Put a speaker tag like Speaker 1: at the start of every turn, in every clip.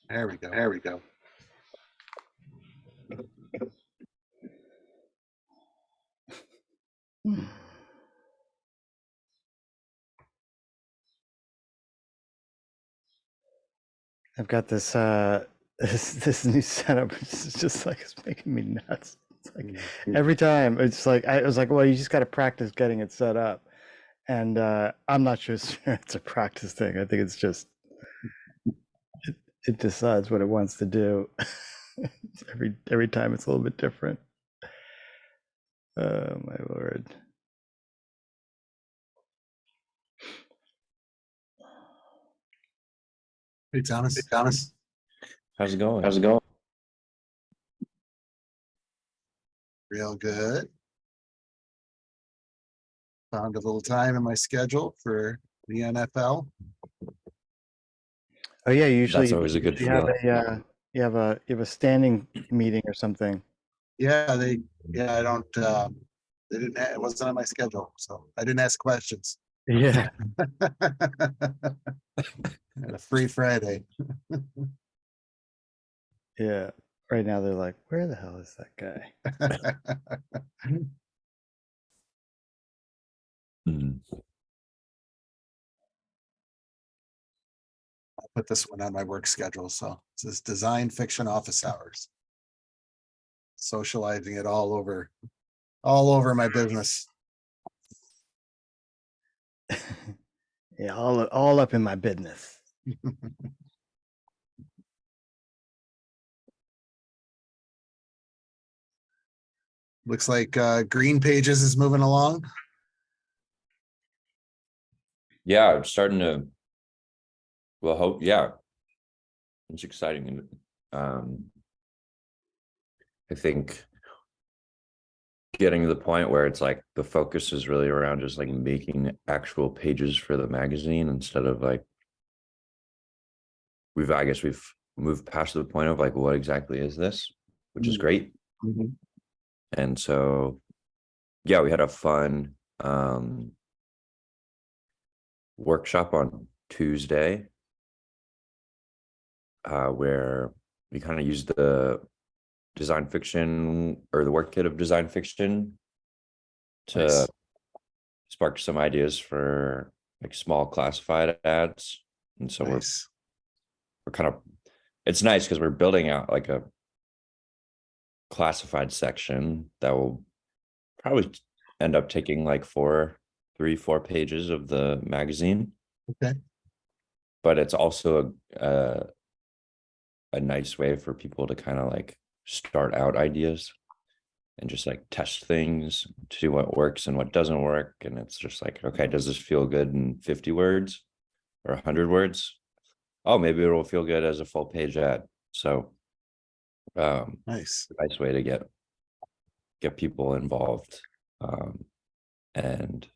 Speaker 1: There we go.
Speaker 2: There we go.
Speaker 3: I've got this this new setup. It's just like it's making me nuts. It's like every time it's like I was like, well, you just got to practice getting it set up, and I'm not sure it's a practice thing. I think it's just it decides what it wants to do. every time it's a little bit different. Oh my lord.
Speaker 1: Hey, Thomas.
Speaker 2: Thomas,
Speaker 4: How's it going?
Speaker 2: how's it going?
Speaker 1: Real good. Found a little time in my schedule for the NFL.
Speaker 3: Oh yeah, usually
Speaker 4: That's always a good
Speaker 3: you have
Speaker 4: feeling.
Speaker 3: you have a standing meeting or something.
Speaker 1: Yeah, I don't, they didn't, it wasn't on my schedule, so I didn't ask questions.
Speaker 3: Yeah.
Speaker 1: And a free Friday.
Speaker 3: Yeah. Right now they're like, where the hell is that guy?
Speaker 4: Mm.
Speaker 1: I'll put this one on my work schedule, so it says design fiction office hours. Socializing it all over my business.
Speaker 3: Yeah, all up in my business.
Speaker 1: Looks like Green Pages is moving along.
Speaker 4: Yeah, I'm starting to. Well, hope yeah, it's exciting, and I think getting to the point where it's like the focus is really around just like making actual pages for the magazine instead of like I guess we've moved past the point of like what exactly is this, which is great. And so yeah, we had a fun workshop on Tuesday where we kind of used the design fiction or the work kit of design fiction to
Speaker 1: Nice.
Speaker 4: spark some ideas for like small classified ads. And so
Speaker 1: Nice.
Speaker 4: we're kind of, it's nice because we're building out like a classified section that will probably end up taking like 4 pages of the magazine.
Speaker 1: Okay.
Speaker 4: But it's also a nice way for people to kind of like start out ideas and just like test things to see what works and what doesn't work. And it's just like, okay, does this feel good in 50 words or 100 words? Oh, maybe it will feel good as a full page ad. So
Speaker 1: Nice.
Speaker 4: nice way to get people involved. And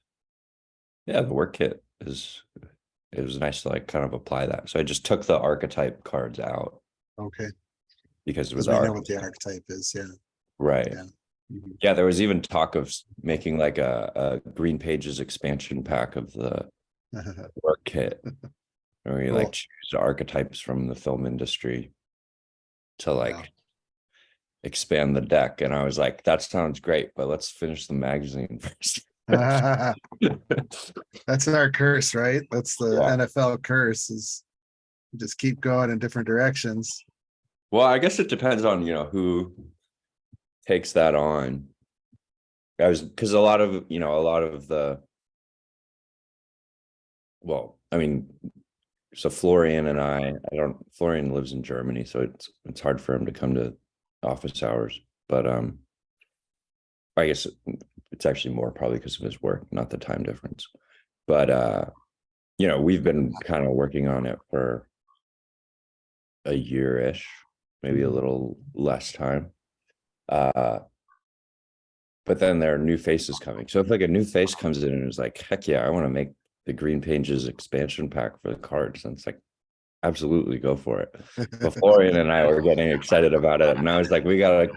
Speaker 4: yeah, the work kit it was nice to like kind of apply that. So I just took the archetype cards out
Speaker 1: Okay.
Speaker 4: because
Speaker 1: Because
Speaker 4: with
Speaker 1: we know what the archetype is. Yeah.
Speaker 4: right.
Speaker 1: Yeah.
Speaker 4: Yeah, there was even talk of making like a Green Pages expansion pack of the work kit, where you
Speaker 1: Cool.
Speaker 4: like choose archetypes from the film industry to like expand the deck. And I was like, that sounds great, but let's finish the magazine first.
Speaker 1: That's our curse, right? That's the
Speaker 4: Yeah.
Speaker 1: NFL curse is just keep going in different directions.
Speaker 4: Well, I guess it depends on, who takes that on. Because a lot of the, well, I mean, so Florian and Florian lives in Germany, so it's hard for him to come to office hours, but I guess it's actually more probably because of his work, not the time difference. But we've been kind of working on it for a year-ish, maybe a little less time. But then there are new faces coming. So if like a new face comes in and is like, heck yeah, I want to make the Green Pages expansion pack for the cards, and it's like, absolutely go for it. But Florian and I were getting excited about it, and I was like, we gotta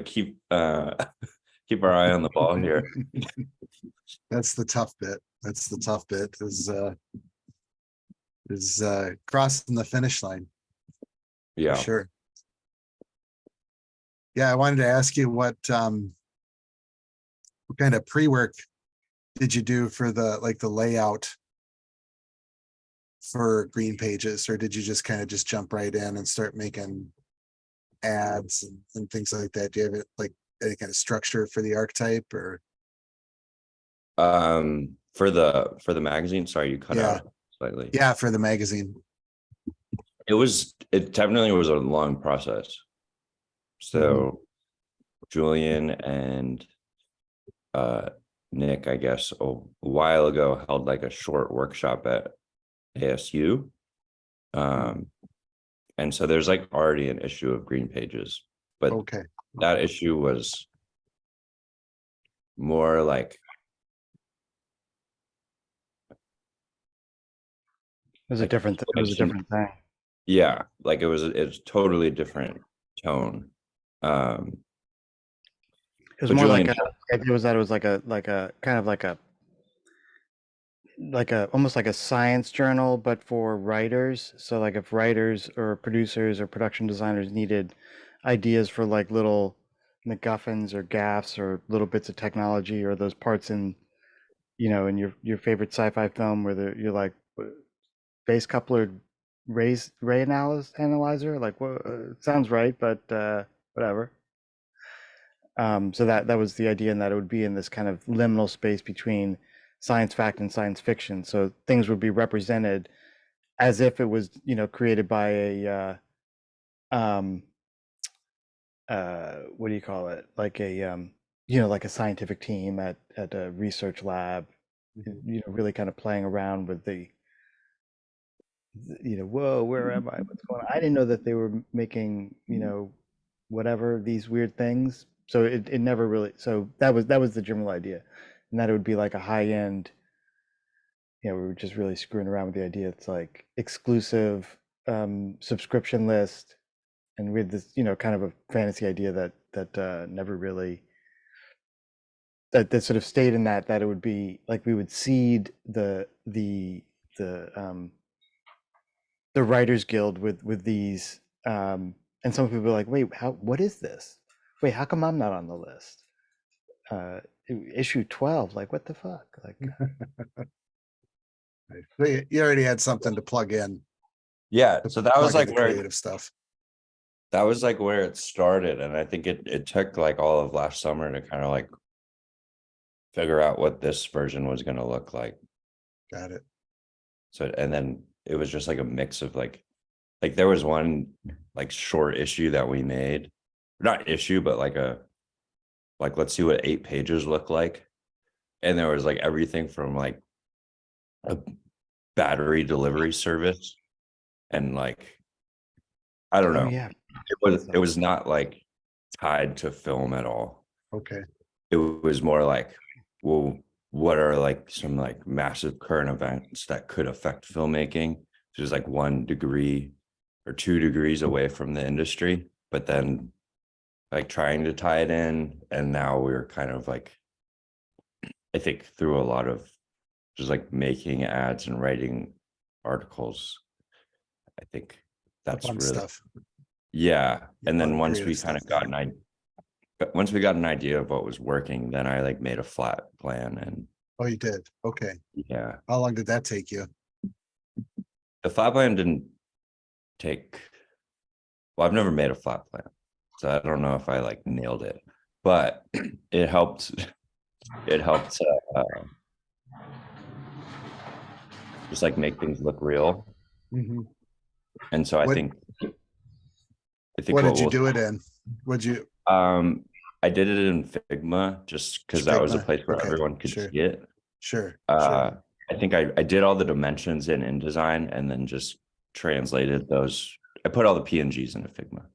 Speaker 4: keep keep our eye on the ball here.
Speaker 1: That's the tough bit. That's the tough bit is crossing the finish line.
Speaker 4: Yeah.
Speaker 1: Sure. Yeah, I wanted to ask you what kind of pre-work did you do for the layout for Green Pages, or did you just kind of just jump right in and start making ads and things like that? Do you have any kind of structure for the archetype or?
Speaker 4: For the magazine, sorry, you cut
Speaker 1: Yeah.
Speaker 4: out slightly.
Speaker 1: Yeah, for the magazine.
Speaker 4: It definitely was a long process. So Julian and Nick, I guess a while ago, held like a short workshop at ASU. And so there's like already an issue of Green Pages, but
Speaker 1: Okay.
Speaker 4: that issue was more like,
Speaker 3: It was a different thing.
Speaker 4: yeah, like it's totally totally tone.
Speaker 3: It was
Speaker 4: So
Speaker 3: more
Speaker 4: Julian,
Speaker 3: like it was that it was like a kind of like a almost like a science journal, but for writers. So like if writers or producers or production designers needed ideas for like little MacGuffins or gaffes or little bits of technology or those parts in, in your favorite sci-fi film where you're like base coupler ray analyzer, like what it sounds right, but whatever. So that was the idea, and that it would be in this kind of liminal space between science fact and science fiction. So things would be represented as if it was, created by a what do you call it? Like a like a scientific team at a research lab, really kind of playing around with whoa, where am I? What's going on? I didn't know that they were making, whatever these weird things. So it never really. So that was the general idea, and that it would be like a high end. We were just really screwing around with the idea. It's like exclusive subscription list, and we had this, kind of a fantasy idea that never really that sort of stayed in that it would be like we would seed the Writers Guild with these, and some people were like, wait, what is this? Wait, how come I'm not on the list? Issue 12, like what the fuck? Like
Speaker 1: You already had something to plug in.
Speaker 4: yeah, so that was like
Speaker 1: the
Speaker 4: where
Speaker 1: creative stuff.
Speaker 4: that was like where it started, and I think it took like all of last summer to kind of like figure out what this version was going to look like.
Speaker 1: Got it.
Speaker 4: So, and then it was just like a mix of like there was one like short issue that we made, not issue, but like let's see what 8 pages look like. And there was like everything from like a battery delivery service and like, I don't know.
Speaker 3: yeah,
Speaker 4: It was not like tied to film at all.
Speaker 1: Okay.
Speaker 4: It was more like, well, what are like some like massive current events that could affect filmmaking? Just like 1 degree or 2 degrees away from the industry, but then like trying to tie it in. And now we're kind of like, I think through a lot of just like making ads and writing articles. I think that's
Speaker 1: Fun
Speaker 4: really
Speaker 1: stuff.
Speaker 4: yeah. And then
Speaker 1: Fun
Speaker 4: once we
Speaker 1: creative
Speaker 4: kind of
Speaker 1: stuff,
Speaker 4: once we got an idea of what was working, then I like made a flat plan. And
Speaker 1: Oh, you did? Okay.
Speaker 4: yeah,
Speaker 1: How long did that take you?
Speaker 4: the flat plan didn't take, well, I've never made a flat plan, so I don't know if I like nailed it, but it helped. It helped just like make things look real. And so I
Speaker 1: What-
Speaker 4: think
Speaker 1: What did you do it in? Would you?
Speaker 4: I did it in Figma just because that was a
Speaker 1: Figma,
Speaker 4: place where
Speaker 1: okay,
Speaker 4: everyone could
Speaker 1: sure.
Speaker 4: see it.
Speaker 1: Sure.
Speaker 4: I think I did all the dimensions in InDesign and then just translated those. I put all the PNGs into Figma.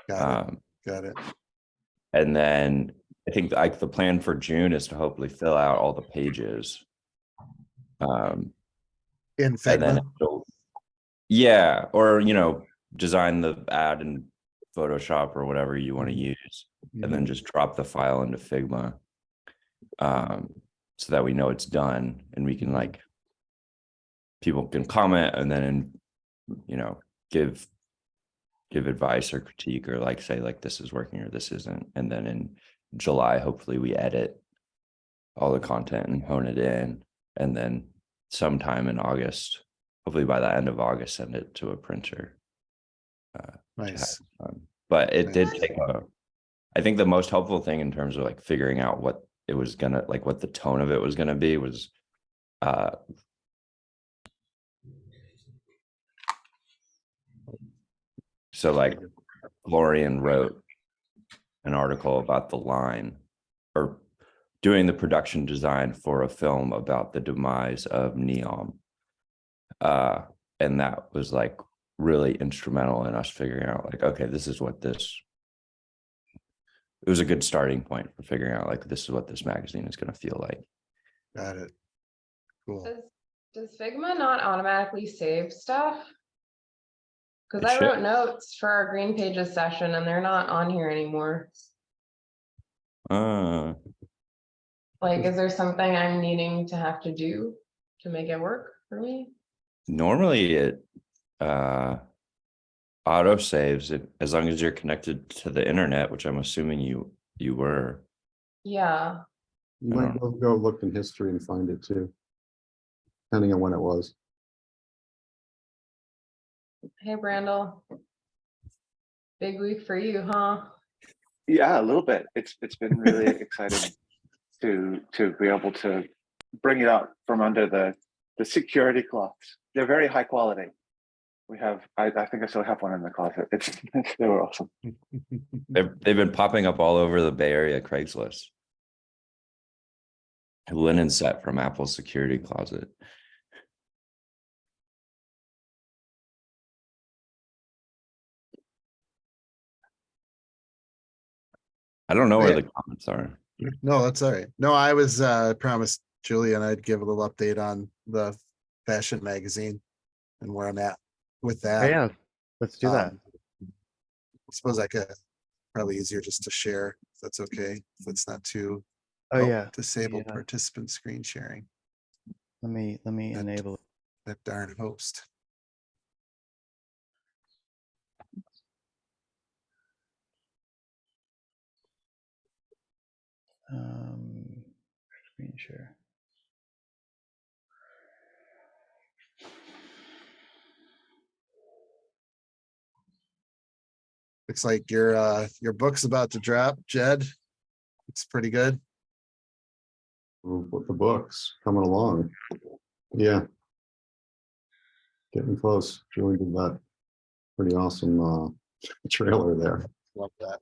Speaker 1: Got it.
Speaker 4: And then I think like the plan for June is to hopefully fill out all the pages.
Speaker 1: In
Speaker 4: And
Speaker 1: Figma?
Speaker 4: then yeah, or design the ad in Photoshop or whatever you want to use, and then just drop the file into Figma, so that we know it's done, and we can like people can comment and then give give advice or critique or like say like this is working or this isn't. And then in July, hopefully we edit all the content and hone it in. And then sometime in August, hopefully by the end of August, send it to a printer.
Speaker 1: Nice.
Speaker 4: But it did
Speaker 1: Nice.
Speaker 4: take I think the most helpful thing in terms of like figuring out what it was gonna, like what the tone of it was gonna be was so like Florian wrote an article about the line or doing the production design for a film about the demise of Neom. And that was like really instrumental in us figuring out like, okay, this is what this, it was a good starting point for figuring out like, this is what this magazine is going to feel like.
Speaker 1: Got it. Cool.
Speaker 2: Does Figma not automatically save stuff? Because
Speaker 4: It
Speaker 2: I
Speaker 4: should.
Speaker 2: wrote notes for our Green Pages session and they're not on here anymore. Like, is there something I'm needing to have to do to make it work for me?
Speaker 4: Normally it auto saves it as long as you're connected to the internet, which I'm assuming you were.
Speaker 2: Yeah.
Speaker 5: You might go look in history and find it too, depending on when it was.
Speaker 2: Hey, Brandel. Big week for you, huh?
Speaker 6: Yeah, a little bit. It's been really exciting to be able to bring it out from under the security clocks. They're very high quality. We have, I think I still have one in the closet. They were awesome.
Speaker 4: They've been popping up all over the Bay Area Craigslist. A linen set from Apple's security closet. I don't know where
Speaker 1: Yeah.
Speaker 4: the comments are.
Speaker 1: No, that's all right. No, I was promised Julian I'd give a little update on the fashion magazine and where I'm at with that.
Speaker 3: Yeah, let's do that.
Speaker 1: I suppose I could probably easier just to share if that's okay. If it's not too
Speaker 3: Oh yeah,
Speaker 1: disable
Speaker 3: yeah.
Speaker 1: participant screen sharing.
Speaker 3: Let me
Speaker 1: That-
Speaker 3: enable it.
Speaker 1: That darn host.
Speaker 3: Screen share.
Speaker 1: Looks like your book's about to drop, Jed. It's pretty good.
Speaker 5: With the books coming along. Yeah. Getting close. Julie did that pretty awesome trailer there.
Speaker 1: Love that.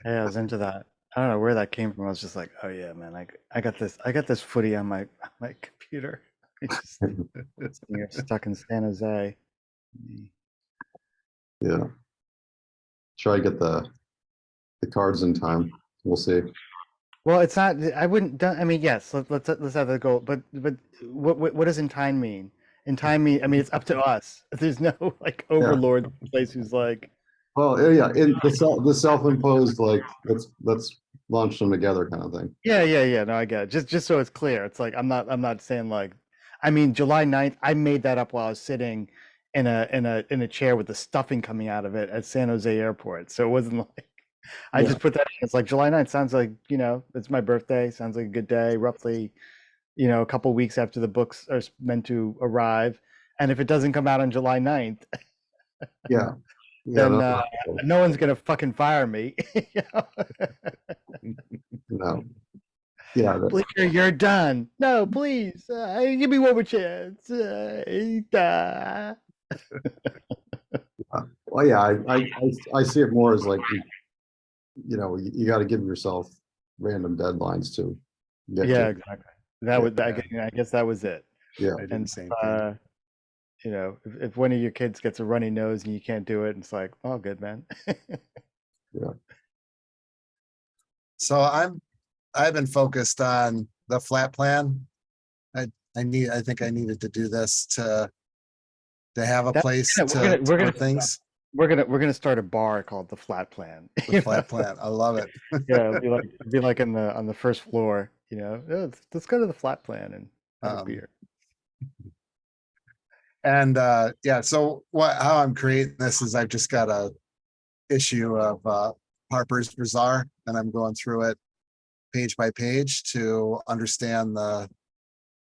Speaker 3: Yeah, I was into that. I don't know where that came from. I was just like, oh yeah, man, I got this footy on my computer. It's just sitting here stuck in San Jose.
Speaker 5: Yeah. Try to get the cards in time. We'll see.
Speaker 3: Well, it's not. I wouldn't. I mean, yes. Let's have the goal. But what does in time mean? In time mean? I mean, it's up to us. There's no like overlord place who's like.
Speaker 5: Well, yeah, in the self-imposed like let's launch them together kind of thing.
Speaker 3: Yeah. No, I get it. Just so it's clear. It's like I'm not saying like. I mean, July 9th, I made that up while I was sitting in a chair with the stuffing coming out of it at San Jose Airport. So it wasn't like. I just put that in. It's like July 9th sounds like, it's my birthday. Sounds like a good day, roughly, a couple weeks after the books are meant to arrive. And if it doesn't come out on July 9th,
Speaker 5: Yeah.
Speaker 3: then no one's going to fucking fire me.
Speaker 5: No. Yeah.
Speaker 3: Bleacher, you're done. No, please. Give me one more chance.
Speaker 5: Well, yeah, I see it more as like, you got to give yourself random deadlines to get
Speaker 3: Yeah,
Speaker 5: to.
Speaker 3: exactly. That was, I guess that was it.
Speaker 5: Yeah.
Speaker 1: I did the
Speaker 3: And
Speaker 1: same thing.
Speaker 3: if one of your kids gets a runny nose and you can't do it, it's like, oh, good man.
Speaker 1: So I've been focused on the flat plan. I think I needed to do this to have a place
Speaker 3: we're
Speaker 1: to
Speaker 3: gonna
Speaker 1: put things.
Speaker 3: We're gonna start a bar called the Flat Plan.
Speaker 1: The flat plan. I love it.
Speaker 3: Yeah, it'll be like on the first floor. Let's go to the Flat Plan and have a beer.
Speaker 1: And yeah, so how I'm creating this is I've just got a issue of Harper's Bazaar, and I'm going through it page by page to understand the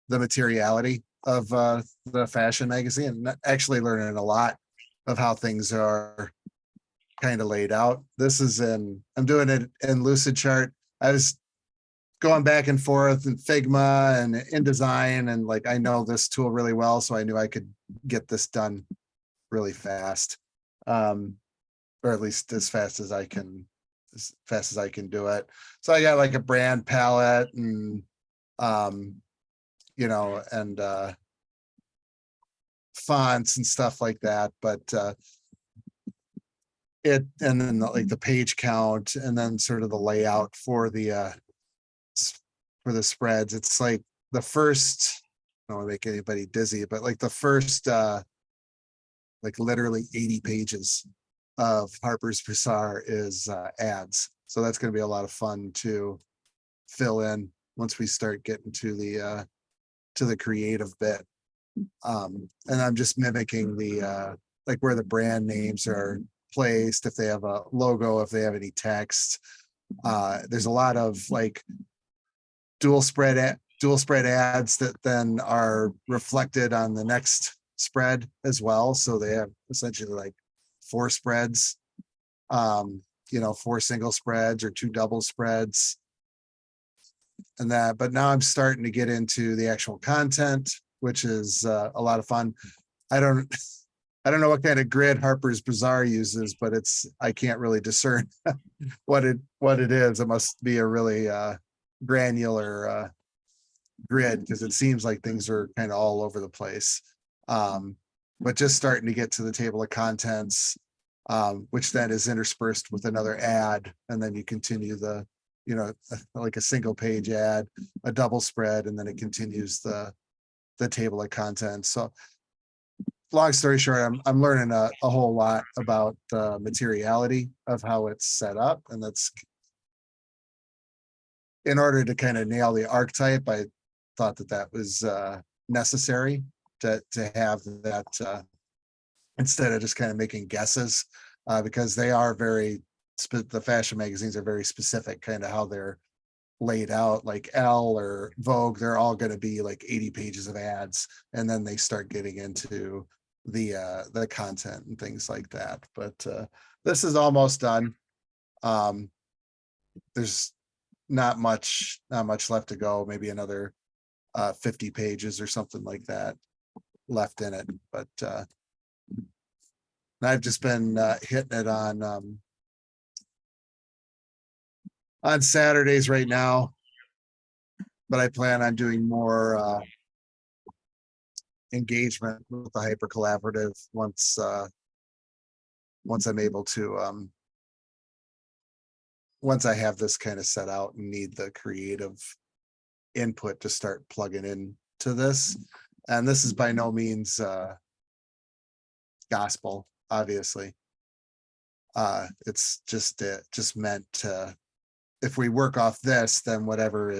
Speaker 1: materiality of the fashion magazine, and actually learning a lot of how things are kind of laid out. I'm doing it in Lucidchart. I was going back and forth in Figma and InDesign, and like I know this tool really well, so I knew I could get this done really fast, or at least as fast as I can do it. So I got like a brand palette and and fonts and stuff like that, but and then like the page count, and then sort of the layout for the spreads. It's like the first, I don't want to make anybody dizzy, but like the first like literally 80 pages of Harper's Bazaar is ads. So that's going to be a lot of fun to fill in once we start getting to the creative bit. And I'm just mimicking the like where the brand names are placed, if they have a logo, if they have any text. There's a lot of like dual spread ads that then are reflected on the next spread as well. So they have essentially like 4 spreads, 4 single spreads or 2 double spreads. And that, but now I'm starting to get into the actual content, which is a lot of fun. I don't know what kind of grid Harper's Bazaar uses, but I can't really discern what it is. It must be a really granular grid, because it seems like things are kind of all over the place. But just starting to get to the table of contents, which then is interspersed with another ad, and then you continue like a single page ad, a double spread, and then it continues the table of contents. So long story short, I'm learning a whole lot about the materiality of how it's set up, and that's in order to kind of nail the archetype. I thought that was necessary to have that instead of just kind of making guesses, because they are the fashion magazines are very specific, kind of how they're laid out. Like Elle or Vogue, they're all going to be like 80 pages of ads, and then they start getting into the content and things like that. But this is almost done. There's not much left to go, maybe another 50 pages or something like that left in it. But I've just been hitting it on Saturdays right now, but I plan on doing more engagement with the Hyper Collaborative once I'm able to once I have this kind of set out and need the creative input to start plugging in to this. And this is by no means gospel, obviously. It's just meant to, if we work off this, then whatever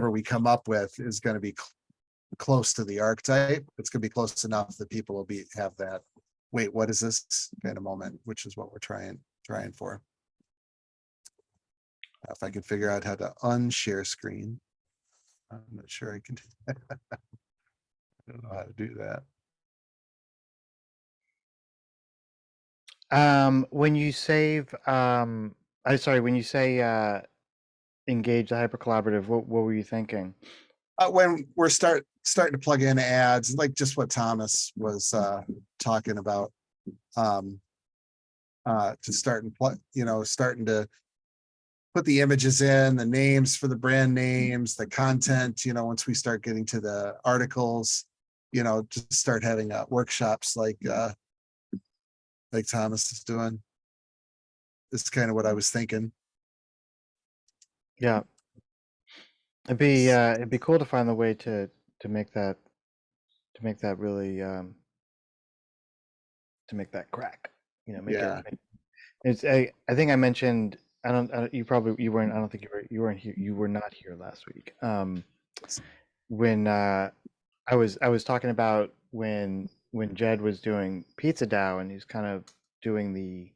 Speaker 1: we come up with is going to be close to the archetype. It's going to be close enough that people will have that, wait, what is this kind of moment, which is what we're trying for. If I can figure out how to unshare screen. I'm not sure I can. I don't know how to do that.
Speaker 3: When you save, when you say engage the hyper collaborative, what were you thinking?
Speaker 1: When we're starting to plug in ads, like just what Thomas was talking about, to starting to put the images in, the names for the brand names, the content, once we start getting to the articles, just start having workshops like Thomas is doing. This is kind of what I was thinking.
Speaker 3: Yeah. It'd be cool to find the way to make that really to make that crack.
Speaker 1: Yeah.
Speaker 3: I think I mentioned, I don't think you weren't here. You were not here last week. When I was talking about when Jed was doing Pizza Dow and he's kind of doing the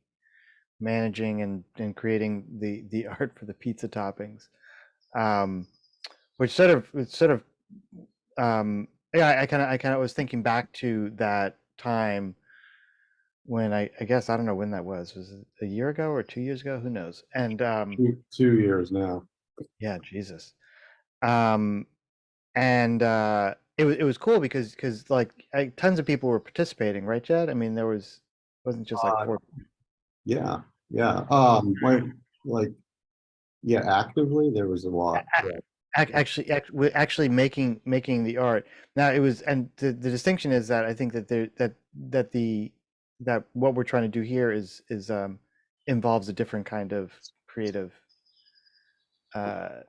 Speaker 3: managing and creating the art for the pizza toppings, um, which sort of yeah, I kind of was thinking back to that time when I guess I don't know when that was it a year ago or 2 years ago, who knows? And
Speaker 5: 2 years now.
Speaker 3: yeah, Jesus. Um, and it was cool because like tons of people were participating, right, Jed? I mean, there wasn't just like
Speaker 5: Uh,
Speaker 3: four.
Speaker 5: Yeah, yeah. Like, yeah, actively there was a lot. Yeah.
Speaker 3: Actually making the art. Now it was, and the distinction is that I think that that what we're trying to do here is involves a different kind of creative uh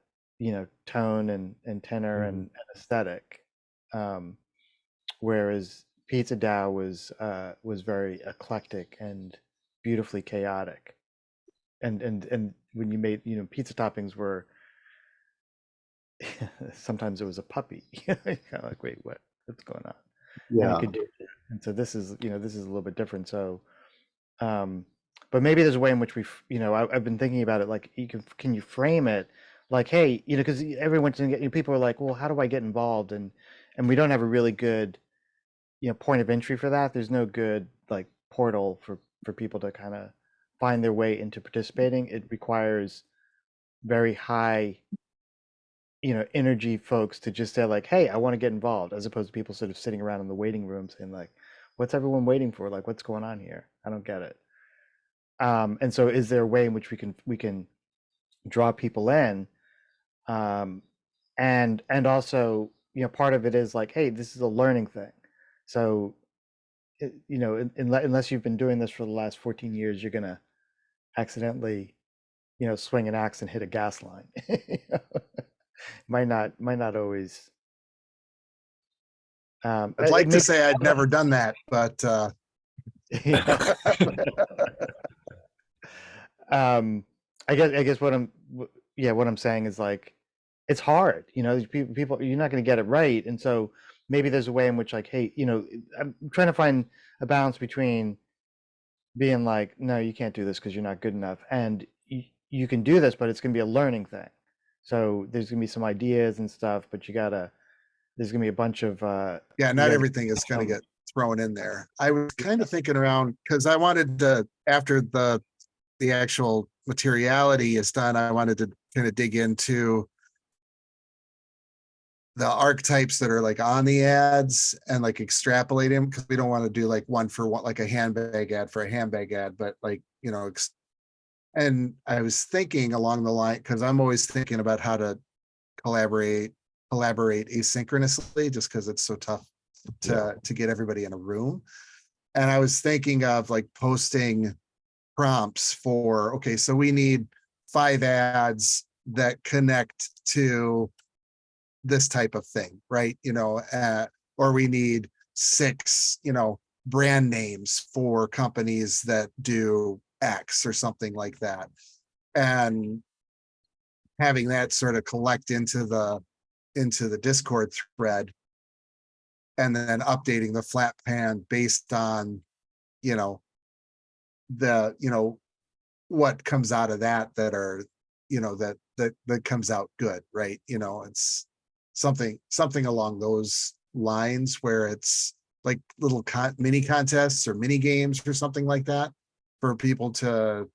Speaker 3: tone and tenor and aesthetic, um whereas Pizza Dow was very eclectic and beautifully chaotic, and when you made, pizza toppings were sometimes it was a puppy. Kind of like, wait, what's going on? And you
Speaker 5: Yeah.
Speaker 3: could do, and so this is a little bit different. So, um, but maybe there's a way in which I've been thinking about it. Like, can you frame it like, hey, because everyone's gonna get, people are like, well, how do I get involved? And we don't have a really good, point of entry for that. There's no good like portal for people to kind of find their way into participating. It requires very high energy folks to just say like, hey, I want to get involved, as opposed to people sort of sitting around in the waiting room saying like, what's everyone waiting for? Like, what's going on here? I don't get it. And so is there a way in which we can draw people in? And also, part of it is like, hey, this is a learning thing. So, unless you've been doing this for the last 14 years, you're gonna accidentally, swing an axe and hit a gas line. Might not always.
Speaker 1: I'd like to
Speaker 3: Maybe,
Speaker 1: say I'd never done that, but
Speaker 3: yeah. I guess what I'm saying is like, it's hard, these people, you're not going to get it right. And so maybe there's a way in which like, hey, I'm trying to find a balance between being like, no, you can't do this because you're not good enough, and you can do this, but it's going to be a learning thing. So there's going to be some ideas and stuff, but there's going to be a bunch of
Speaker 1: yeah,
Speaker 3: you
Speaker 1: not
Speaker 3: gotta
Speaker 1: everything is going to
Speaker 3: some-
Speaker 1: get thrown in there. I was kind of thinking around because I wanted to, after the actual materiality is done, I wanted to kind of dig into the archetypes that are like on the ads and like extrapolate them, because we don't want to do like one for one, like a handbag ad for a handbag ad, but like, and I was thinking along the line, because I'm always thinking about how to collaborate asynchronously, just because it's so tough to get everybody in a room. And I was thinking of like posting prompts for, okay, so we need 5 ads that connect to this type of thing, right? Or we need 6, brand names for companies that do X or something like that. And having that sort of collect into the Discord thread, and then updating the flat pan based on, what comes out of that are, that comes out good, right? It's something along those lines, where it's like little mini contests or mini games or something like that for people to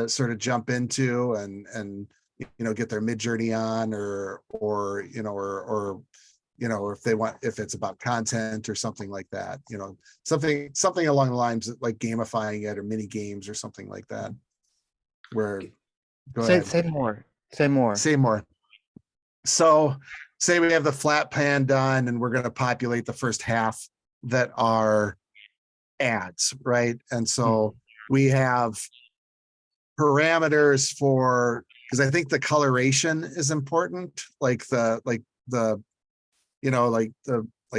Speaker 1: sort of jump into and get their mid journey on, or if they want, if it's about content or something like that, something along the lines of like gamifying it or mini games or something like that. Where go ahead.
Speaker 3: Say more. Say more.
Speaker 1: Say more. So say we have the flat pan done and we're going to populate the first half that are ads, right? And so we have parameters for, because I think the coloration is important, like the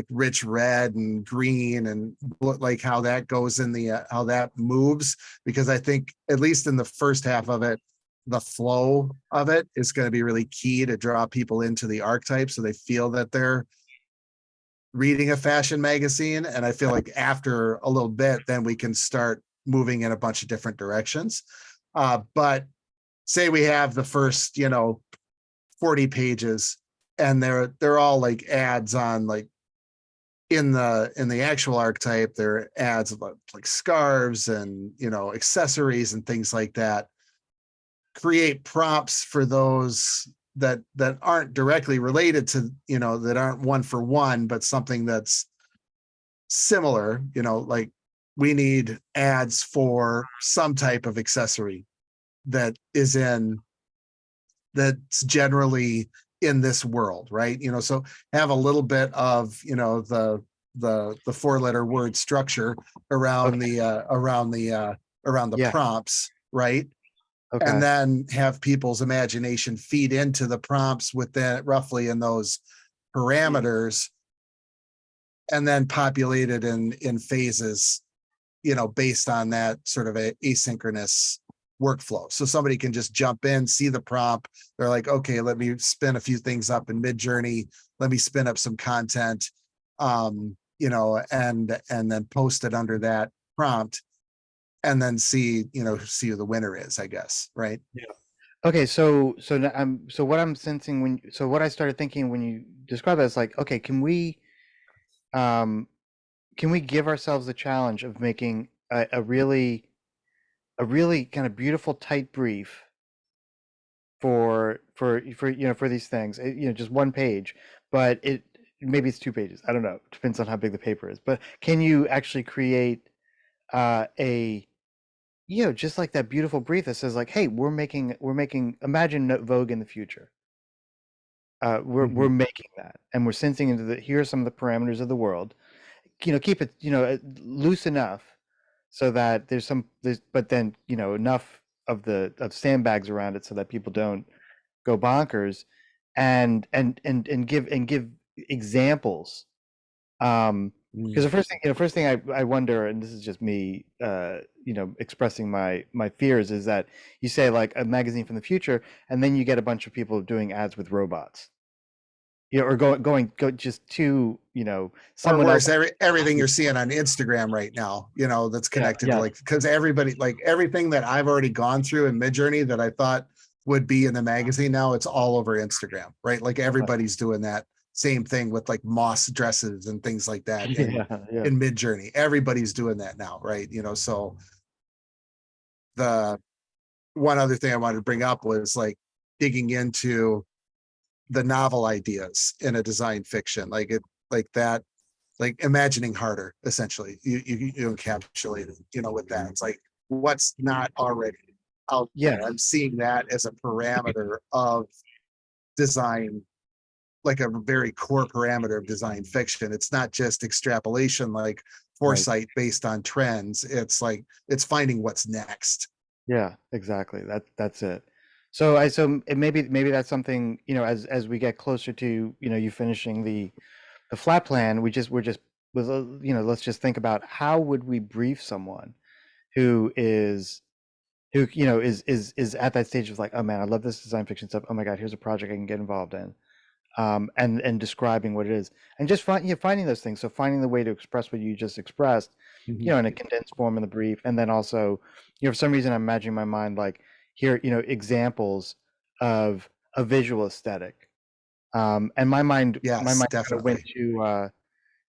Speaker 1: rich red and green, and like how that goes in how that moves, because I think at least in the first half of it, the flow of it is going to be really key to draw people into the archetype, so they feel that they're reading a fashion magazine. And I feel like after a little bit, then we can start moving in a bunch of different directions. But say we have the first, 40 pages and they're all like ads on like in the actual archetype, there are ads about like scarves and accessories and things like that. Create prompts for those that aren't directly related to, that aren't one for one, but something that's similar, like we need ads for some type of accessory that is that's generally in this world, right? So have a little bit of, the 4-letter word structure around
Speaker 3: Okay.
Speaker 1: the
Speaker 3: Yeah.
Speaker 1: prompts, right?
Speaker 3: Okay.
Speaker 1: And then have people's imagination feed into the prompts with that roughly in those parameters, and then populate it in phases, based on that sort of a asynchronous workflow. So somebody can just jump in, see the prompt. They're like, okay, let me spin a few things up in Midjourney. Let me spin up some content, and then post it under that prompt, and then see who the winner is, I guess, right?
Speaker 3: Okay, so what I'm sensing what I started thinking when you describe that is like, okay, can we give ourselves the challenge of making a really kind of beautiful tight brief for these things, just one page, but maybe it's 2 pages. I don't know. Depends on how big the paper is. But can you actually create a just like that beautiful brief that says like, hey, we're making imagine Vogue in the future. We're making that, and we're sensing into here are some of the parameters of the world. Keep it loose enough so that but then enough of sandbags around it so that people don't go bonkers, and give examples. Because the first thing I wonder, and this is just me, expressing my fears, is that you say like a magazine from the future, and then you get a bunch of people doing ads with robots, or go just to
Speaker 1: Or
Speaker 3: someone
Speaker 1: worse,
Speaker 3: else.
Speaker 1: everything you're seeing on Instagram right now, that's connected
Speaker 3: Yeah.
Speaker 1: to like, because everybody, like everything that I've already gone through in Midjourney that I thought would be in the magazine, now it's all over Instagram, right? Like everybody's doing that same thing with like moss dresses and things like that
Speaker 3: Yeah.
Speaker 1: in Midjourney. Everybody's doing that now, right? So the one other thing I wanted to bring up was like digging into the novel ideas in a design fiction, like that, like imagining harder, essentially. You encapsulate it, with that. It's like what's not already out
Speaker 3: Yeah.
Speaker 1: there. I'm seeing that as a parameter of design, like a very core parameter of design fiction. It's not just extrapolation, like foresight based on trends. It's like it's finding what's next.
Speaker 3: Yeah, exactly. That's it. So maybe that's something, as we get closer to, you finishing the flat plan, we're just with, let's just think about how would we brief someone who is at that stage of like, oh man, I love this design fiction stuff. Oh my God, here's a project I can get involved in. And describing what it is, and just finding those things. So finding the way to express what you just expressed, in a condensed form in the brief, and then also, for some reason, I'm imagining in my mind like here, examples of a visual aesthetic. And my mind
Speaker 1: Yes,
Speaker 3: kind of
Speaker 1: definitely.
Speaker 3: went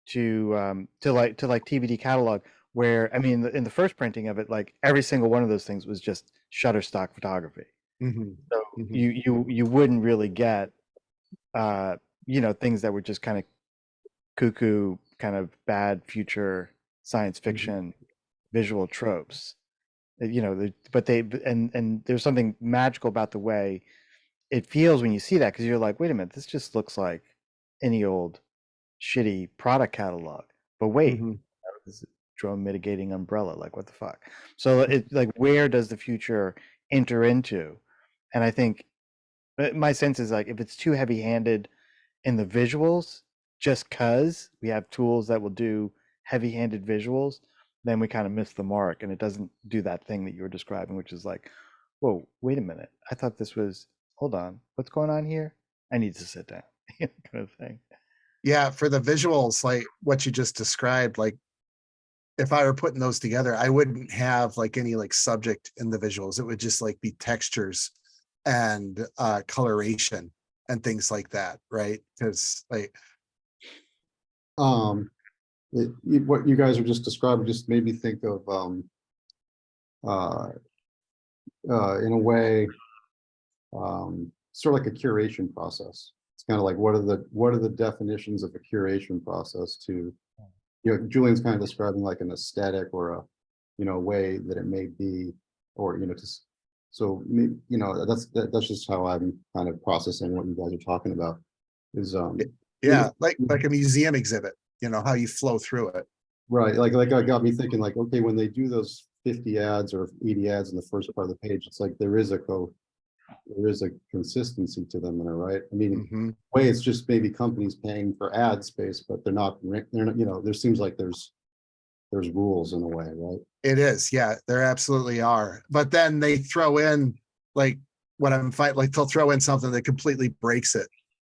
Speaker 3: to like TBD catalog, where I mean, in the first printing of it, like every single one of those things was just Shutterstock photography. So you wouldn't really get things that were just kind of cuckoo, kind of bad future science fiction visual tropes. And there's something magical about the way it feels when you see that, because you're like, wait a minute, this just looks like any old shitty product catalog. But wait, this is drone mitigating umbrella, like what the fuck? So it's like, where does the future enter into? And I think my sense is like, if it's too heavy-handed in the visuals, just because we have tools that will do heavy-handed visuals, then we kind of miss the mark, and it doesn't do that thing that you were describing, which is like, whoa, wait a minute, I thought this was, hold on, what's going on here? I need to sit down, kind of thing.
Speaker 1: Yeah, for the visuals, like what you just described, like if I were putting those together, I wouldn't have like any like subject in the visuals. It would just like be textures and coloration and things like that, right? Because like
Speaker 5: What you guys are just describing just made me think of, in a way, sort of like a curation process. It's kind of like, what are the definitions of a curation process to, Julian's kind of describing like an aesthetic or a, way that it may be, or, just, so, that's just how I'm kind of processing what you guys are talking about is,
Speaker 1: yeah, like a museum exhibit, how you flow through it.
Speaker 5: right, like it got me thinking like, okay, when they do those 50 ads or 80 ads in the first part of the page, it's like there is a consistency to them, right? I mean,
Speaker 1: Mhm.
Speaker 5: way it's just maybe companies paying for ad space, but they're not, there seems like there's rules in a way, right?
Speaker 1: It is, yeah, there absolutely are. But then they throw in like what I'm fighting, like they'll throw in something that completely breaks it,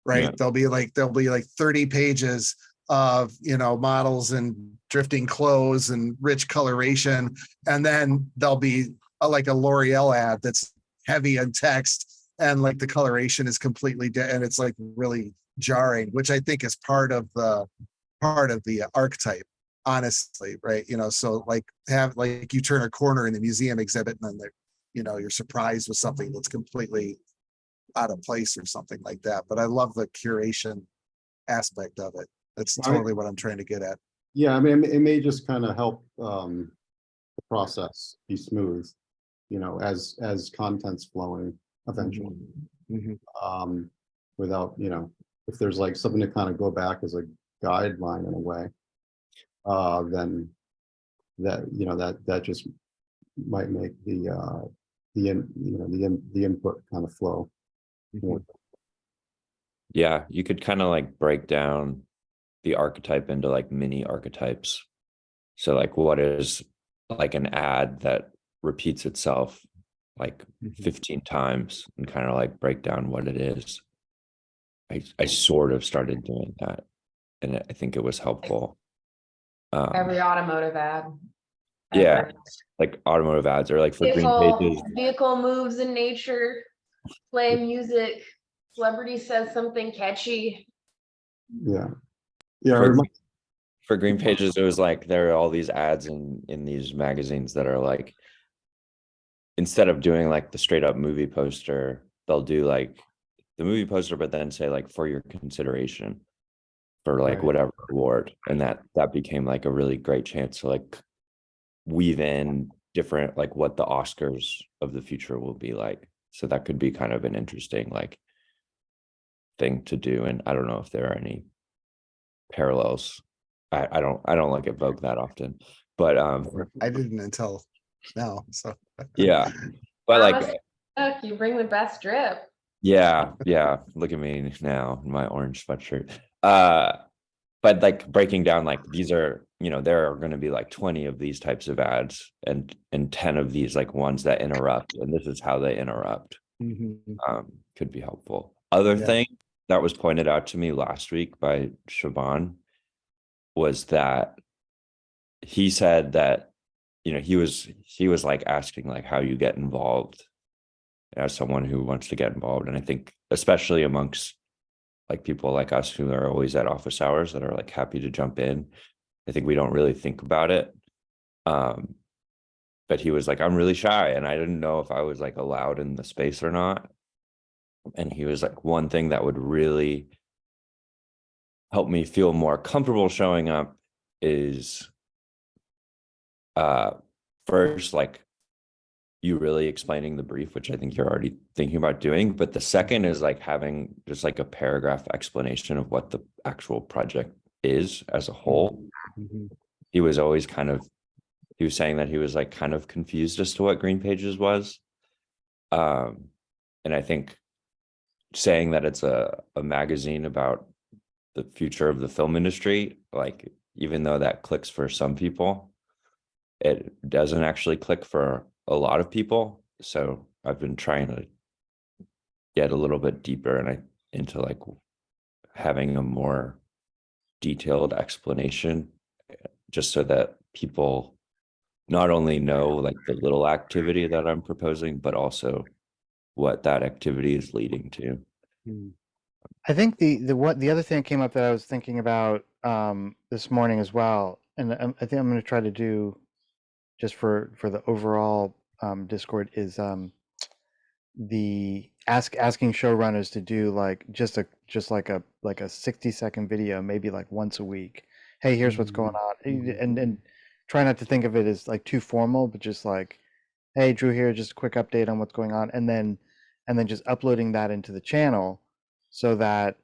Speaker 1: right?
Speaker 4: Yeah.
Speaker 1: There'll be like 30 pages of models and drifting clothes and rich coloration, and then there'll be like a L'Oreal ad that's heavy in text and like the coloration is completely and it's like really jarring, which I think is part of the archetype, honestly, right? So like have like you turn a corner in the museum exhibit and then you're surprised with something that's completely out of place or something like that. But I love the curation aspect of it. That's
Speaker 5: Right.
Speaker 1: totally what I'm trying to get at.
Speaker 5: Yeah, I mean, it may just kind of help the process be smooth, as content's flowing eventually.
Speaker 1: Mhm.
Speaker 5: Without, if there's like something to kind of go back as a guideline in a way, then that just might make the input kind of flow more.
Speaker 4: Yeah, you could kind of like break down the archetype into like mini archetypes. So like what is like an ad that repeats itself like
Speaker 1: Mhm.
Speaker 4: 15 times and kind of like break down what it is. I sort of started doing that and I think it was helpful.
Speaker 2: Every automotive ad.
Speaker 4: Yeah,
Speaker 2: ever.
Speaker 4: like automotive ads or like for green pages.
Speaker 2: Vehicle moves in nature, play music, celebrity says something catchy.
Speaker 5: Yeah, yeah.
Speaker 4: For green pages, it was like there are all these ads in these magazines that are like, instead of doing like the straight up movie poster, they'll do like the movie poster, but then say like for your consideration for like
Speaker 5: Right.
Speaker 4: whatever award. And that became like a really great chance to like weave in different, like what the Oscars of the future will be like. So that could be kind of an interesting like thing to do. And I don't know if there are any parallels. I don't like at Vogue that often, but
Speaker 1: I didn't until now. So
Speaker 4: yeah, but like
Speaker 2: Thomas Cook, you bring the best drip.
Speaker 4: yeah, look at me now in my orange sweatshirt. But like breaking down like these are, there are going to be like 20 of these types of ads and 10 of these like ones that interrupt, and this is how they interrupt.
Speaker 1: Mhm.
Speaker 4: Could be helpful. Other
Speaker 1: Yeah.
Speaker 4: thing that was pointed out to me last week by Shaban was that he said that he was like asking like how you get involved as someone who wants to get involved, and I think especially amongst like people like us who are always at office hours that are like happy to jump in, I think we don't really think about it. But he was like, I'm really shy and I didn't know if I was like allowed in the space or not. And he was like, one thing that would really help me feel more comfortable showing up is first, like you really explaining the brief, which I think you're already thinking about doing. But the second is like having just like a paragraph explanation of what the actual project is as a whole.
Speaker 1: Mhm.
Speaker 4: He was always he was saying that he was like kind of confused as to what Green Pages was. And I think saying that it's a magazine about the future of the film industry, like even though that clicks for some people, it doesn't actually click for a lot of people. So I've been trying to get a little bit deeper into like having a more detailed explanation, just so that people not only know like the little activity that I'm proposing, but also what that activity is leading to.
Speaker 3: I think the other thing that came up that I was thinking about this morning as well, and I think I'm going to try to do just for the overall Discord is the asking showrunners to do like just like a 60-second video, maybe like once a week. Hey, here's what's going on, and try not to think of it as like too formal, but just like, hey, Drew here, just a quick update on what's going on, and then just uploading that into the channel so that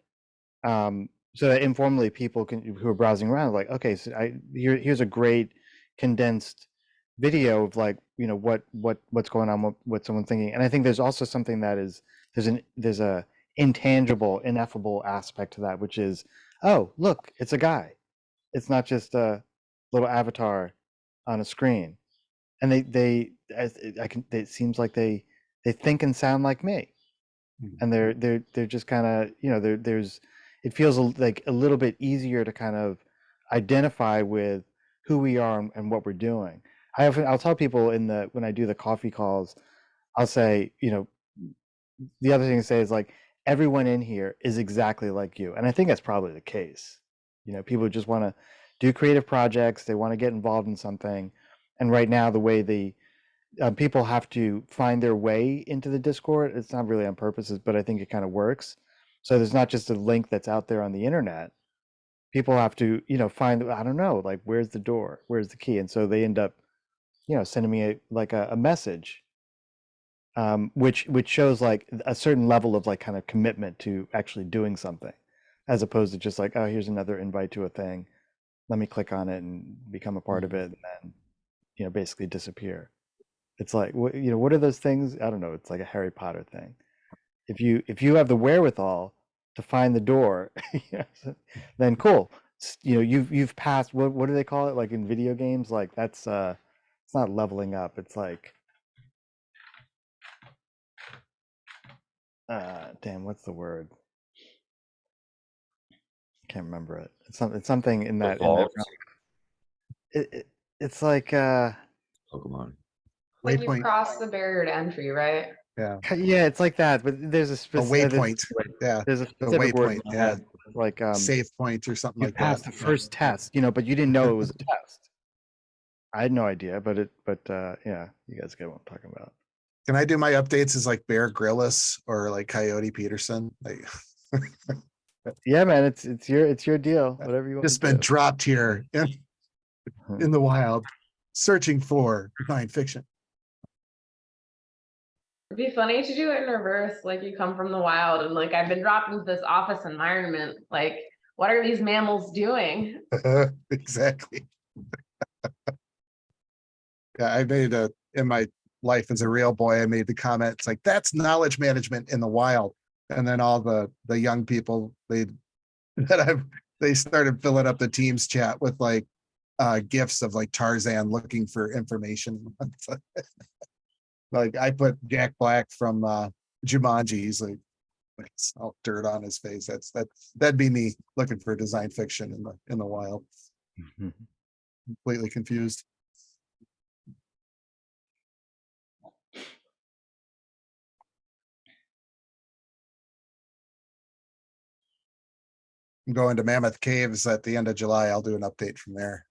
Speaker 3: informally people who are browsing around like, okay, so here's a great condensed video of like, you know, what's going on, what someone's thinking. And I think there's also something that is there's a intangible, ineffable aspect to that, which is, oh, look, it's a guy. It's not just a little avatar on a screen. And it seems like they think and sound like me. And they're just kind of, you know, it feels like a little bit easier to kind of identify with who we are and what we're doing. I'll tell people when I do the coffee calls, I'll say, you know, the other thing to say is like, everyone in here is exactly like you. And I think that's probably the case. You know, people just want to do creative projects. They want to get involved in something. And right now, the way people have to find their way into the Discord, it's not really on purpose, but I think it kind of works. So there's not just a link that's out there on the internet. People have to, you know, find, I don't know, like, where's the door? Where's the key? And so they end up, you know, sending me a message, which shows like a certain level of like kind of commitment to actually doing something, as opposed to just like, oh, here's another invite to a thing. Let me click on it and become a part of it, and then, you know, basically disappear. It's like, you know, what are those things? I don't know. It's like a Harry Potter thing. If you have the wherewithal to find the door, then cool. You know, you've passed. What do they call it? Like in video games, like that's it's not leveling up. It's like, damn, what's the word? I can't remember it. It's something in that.
Speaker 4: Evolved.
Speaker 3: It's like
Speaker 4: Pokemon.
Speaker 2: Like
Speaker 1: Waypoint.
Speaker 2: you cross the barrier to entry, right?
Speaker 1: Yeah,
Speaker 3: yeah, it's like that. But there's a
Speaker 1: a
Speaker 3: specific
Speaker 1: waypoint. Yeah,
Speaker 3: There's a
Speaker 1: the
Speaker 3: specific word
Speaker 1: waypoint.
Speaker 3: in my
Speaker 1: Yeah,
Speaker 3: head, like
Speaker 1: save point or something
Speaker 3: you
Speaker 1: like that.
Speaker 3: passed the first test, you know, but you didn't know it was a test. I had no idea, but yeah, you guys get what I'm talking about.
Speaker 1: Can I do my updates as like Bear Grylls or like Coyote Peterson? Like,
Speaker 3: Yeah, man, it's your deal. Whatever you want.
Speaker 1: just
Speaker 3: to
Speaker 1: been
Speaker 3: do.
Speaker 1: dropped here in the wild, searching for divine fiction.
Speaker 2: It'd be funny to do it in reverse, like you come from the wild and like I've been dropped into this office environment. Like, what are these mammals doing?
Speaker 1: Exactly. Yeah, I made in my life as a real boy, I made the comment, it's like, that's knowledge management in the wild. And then all the young people, they started filling up the Teams chat with like gifs of like Tarzan looking for information. Like I put Jack Black from Jumanji. He's like, it's all dirt on his face. That'd be me looking for design fiction in the wild. Completely confused. I'm going to Mammoth Caves at the end of July. I'll do an update from there.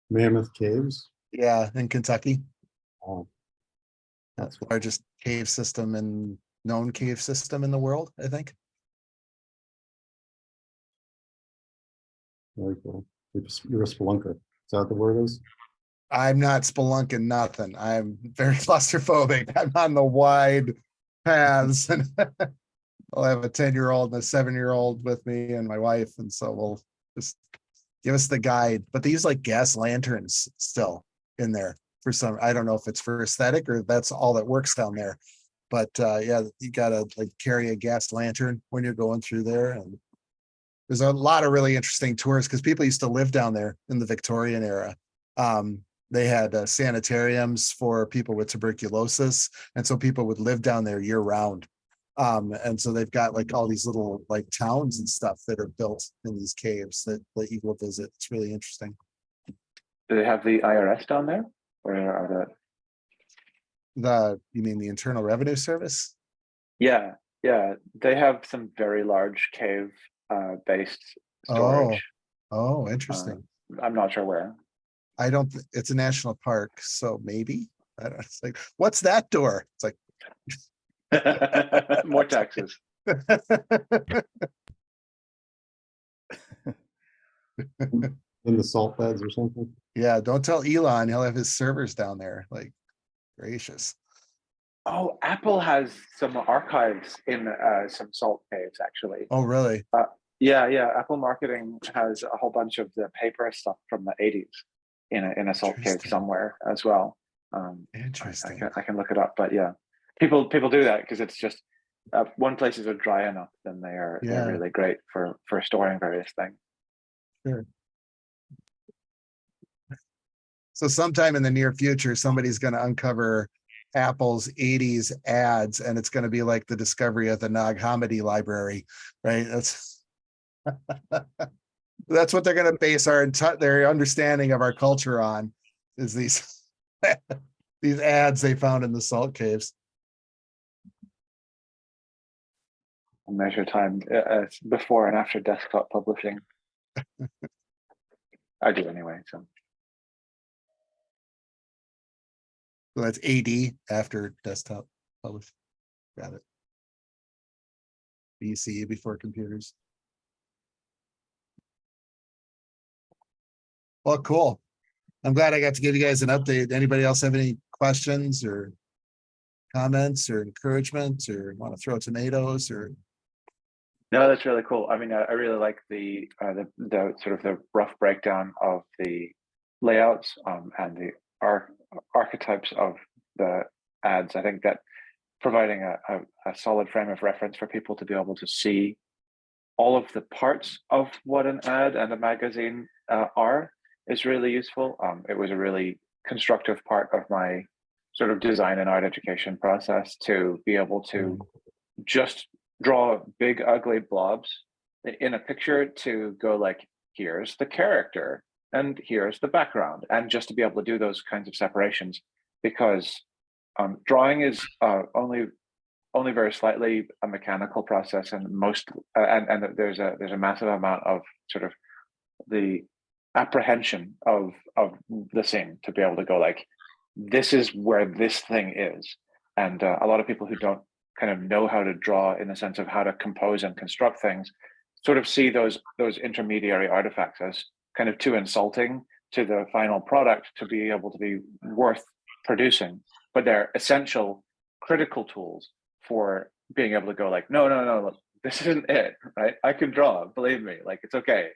Speaker 5: Mammoth Caves.
Speaker 1: Yeah, in Kentucky.
Speaker 5: Oh,
Speaker 1: That's the largest cave system and known cave system in the world, I think.
Speaker 5: very cool. You're a spelunker. Is that what the word is?
Speaker 1: I'm not spelunking nothing. I'm very claustrophobic. I'm on the wide paths and I'll have a 10-year-old and a 7-year-old with me and my wife. And so we'll just give us the guide, but they use like gas lanterns still in there for some, I don't know if it's for aesthetic or that's all that works down there. But yeah, you gotta like carry a gas lantern when you're going through there. And there's a lot of really interesting tours because people used to live down there in the Victorian era. They had sanitariums for people with tuberculosis. And so people would live down there year round. And so they've got like all these little like towns and stuff that are built in these caves that you will visit. It's really interesting.
Speaker 6: Do they have the IRS down there? Or are
Speaker 1: You mean the Internal Revenue Service?
Speaker 6: yeah, they have some very large cave based storage.
Speaker 1: Oh, interesting.
Speaker 6: I'm not sure where.
Speaker 1: I don't, it's a national park, so maybe. I don't, it's like, what's that door? It's like,
Speaker 6: More taxes.
Speaker 5: In the salt beds or something.
Speaker 1: yeah, don't tell Elon, he'll have his servers down there, like, gracious.
Speaker 6: Oh, Apple has some archives in some salt caves, actually.
Speaker 1: Oh, really?
Speaker 6: Yeah. Apple marketing has a whole bunch of the paper stuff from the 80s in a salt cave
Speaker 1: Interesting.
Speaker 6: somewhere as well.
Speaker 1: Interesting.
Speaker 6: I can look it up, but yeah, people do that because it's just one places are dry enough, then they're really great for storing various things.
Speaker 1: Sure. So sometime in the near future, somebody's going to uncover Apple's 80s ads, and it's going to be like the discovery of the Nag Hammadi library, right? That's what they're going to base their understanding of our culture on, is these these ads they found in the salt caves.
Speaker 6: Measure time before and after desktop publishing. I do anyway. So
Speaker 1: that's AD after desktop publish. Got it. BC before computers. Well, cool. I'm glad I got to give you guys an update. Anybody else have any questions or comments or encouragement, or want to throw tomatoes or?
Speaker 6: no, that's really cool. I mean, I really like the sort of the rough breakdown of the layouts and the archetypes of the ads. I think that providing a solid frame of reference for people to be able to see all of the parts of what an ad and a magazine are is really useful. It was a really constructive part of my sort of design and art education process to be able to just draw big ugly blobs in a picture to go like, here's the character and here's the background, and just to be able to do those kinds of separations, because drawing is only very slightly a mechanical process, and and there's a massive amount of sort of the apprehension of the scene to be able to go like, this is where this thing is. And a lot of people who don't kind of know how to draw in the sense of how to compose and construct things sort of see those intermediary artifacts as kind of too insulting to the final product to be able to be worth producing, but they're essential critical tools for being able to go like, no, look, this isn't it, right? I can draw, believe me, like it's okay.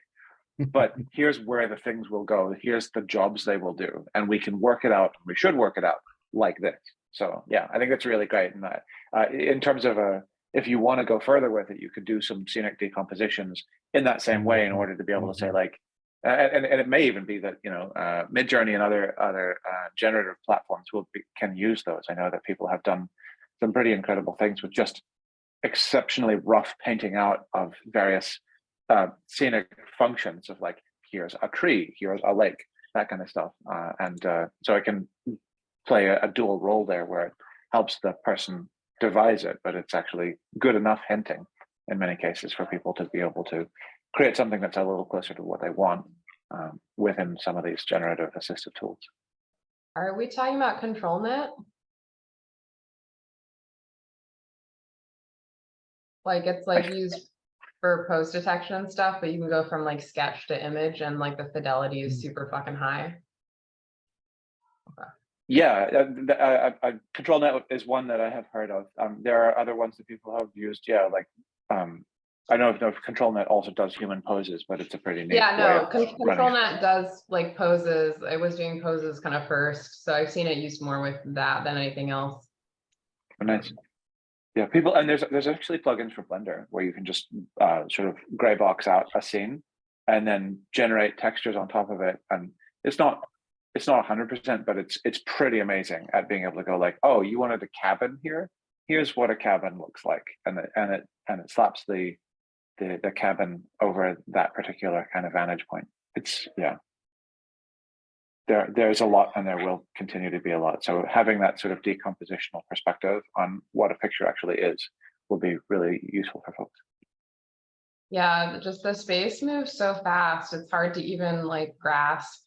Speaker 6: But here's where the things will go. Here's the jobs they will do. And we can work it out. We should work it out like this. So yeah, I think that's really great. And in terms of if you want to go further with it, you could do some scenic decompositions in that same way in order to be able to say like, and it may even be that, Midjourney and other generative platforms can use those. I know that people have done some pretty incredible things with just exceptionally rough painting out of various scenic functions of like, here's a tree, here's a lake, that kind of stuff. So it can play a dual role there where it helps the person devise it, but it's actually good enough hinting in many cases for people to be able to create something that's a little closer to what they want within some of these generative assistive tools.
Speaker 2: Are we talking about ControlNet? Like it's like used for pose detection and stuff, but you can go from like sketch to image and like the fidelity is super fucking high. Okay.
Speaker 6: Yeah, ControlNet is one that I have heard of. There are other ones that people have used. Yeah, like I know if ControlNet also does human poses, but it's a pretty neat.
Speaker 2: Yeah, no,
Speaker 6: running.
Speaker 2: ControlNet does like poses. I was doing poses kind of first, so I've seen it used more with that than anything else.
Speaker 6: Nice. Yeah, people, and there's actually plugins for Blender where you can just sort of gray box out a scene and then generate textures on top of it. And it's not 100%, but it's pretty amazing at being able to go like, oh, you wanted a cabin here? here's what a cabin looks like, and it slaps the cabin over that particular kind of vantage point. It's there's a lot, and there will continue to be a lot. So having that sort of decompositional perspective on what a picture actually is will be really useful for folks.
Speaker 2: Yeah, just the space moves so fast. It's hard to even like grasp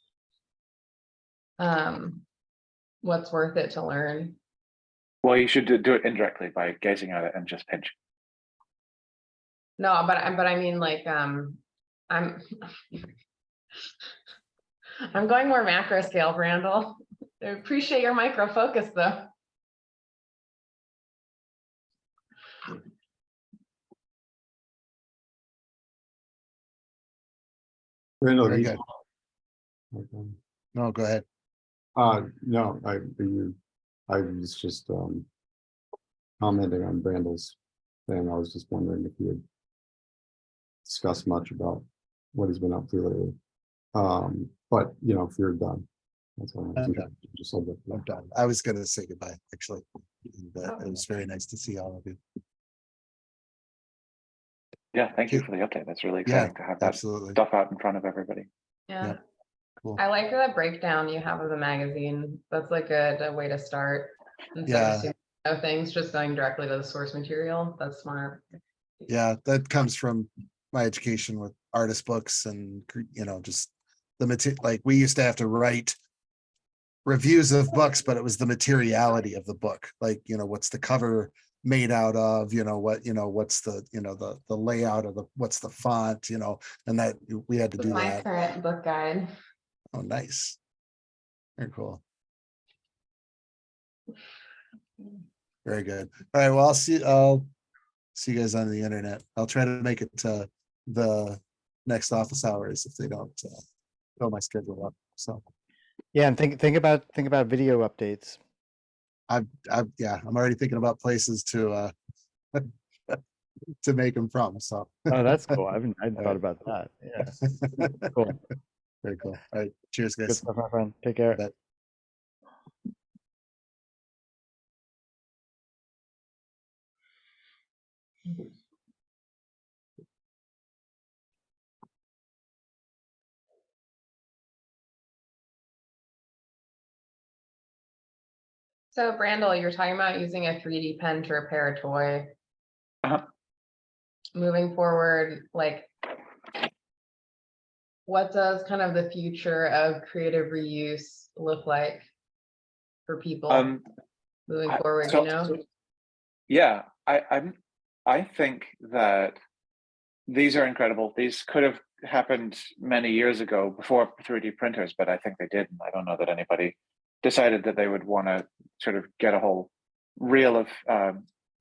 Speaker 2: what's worth it to learn.
Speaker 6: Well, you should do it indirectly by gazing at it and just pinch.
Speaker 2: No, but I mean like I'm I'm going more macro scale, Brandel. I appreciate your micro focus though.
Speaker 5: Randall,
Speaker 1: Very
Speaker 5: you-
Speaker 1: good.
Speaker 5: Okay.
Speaker 1: No, go ahead.
Speaker 5: No, I was just commenting on Brandal's thing. I was just wondering if you had discussed much about what he's been up to lately. But you know, if you're done, that's all.
Speaker 1: I'm done.
Speaker 5: Just hold it.
Speaker 1: I'm done. I was gonna say goodbye, actually. And, it was very nice to see all of you.
Speaker 6: Yeah, thank you
Speaker 1: Okay.
Speaker 6: for the update. That's really
Speaker 1: Yeah,
Speaker 6: exciting to have that
Speaker 1: Absolutely.
Speaker 6: stuff out in front of everybody.
Speaker 2: Yeah.
Speaker 1: Yep. Cool.
Speaker 2: I like the breakdown you have of the magazine. That's like a way to start. Instead
Speaker 1: Yeah.
Speaker 2: of assuming no things, just going directly to the source material. That's smart.
Speaker 1: Yeah, that comes from my education with artist books and, you know, just the material, like we used to have to write reviews of books, but it was the materiality of the book. Like, you know, what's the cover made out of, you know, what's the, you know, the layout of what's the font, you know, and that we had to do
Speaker 2: My
Speaker 1: that.
Speaker 2: current book guide.
Speaker 1: Oh, nice. Very cool. Very good. All right. Well, I'll see you guys on the internet. I'll try to make it to the next office hours if they don't fill my schedule up. So
Speaker 3: Yeah, and think about video updates.
Speaker 1: I'm already thinking about places to to make them from. So
Speaker 3: Oh, that's cool. I hadn't
Speaker 1: All
Speaker 3: thought
Speaker 1: right.
Speaker 3: about that. Yeah, cool.
Speaker 1: Very cool. All right. Cheers,
Speaker 3: Good
Speaker 1: guys.
Speaker 3: stuff, my friend. Take care.
Speaker 1: Bet.
Speaker 2: So Brandel, you're talking about using a 3D pen to repair a toy.
Speaker 6: Uh-huh.
Speaker 2: Moving forward, like what does kind of the future of creative reuse look like for people moving forward,
Speaker 6: So-
Speaker 2: you know?
Speaker 6: Yeah, I think that these are incredible. These could have happened many years ago before 3D printers, but I think they didn't. I don't know that anybody decided that they would want to sort of get a whole reel of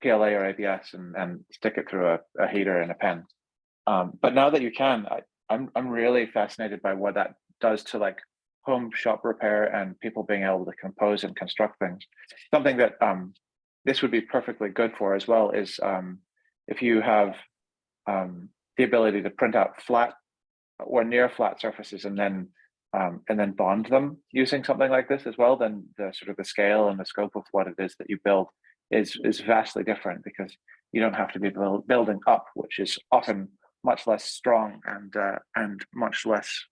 Speaker 6: PLA or ABS and stick it through a heater and a pen. But now that you can, I'm really fascinated by what that does to like home shop repair and people being able to compose and construct things. Something that this would be perfectly good for as well is if you have the ability to print out flat or near flat surfaces and then bond them using something like this as well, then the sort of the scale and the scope of what it is that you build is vastly different because you don't have to be building up, which is often much less strong and much less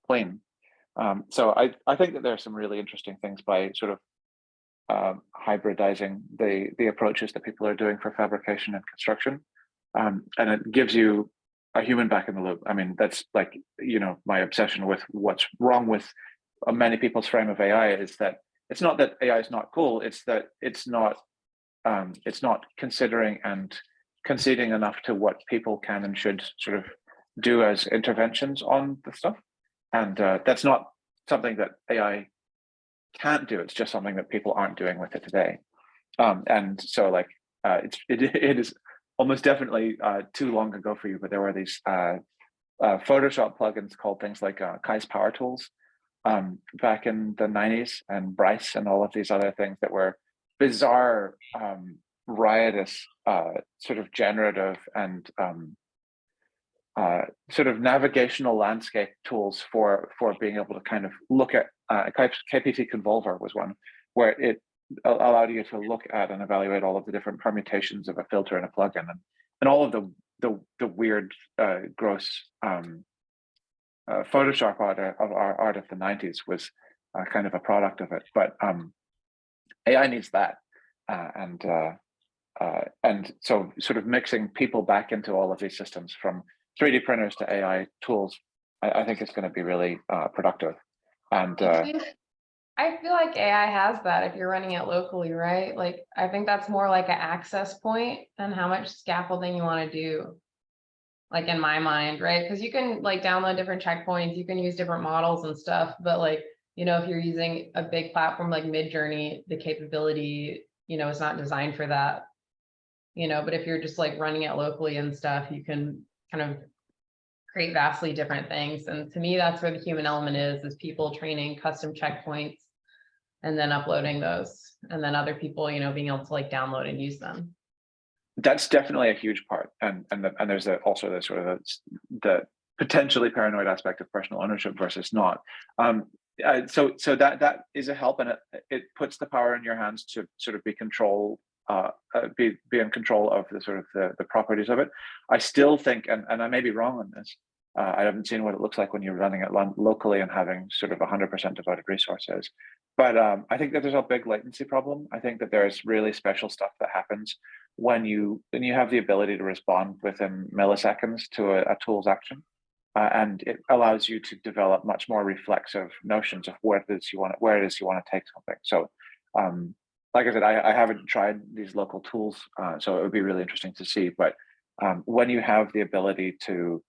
Speaker 6: clean. So I think that there are some really interesting things by sort of hybridizing the approaches that people are doing for fabrication and construction, and it gives you a human back in the loop. I mean, that's like, you know, my obsession with what's wrong with many people's frame of AI is that it's not that AI is not cool, it's that it's not considering and conceding enough to what people can and should sort of do as interventions on the stuff. And that's not something that AI can't do. It's just something that people aren't doing with it today. And so like it is almost definitely too long ago for you, but there were these Photoshop plugins called things like Kai's Power Tools back in the 90s, and Bryce and all of these other things that were bizarre, riotous, sort of generative and sort of navigational landscape tools for being able to kind of look at KPT Convolver was one where allowed you to look at and evaluate all of the different permutations of a filter and a plugin, and all of the weird, gross Photoshop art of our art of the 90s was kind of a product of it. But AI needs that, and so sort of mixing people back into all of these systems, from 3D printers to AI tools, I think it's going to be really productive. And
Speaker 2: I feel like AI has that if you're running it locally, right? Like, I think that's more like an access point and how much scaffolding you want to do. Like, in my mind, right? Because you can like download different checkpoints, you can use different models and stuff, but like, you know, if you're using a big platform like Midjourney, the capability, you know, is not designed for that. You know, but if you're just like running it locally and stuff, you can kind of create vastly different things. And to me, that's where the human element is people training custom checkpoints and then uploading those, and then other people, you know, being able to like download and use them.
Speaker 6: that's definitely a huge part, and there's also the sort of the potentially paranoid aspect of personal ownership versus not. So that is a help, and it puts the power in your hands to sort of be in control of the sort of the properties of it. I still think, and I may be wrong on this, I haven't seen what it looks like when you're running it locally and having sort of 100% devoted resources. But I think that there's a big latency problem. I think that there's really special stuff that happens when you have the ability to respond within milliseconds to a tool's action. And it allows you to develop much more reflexive notions of where it is you want to take something. So like I said, I haven't tried these local tools, so it would be really interesting to see. But when you have the ability to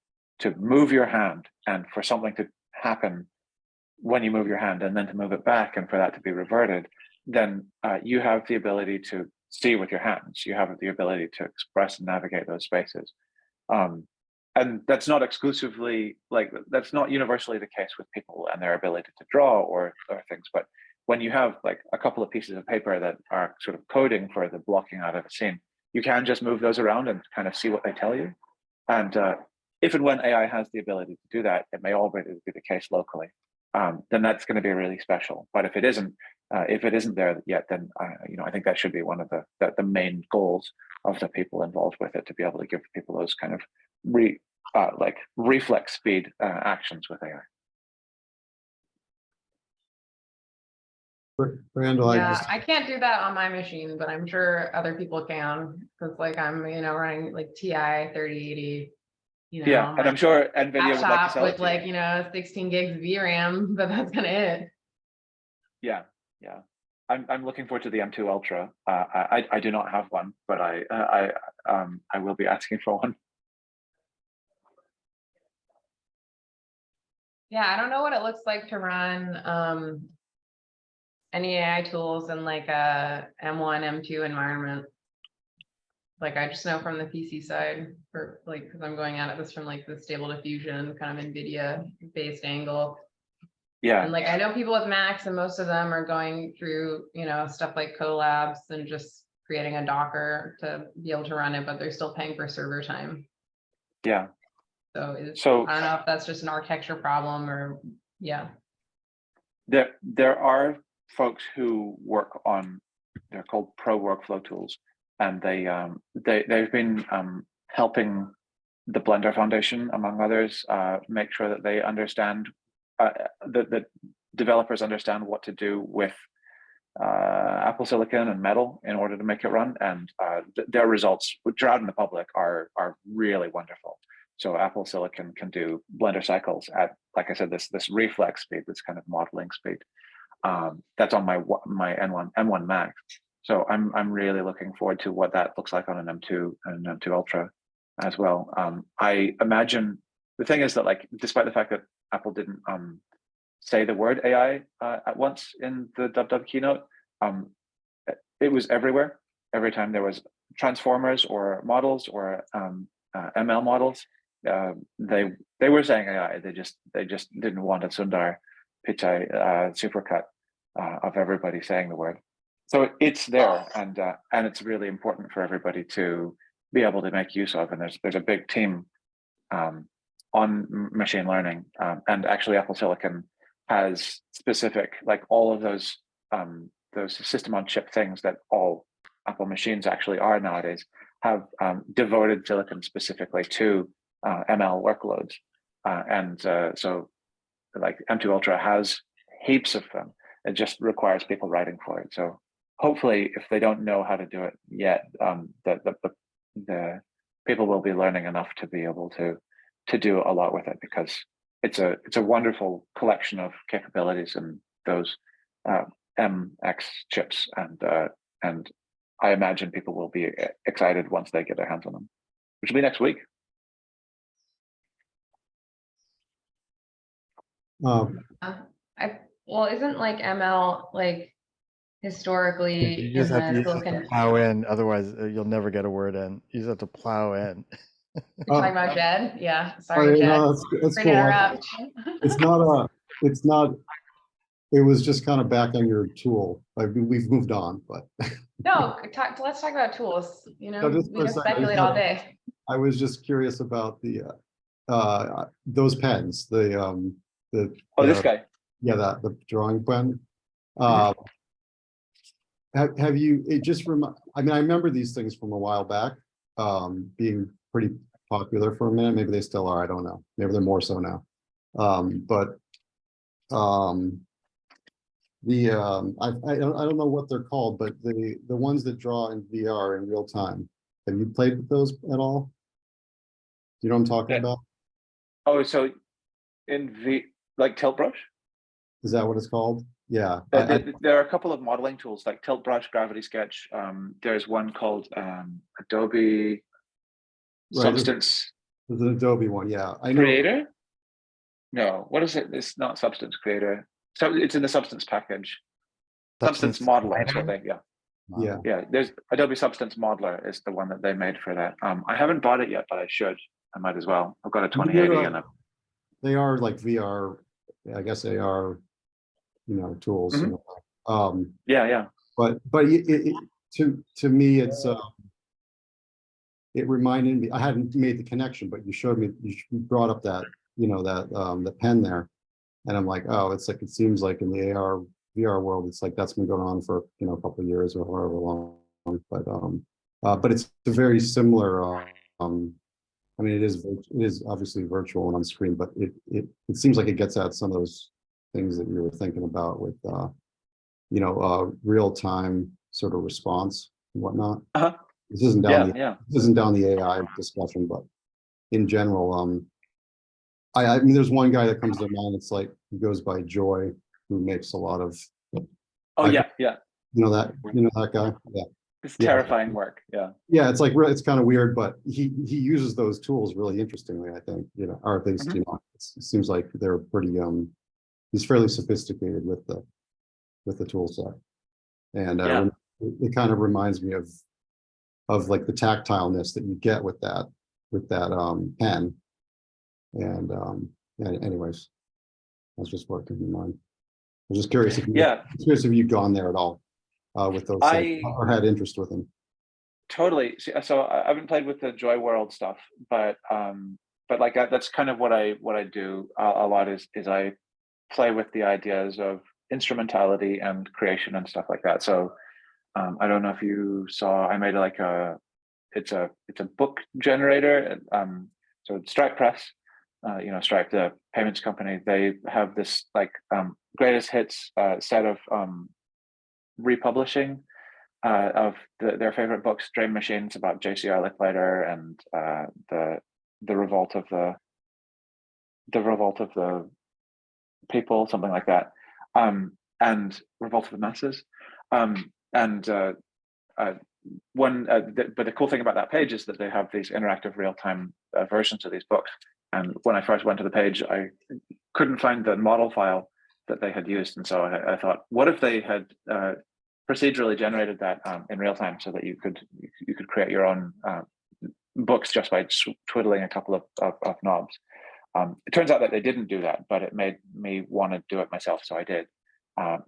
Speaker 6: move your hand and for something to happen when you move your hand and then to move it back and for that to be reverted, then you have the ability to see with your hands. You have the ability to express and navigate those spaces. And that's not exclusively, like, that's not universally the case with people and their ability to draw or things. But when you have like a couple of pieces of paper that are sort of coding for the blocking out of a scene, you can just move those around and kind of see what they tell you. And if and when AI has the ability to do that, it may already be the case locally. Then that's going to be really special. But if it isn't there yet, then I think that should be one of the main goals of the people involved with it, to be able to give people those kind of reflex speed actions with AI.
Speaker 5: Randall,
Speaker 2: Yeah, I can't do that on my machine, but I'm sure other people can, because like I'm, running like TI 3080,
Speaker 6: Yeah, and I'm sure NVIDIA would like to
Speaker 2: laptop
Speaker 6: sell it
Speaker 2: with
Speaker 6: to
Speaker 2: like,
Speaker 6: you.
Speaker 2: 16 gigs of VRAM, but that's kind of it.
Speaker 6: Yeah. I'm looking forward to the M2 Ultra. I do not have one, but I will be asking for one.
Speaker 2: Yeah, I don't know what it looks like to run any AI tools in like a M1, M2 environment. Like, I just know from the PC side, for like, because I'm going at this from like the Stable Diffusion kind of NVIDIA based angle.
Speaker 6: Yeah.
Speaker 2: And like, I know people with Macs, and most of them are going through, stuff like Colabs and just creating a Docker to be able to run it, but they're still paying for server time.
Speaker 6: Yeah.
Speaker 2: So
Speaker 6: So
Speaker 2: I don't know if that's just an architecture problem or, yeah.
Speaker 6: There are folks who work on, they're called pro workflow tools, and they've been helping the Blender Foundation, among others, make sure that they understand that developers understand what to do with Apple Silicon and Metal in order to make it run, and their results, which are out in the public, are really wonderful. So Apple Silicon can do Blender cycles at, like I said, this reflex speed, this kind of modeling speed. That's on my M1 Max. So I'm really looking forward to what that looks like on an M2 and an M2 Ultra as well. I imagine the thing is that, like, despite the fact that Apple didn't say the word AI at once in the DubDub keynote, it was everywhere. Every time there was transformers or models or ML models, they were saying AI. They just didn't want a Sundar Pichai supercut of everybody saying the word. So it's there, and it's really important for everybody to be able to make use of. And there's a big team on machine learning, and actually Apple Silicon has specific, like, all of those those system on chip things that all Apple machines actually are nowadays have devoted silicon specifically to ML workloads. So like M2 Ultra has heaps of them. It just requires people writing for it. So hopefully, if they don't know how to do it yet, the people will be learning enough to be able to do a lot with it, because it's a wonderful collection of capabilities in those MX chips, and I imagine people will be excited once they get their hands on them, which will be next week.
Speaker 2: Well, isn't like ML like historically
Speaker 3: You just
Speaker 2: in
Speaker 3: have to
Speaker 2: the
Speaker 3: use it to
Speaker 2: silicon?
Speaker 3: plow in, otherwise you'll never get a word in. You just have to plow in.
Speaker 2: You're talking about Jed? Yeah,
Speaker 5: Oh,
Speaker 2: sorry,
Speaker 5: yeah,
Speaker 2: Jed.
Speaker 5: no, that's
Speaker 2: Sorry to
Speaker 5: cool.
Speaker 2: interrupt.
Speaker 5: It's not, it was just kind of back on your tool. Like, we've moved on, but.
Speaker 2: No, let's talk about tools. You know,
Speaker 5: No, just
Speaker 2: we
Speaker 5: for a
Speaker 2: can
Speaker 5: second,
Speaker 2: speculate all day.
Speaker 5: I was just curious about the, those pens, the.
Speaker 6: Oh, this guy.
Speaker 5: Yeah, the drawing pen. Have you, it just I mean, I remember these things from a while back, being pretty popular for a minute. Maybe they still are, I don't know. Maybe they're more so now. I don't know what they're called, but the ones that draw in VR in real time. Have you played with those at all? Do you know what I'm talking about?
Speaker 6: Oh, so like Tilt Brush?
Speaker 5: Is that what it's called? Yeah.
Speaker 6: There are a couple of modeling tools like Tilt Brush, Gravity Sketch. There's one called Adobe Substance
Speaker 5: There's an Adobe one, yeah. I know.
Speaker 6: Creator. No, what is it? It's not Substance Creator. So it's in the Substance package. Substance Modeler is what they, yeah. There's Adobe Substance Modeler is the one that they made for that. I haven't bought it yet, but I should. I might as well. I've got a 2080 and
Speaker 5: they are like VR, I guess they are, tools. You know.
Speaker 6: Yeah.
Speaker 5: But to me, it's it reminded me. I hadn't made the connection, but you showed me. You brought up that the pen there, and I'm like, oh, it's like, it seems like in the AR VR world, it's like that's been going on for a couple of years or however long. But it's a very similar. I mean, it is obviously virtual and on screen, but it seems like it gets at some of those things that you were thinking about with real time sort of response and whatnot. This isn't down this isn't down the AI discussion, but in general, I mean, there's one guy that comes to mind. It's like, he goes by Joy, who makes a lot of.
Speaker 6: Yeah.
Speaker 5: You know that guy. Yeah.
Speaker 6: It's terrifying work. Yeah.
Speaker 5: Yeah, it's like, it's kind of weird, but he uses those tools really interestingly, I think, or at least, it seems like they're pretty, he's fairly sophisticated with the tool set. And it kind of reminds me of like the tactileness that you get with that pen. And anyways, that's just what came to mind. I was just curious if you'd gone there at all with those things, or had interest with them.
Speaker 6: Totally. So I haven't played with the Joy World stuff, but like that's kind of what I do a lot is I play with the ideas of instrumentality and creation and stuff like that. So I don't know if you saw, I made like it's a book generator. So Stripe Press, Stripe, the payments company, they have this like greatest hits set of republishing of their favorite books, Dream Machines about JCR Licklider, and the revolt of the people, something like that, and Revolt of the Masses, but the cool thing about that page is that they have these interactive real-time versions of these books. And when I first went to the page, I couldn't find the model file that they had used, and so I thought, what if they had procedurally generated that in real time, so that you could create your own books just by twiddling a couple of knobs. It turns out that they didn't do that, but it made me want to do it myself, so I did.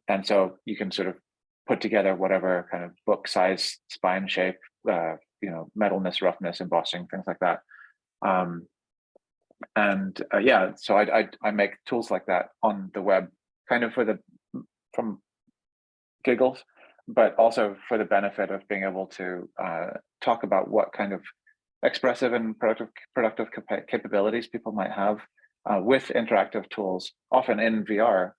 Speaker 6: And so you can sort of put together whatever kind of book size, spine shape, metalness, roughness, embossing, things like that. So I make tools like that on the web, kind of from giggles, but also for the benefit of being able to talk about what kind of expressive and productive capabilities people might have with interactive tools, often in VR,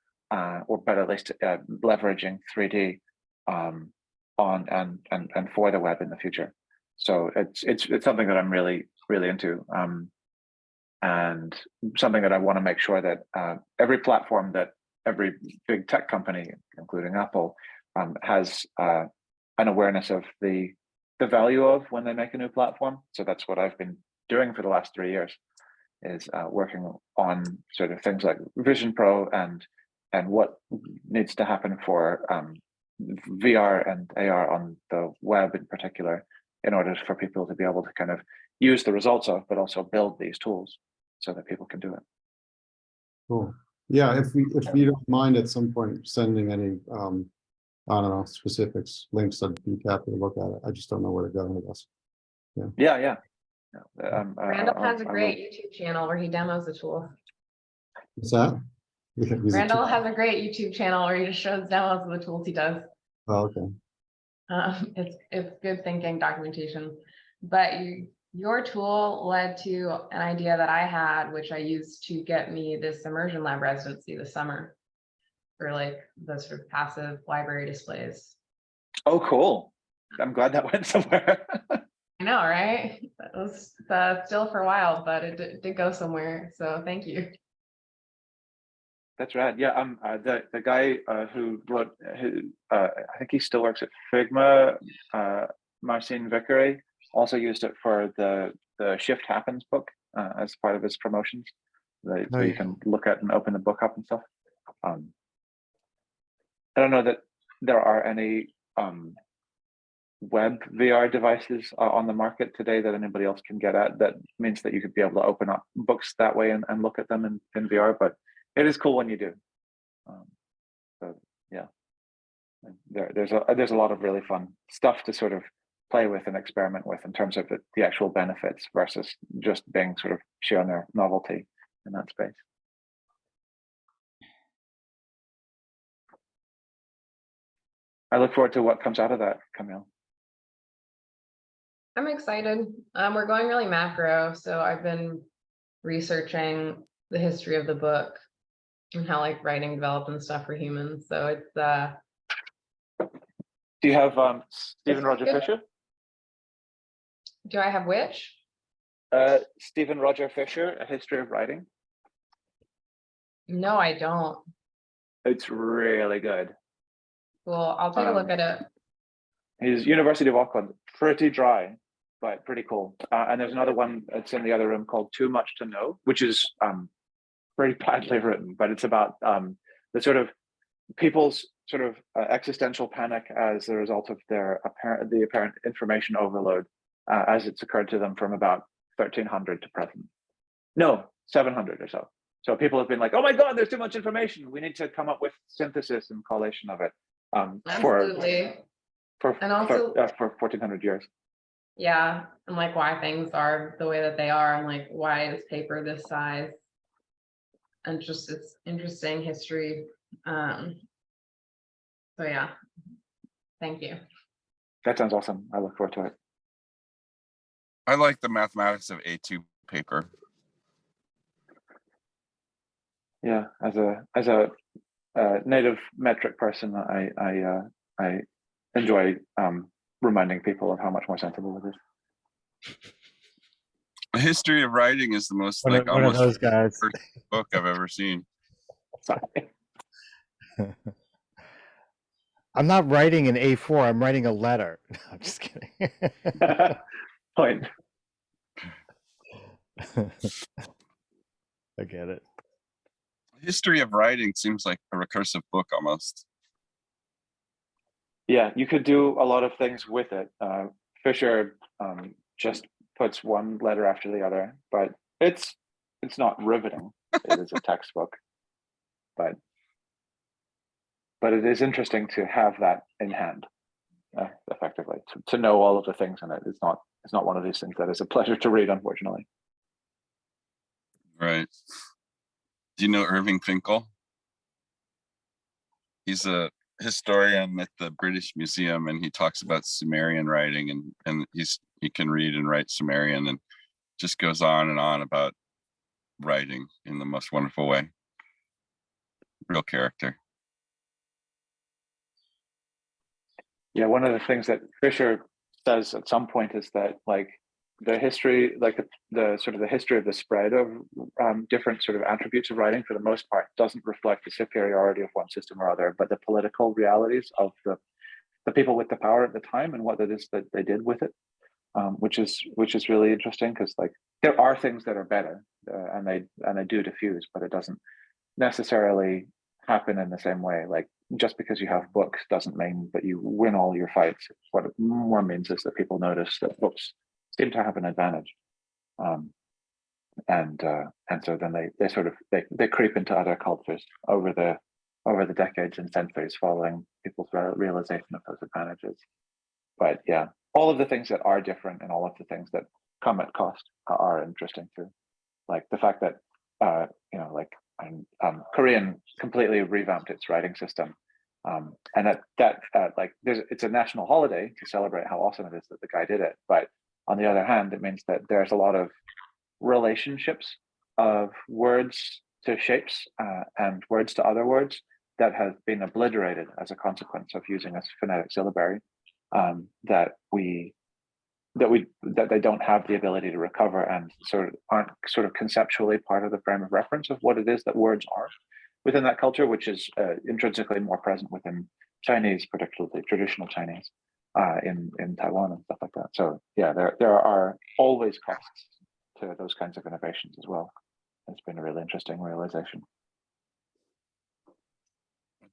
Speaker 6: or better at least leveraging 3D on and for the web in the future. So it's something that I'm really into, and something that I want to make sure that every platform that every big tech company, including Apple, has an awareness of the value of when they make a new platform. So that's what I've been doing for the last 3 years, is working on sort of things like Vision Pro and what needs to happen for VR and AR on the web in particular, in order for people to be able to kind of use the results of, but also build these tools so that people can do it.
Speaker 5: Cool. Yeah, if you don't mind at some point sending any, I don't know, specifics, links, I'd be happy to look at it. I just don't know where to go, I guess.
Speaker 6: Yeah.
Speaker 2: Randall has a
Speaker 6: I
Speaker 2: great YouTube channel where he demos the tool.
Speaker 5: What's that? Yeah, he's a
Speaker 2: Randall has a great YouTube channel where he just shows demos of the tools he does.
Speaker 5: Oh, okay.
Speaker 2: It's good thinking documentation, but your tool led to an idea that I had, which I used to get me this immersion lab residency this summer for like the sort of passive library displays.
Speaker 6: Oh, cool. I'm glad that went somewhere.
Speaker 2: I know, right? That was still for a while, but it did go somewhere. So thank you.
Speaker 6: That's right. Yeah, the guy who wrote, I think he still works at Figma, Marcin Vickery, also used it for the Shift Happens book as part of his promotions. So you can look at and open the book up and stuff. I don't know that there are any web VR devices on the market today that anybody else can get at. That means that you could be able to open up books that way and look at them in VR, but it is cool when you do. So yeah, there's a lot of really fun stuff to sort of play with and experiment with in terms of the actual benefits versus just being sort of sheer their novelty in that space. I look forward to what comes out of that, Camille.
Speaker 2: I'm excited. We're going really macro, so I've been researching the history of the book and how like writing developed and stuff for humans. So it's
Speaker 6: Do you have Stephen Roger Fisher?
Speaker 2: Do I have which?
Speaker 6: Stephen Roger Fisher, A History of Writing.
Speaker 2: No, I don't.
Speaker 6: It's really good.
Speaker 2: Well, I'll take a look at it.
Speaker 6: He's University of Auckland, pretty dry, but pretty cool. And there's another one that's in the other room called Too Much to Know, which is pretty badly written, but it's about the sort of people's sort of existential panic as a result of their apparent information overload as it's occurred to them from about 1300 to present. No, 700 or so. So people have been like, oh my God, there's too much information. We need to come up with synthesis and collation of it
Speaker 2: Absolutely.
Speaker 6: for
Speaker 2: And also,
Speaker 6: 1400 years.
Speaker 2: yeah, and like why things are the way that they are, and like why is paper this size, and just it's interesting history. So yeah, thank you.
Speaker 6: That sounds awesome. I look forward to it.
Speaker 7: I like the mathematics of A2 paper.
Speaker 6: Yeah, as a native metric person, I enjoy reminding people of how much more sensible it is.
Speaker 7: A History of Writing is the most
Speaker 3: One
Speaker 7: like
Speaker 3: of those
Speaker 7: almost
Speaker 3: guys.
Speaker 7: first book I've ever seen.
Speaker 6: Sorry.
Speaker 3: I'm not writing an A4. I'm writing a letter. No, I'm just kidding.
Speaker 6: Point.
Speaker 3: I get it.
Speaker 7: History of Writing seems like a recursive book almost.
Speaker 6: Yeah, you could do a lot of things with it. Fisher just puts one letter after the other, but it's not riveting. It is a textbook, but it is interesting to have that in hand, effectively, to know all of the things in it. It's not one of these things that is a pleasure to read, unfortunately.
Speaker 7: Right. Do you know Irving Finkel? He's a historian at the British Museum, and he talks about Sumerian writing, and he can read and write Sumerian, and just goes on and on about writing in the most wonderful way. Real character.
Speaker 6: Yeah, one of the things that Fisher says at some point is that like the history, like the sort of the history of the spread of different sort of attributes of writing for the most part doesn't reflect the superiority of one system or other, but the political realities of the people with the power at the time and what it is that they did with it, which is really interesting because like there are things that are better and they do diffuse, but it doesn't necessarily happen in the same way. Like just because you have books doesn't mean that you win all your fights. What it more means is that people notice that books seem to have an advantage, and so then they sort of they creep into other cultures over the decades and centuries following people's realization of those advantages. But yeah, all of the things that are different and all of the things that come at cost are interesting too. Like the fact that like Korean completely revamped its writing system, and that like it's a national holiday to celebrate how awesome it is that the guy did it. But on the other hand, it means that there's a lot of relationships of words to shapes and words to other words that have been obliterated as a consequence of using a phonetic syllabary, that they don't have the ability to recover and sort of aren't sort of conceptually part of the frame of reference of what it is that words are within that culture, which is intrinsically more present within Chinese, particularly traditional Chinese, in Taiwan and stuff like that. So yeah, there are always costs to those kinds of innovations as well. It's been a really interesting realization.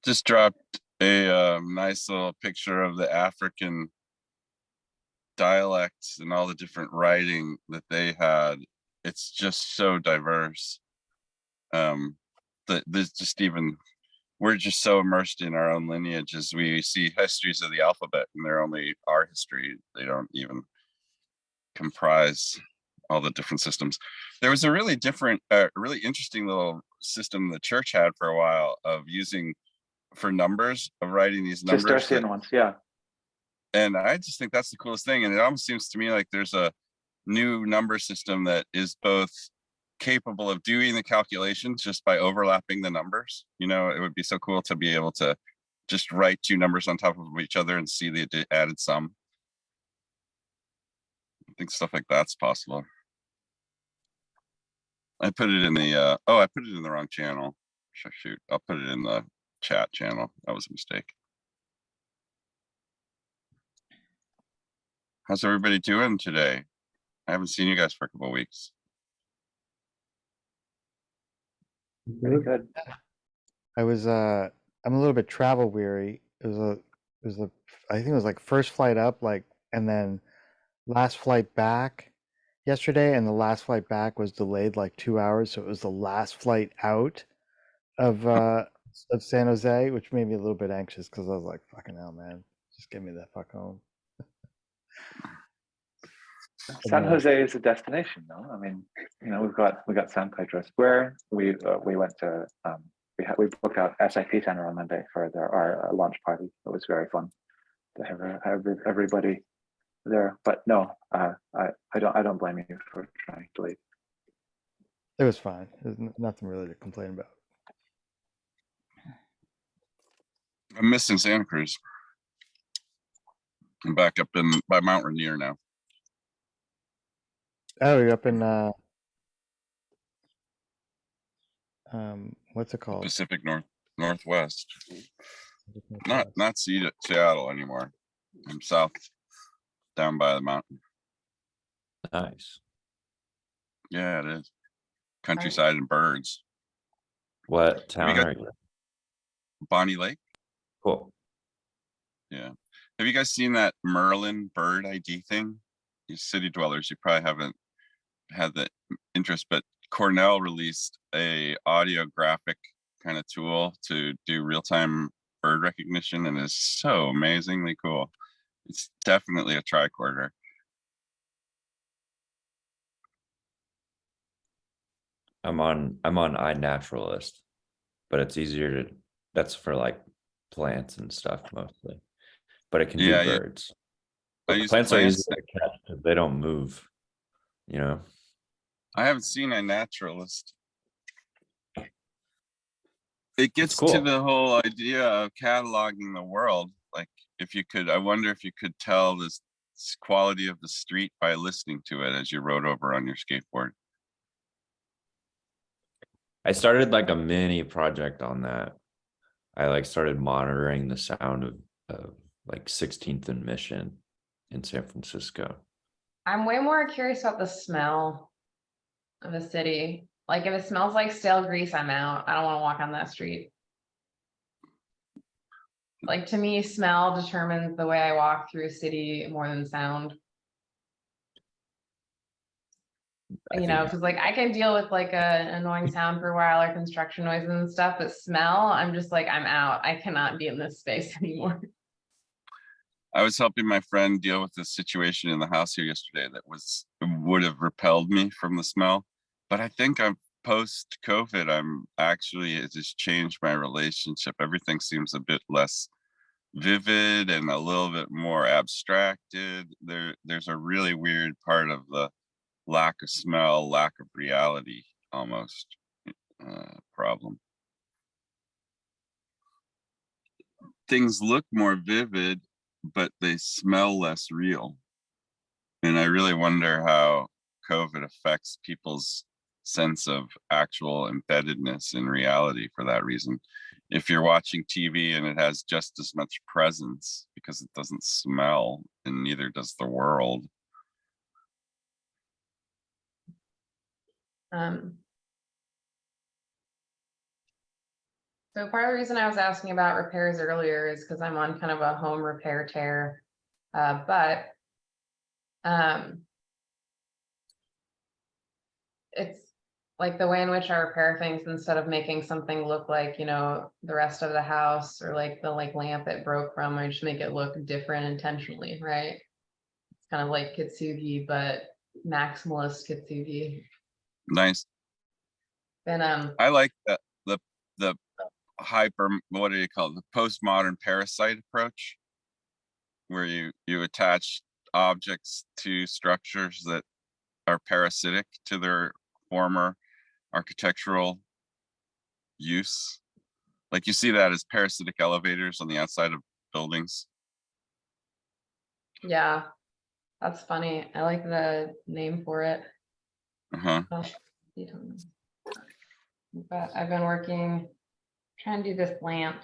Speaker 7: Just dropped a nice little picture of the African dialects and all the different writing that they had. It's just so diverse. There's just even, we're just so immersed in our own lineages. We see histories of the alphabet and they're only our history. They don't even comprise all the different systems. There was a really different, really interesting little system the church had for a while of using for numbers, of writing these numbers.
Speaker 6: Cistercian ones, yeah.
Speaker 7: And I just think that's the coolest thing. And it almost seems to me like there's a new number system that is both capable of doing the calculations just by overlapping the numbers. You know, it would be so cool to be able to just write two numbers on top of each other and see the added sum. I think stuff like that's possible. I put it in the, I put it in the wrong channel. Shoot, I'll put it in the chat channel. That was a mistake. How's everybody doing today? I haven't seen you guys for a couple of weeks.
Speaker 6: Pretty good.
Speaker 3: I was I'm a little bit travel weary. It was I think it was like first flight up, like, and then last flight back yesterday, and the last flight back was delayed like 2 hours, so it was the last flight out of San Jose, which made me a little bit anxious because I was like, fucking hell, man, just get me the fuck home.
Speaker 6: San Jose is a destination, though. I mean, you know, we got San Pedro Square. We went to we booked out SIP Center on Monday for our launch party. It was very fun to have everybody there. But no, I don't blame you for trying to leave.
Speaker 3: It was fine. There's nothing really to complain about.
Speaker 7: I'm missing Santa Cruz. I'm back up by Mount Rainier now.
Speaker 3: Oh, you're up in what's it called?
Speaker 7: Pacific Northwest. Not Seattle anymore. I'm south, down by the mountain.
Speaker 4: Nice.
Speaker 7: Yeah, it is. Countryside and birds.
Speaker 4: What town
Speaker 7: got-
Speaker 4: are you?
Speaker 7: Bonnie Lake.
Speaker 4: Cool.
Speaker 7: Yeah. Have you guys seen that Merlin bird ID thing? You city dwellers, you probably haven't had the interest, but Cornell released a audio graphic kind of tool to do real-time bird recognition, and it's so amazingly cool. It's definitely a tricorder.
Speaker 4: I'm on iNaturalist, but it's easier to, that's for like plants and stuff mostly, but it can
Speaker 7: Yeah,
Speaker 4: do
Speaker 7: yeah.
Speaker 4: birds.
Speaker 7: I
Speaker 4: But
Speaker 7: use
Speaker 4: plants are easy
Speaker 7: plants.
Speaker 4: to catch because they don't move, you know?
Speaker 7: I haven't seen a naturalist. It
Speaker 4: It's
Speaker 7: gets to
Speaker 4: cool.
Speaker 7: the whole idea of cataloging the world. Like if you could, I wonder if you could tell this quality of the street by listening to it as you rode over on your skateboard.
Speaker 4: I started like a mini project on that. I like started monitoring the sound of like 16th and Mission in San Francisco.
Speaker 2: I'm way more curious about the smell of a city. Like if it smells like stale grease, I'm out. I don't want to walk on that street. Like to me, smell determines the way I walk through a city more than sound.
Speaker 4: I
Speaker 2: You
Speaker 4: think
Speaker 2: know, because like I can deal with like an annoying sound for a while or construction noises and stuff, but smell, I'm just like, I'm out. I cannot be in this space anymore.
Speaker 7: I was helping my friend deal with this situation in the house here yesterday that would have repelled me from the smell. But I think I'm post COVID, it has changed my relationship. Everything seems a bit less vivid and a little bit more abstracted. There's a really weird part of the lack of smell, lack of reality almost problem. Things look more vivid, but they smell less real. And I really wonder how COVID affects people's sense of actual embeddedness in reality for that reason. If you're watching TV and it has just as much presence because it doesn't smell, and neither does the world.
Speaker 2: So part of the reason I was asking about repairs earlier is because I'm on kind of a home repair tear. But it's like the way in which I repair things, instead of making something look like, you know, the rest of the house or like the lamp it broke from, I just make it look different intentionally, right? It's kind of like Kitsugi, but maximalist Kitsugi.
Speaker 7: Nice.
Speaker 2: And
Speaker 7: I like the hyper, what do you call it? The postmodern parasite approach, where you attach objects to structures that are parasitic to their former architectural use. Like you see that as parasitic elevators on the outside of buildings.
Speaker 2: yeah, that's funny. I like the name for it.
Speaker 7: Uh-huh.
Speaker 2: But I've been trying to do this lamp.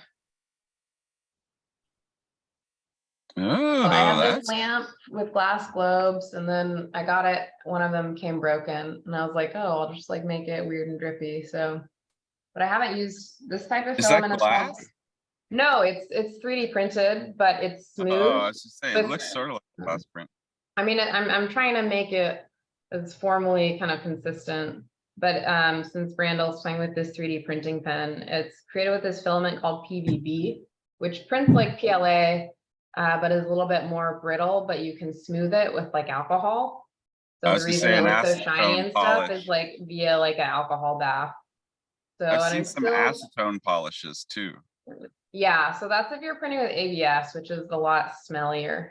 Speaker 7: Oh,
Speaker 2: I have this
Speaker 7: that's
Speaker 2: lamp with glass globes, and then I got it, one of them came broken, and I was like, oh, I'll just make it weird and drippy. So, but I haven't used this type of
Speaker 7: is that
Speaker 2: filament. It's called,
Speaker 7: glass?
Speaker 2: no, it's 3D printed, but it's smooth.
Speaker 7: Oh, I was just saying, it
Speaker 2: But-
Speaker 7: looks sort of like glass print.
Speaker 2: I mean, I'm trying to make it as formally kind of consistent, but since Brandel's playing with this 3D printing pen, it's created with this filament called PVB, which prints like PLA, but is a little bit more brittle, but you can smooth it with alcohol.
Speaker 7: I
Speaker 2: So
Speaker 7: was
Speaker 2: the
Speaker 7: gonna
Speaker 2: reason
Speaker 7: say
Speaker 2: it
Speaker 7: an
Speaker 2: looks so shiny
Speaker 7: acetone
Speaker 2: and stuff
Speaker 7: polish.
Speaker 2: is via an alcohol bath. So
Speaker 7: I've
Speaker 2: and
Speaker 7: seen
Speaker 2: I'm
Speaker 7: some
Speaker 2: still,
Speaker 7: acetone polishes too.
Speaker 2: yeah, so that's if you're printing with ABS, which is a lot smellier.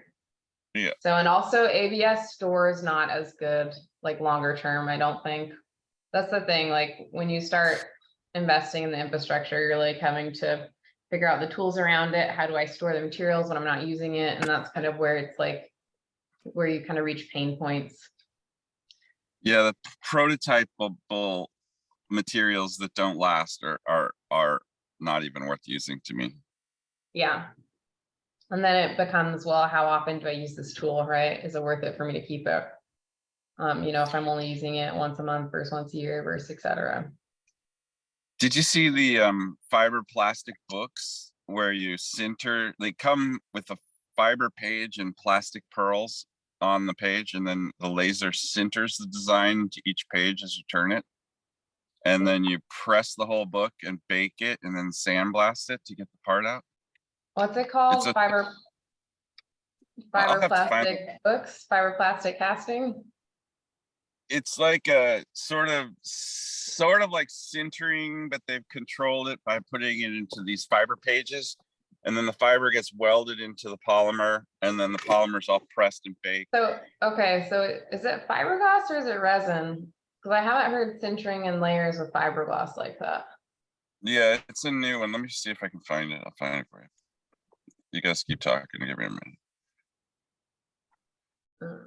Speaker 7: Yeah.
Speaker 2: So, and also ABS stores not as good, longer term, I don't think. That's the thing, when you start investing in the infrastructure, you're really having to figure out the tools around it. How do I store the materials when I'm not using it? And that's kind of where it's where you kind of reach pain points.
Speaker 7: Yeah, the prototypable materials that don't last are not even worth using to me.
Speaker 2: Yeah. And then it becomes, well, how often do I use this tool, right? Is it worth it for me to keep it? If I'm only using it once a month versus once a year versus et cetera.
Speaker 7: Did you see the fiber plastic books where you sinter? They come with a fiber page and plastic pearls on the page, and then the laser sinters the design to each page as you turn it. And then you press the whole book and bake it and then sandblast it to get the part out.
Speaker 2: What's it called?
Speaker 7: It's a-
Speaker 2: Fiber
Speaker 7: I'll have to find
Speaker 2: plastic books, fiber plastic casting.
Speaker 7: It's like a sort of like sintering, but they've controlled it by putting it into these fiber pages, and then the fiber gets welded into the polymer, and then the polymer's all pressed and baked.
Speaker 2: So, okay, so is it fiberglass or is it resin? Because I haven't heard sintering in layers with fiberglass like that.
Speaker 7: Yeah, it's a new one. Let me see if I can find it. I'll find it for you. You guys keep talking. Give me a minute.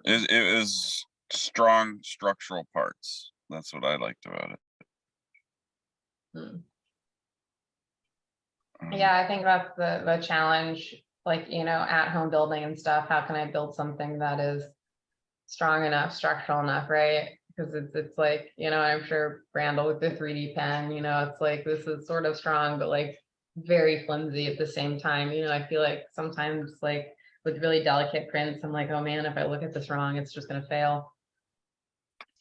Speaker 7: It is strong structural parts. That's what I liked about it.
Speaker 2: Hmm.
Speaker 7: Um,
Speaker 2: Yeah, I think that's the challenge, like, you know, at home building and stuff. How can I build something that is strong enough, structural enough, right? Because it's like, you know, I'm sure Randall with the 3D pen, you know, it's like this is sort of strong, but like very flimsy at the same time. You know, I feel like sometimes like with really delicate prints, I'm like, oh man, if I look at this wrong, it's just gonna fail.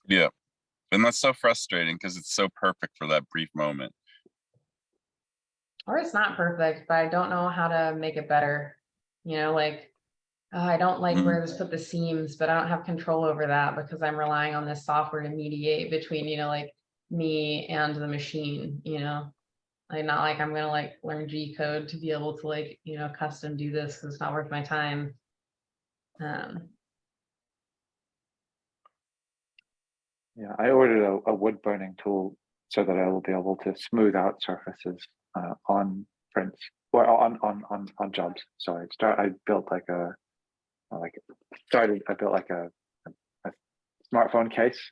Speaker 7: Yeah, and that's so frustrating because it's so perfect for that brief moment.
Speaker 2: Or it's not perfect, but I don't know how to make it better. You know, like, oh, I don't like where this put the seams, but I don't have control over that because I'm relying on this software to mediate between, you know, like me and the machine, you know. Like not like I'm gonna like learn G code to be able to like, you know, custom do this because it's not worth my time.
Speaker 6: Yeah, I ordered a wood burning tool so that I will be able to smooth out surfaces on prints or on jobs. So I built like a smartphone case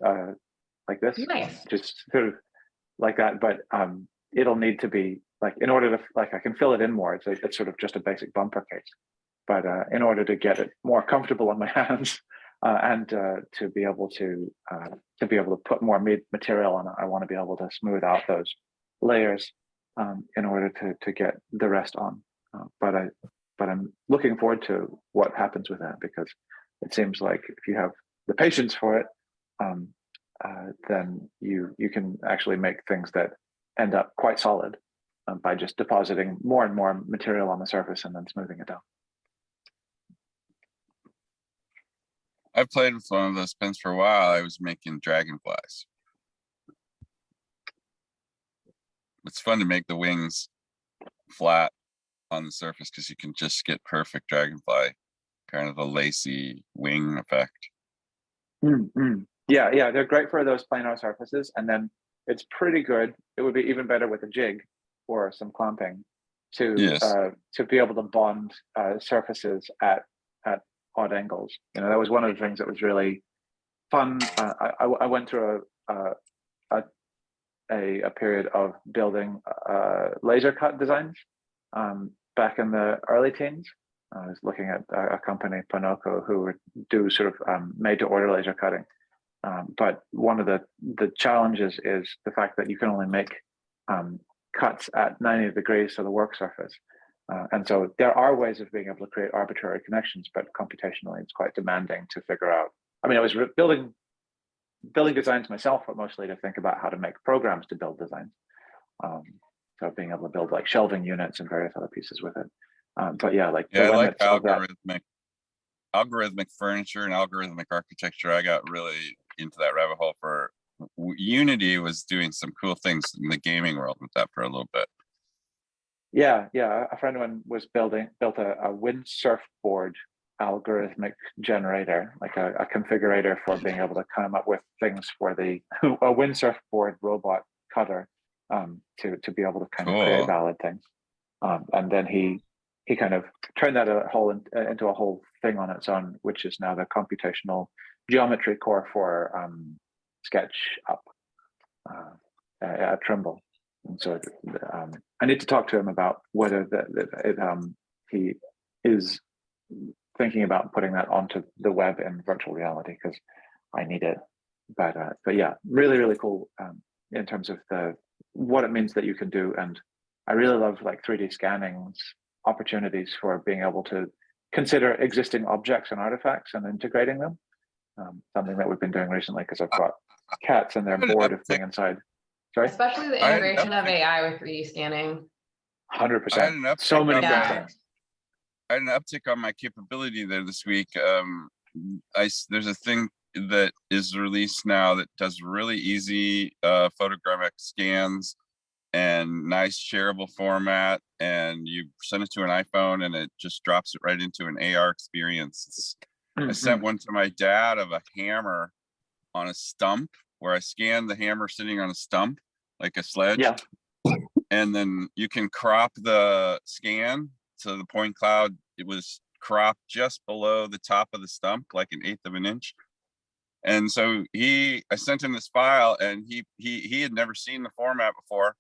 Speaker 6: like this,
Speaker 2: Nice.
Speaker 6: just sort of like that. But it'll need to be like, in order to, like, I can fill it in more. It's sort of just a basic bumper case, but in order to get it more comfortable on my hands and to be able to put more material on it, I want to be able to smooth out those layers in order to get the rest on. But I'm looking forward to what happens with that, because it seems like if you have the patience for it, then you can actually make things that end up quite solid by just depositing more and more material on the surface and then smoothing it down.
Speaker 7: I've played with one of those pens for a while. I was making dragonflies. It's fun to make the wings flat on the surface because you can just get perfect dragonfly, kind of a lacy wing effect.
Speaker 6: Yeah, they're great for those planar surfaces, and then it's pretty good. It would be even better with a jig or some clamping to be able to bond surfaces at odd angles. You know, that was one of the things that was really fun. I went through a period of building laser cut designs back in the early teens. I was looking at a company, Panoco, who would do sort of made to order laser cutting. But one of the challenges is the fact that you can only make cuts at 90 degrees to the work surface. And so there are ways of being able to create arbitrary connections, but computationally it's quite demanding to figure out. I mean, I was building designs myself, but mostly to think about how to make programs to build designs. So being able to build like shelving units and various other pieces with it. But yeah, like
Speaker 7: I like algorithmic furniture and algorithmic architecture. I got really into that rabbit hole for Unity. Was doing some cool things in the gaming world with that for a little bit.
Speaker 6: Yeah. A friend of mine was built a windsurf board algorithmic generator, like a configurator for being able to come up with things for a windsurf board robot cutter to be able to kind of create valid things. And then he kind of turned that into a whole thing on its own, which is now the computational geometry core for SketchUp at Trimble. And so I need to talk to him about whether he is thinking about putting that onto the web in virtual reality, because I need it. But yeah, really, really cool in terms of what it means that you can do. And I really love like 3D scanning's opportunities for being able to consider existing objects and artifacts and integrating them. Something that we've been doing recently, because I've got cats and they're bored of being inside. Sorry?
Speaker 2: Especially the integration of AI with 3D scanning.
Speaker 6: 100%. So many good things.
Speaker 7: I had an uptick on my capability there this week. There's a thing that is released now that does really easy photogrammetric scans and nice shareable format, and you send it to an iPhone and it just drops it right into an AR experience. I sent one to my dad of a hammer on a stump, where I scanned the hammer sitting on a stump like a sledge.
Speaker 6: Yeah.
Speaker 7: And then you can crop the scan to the point cloud. It was cropped just below the top of the stump, like 1/8 of an inch. And so I sent him this file, and he had never seen the format before.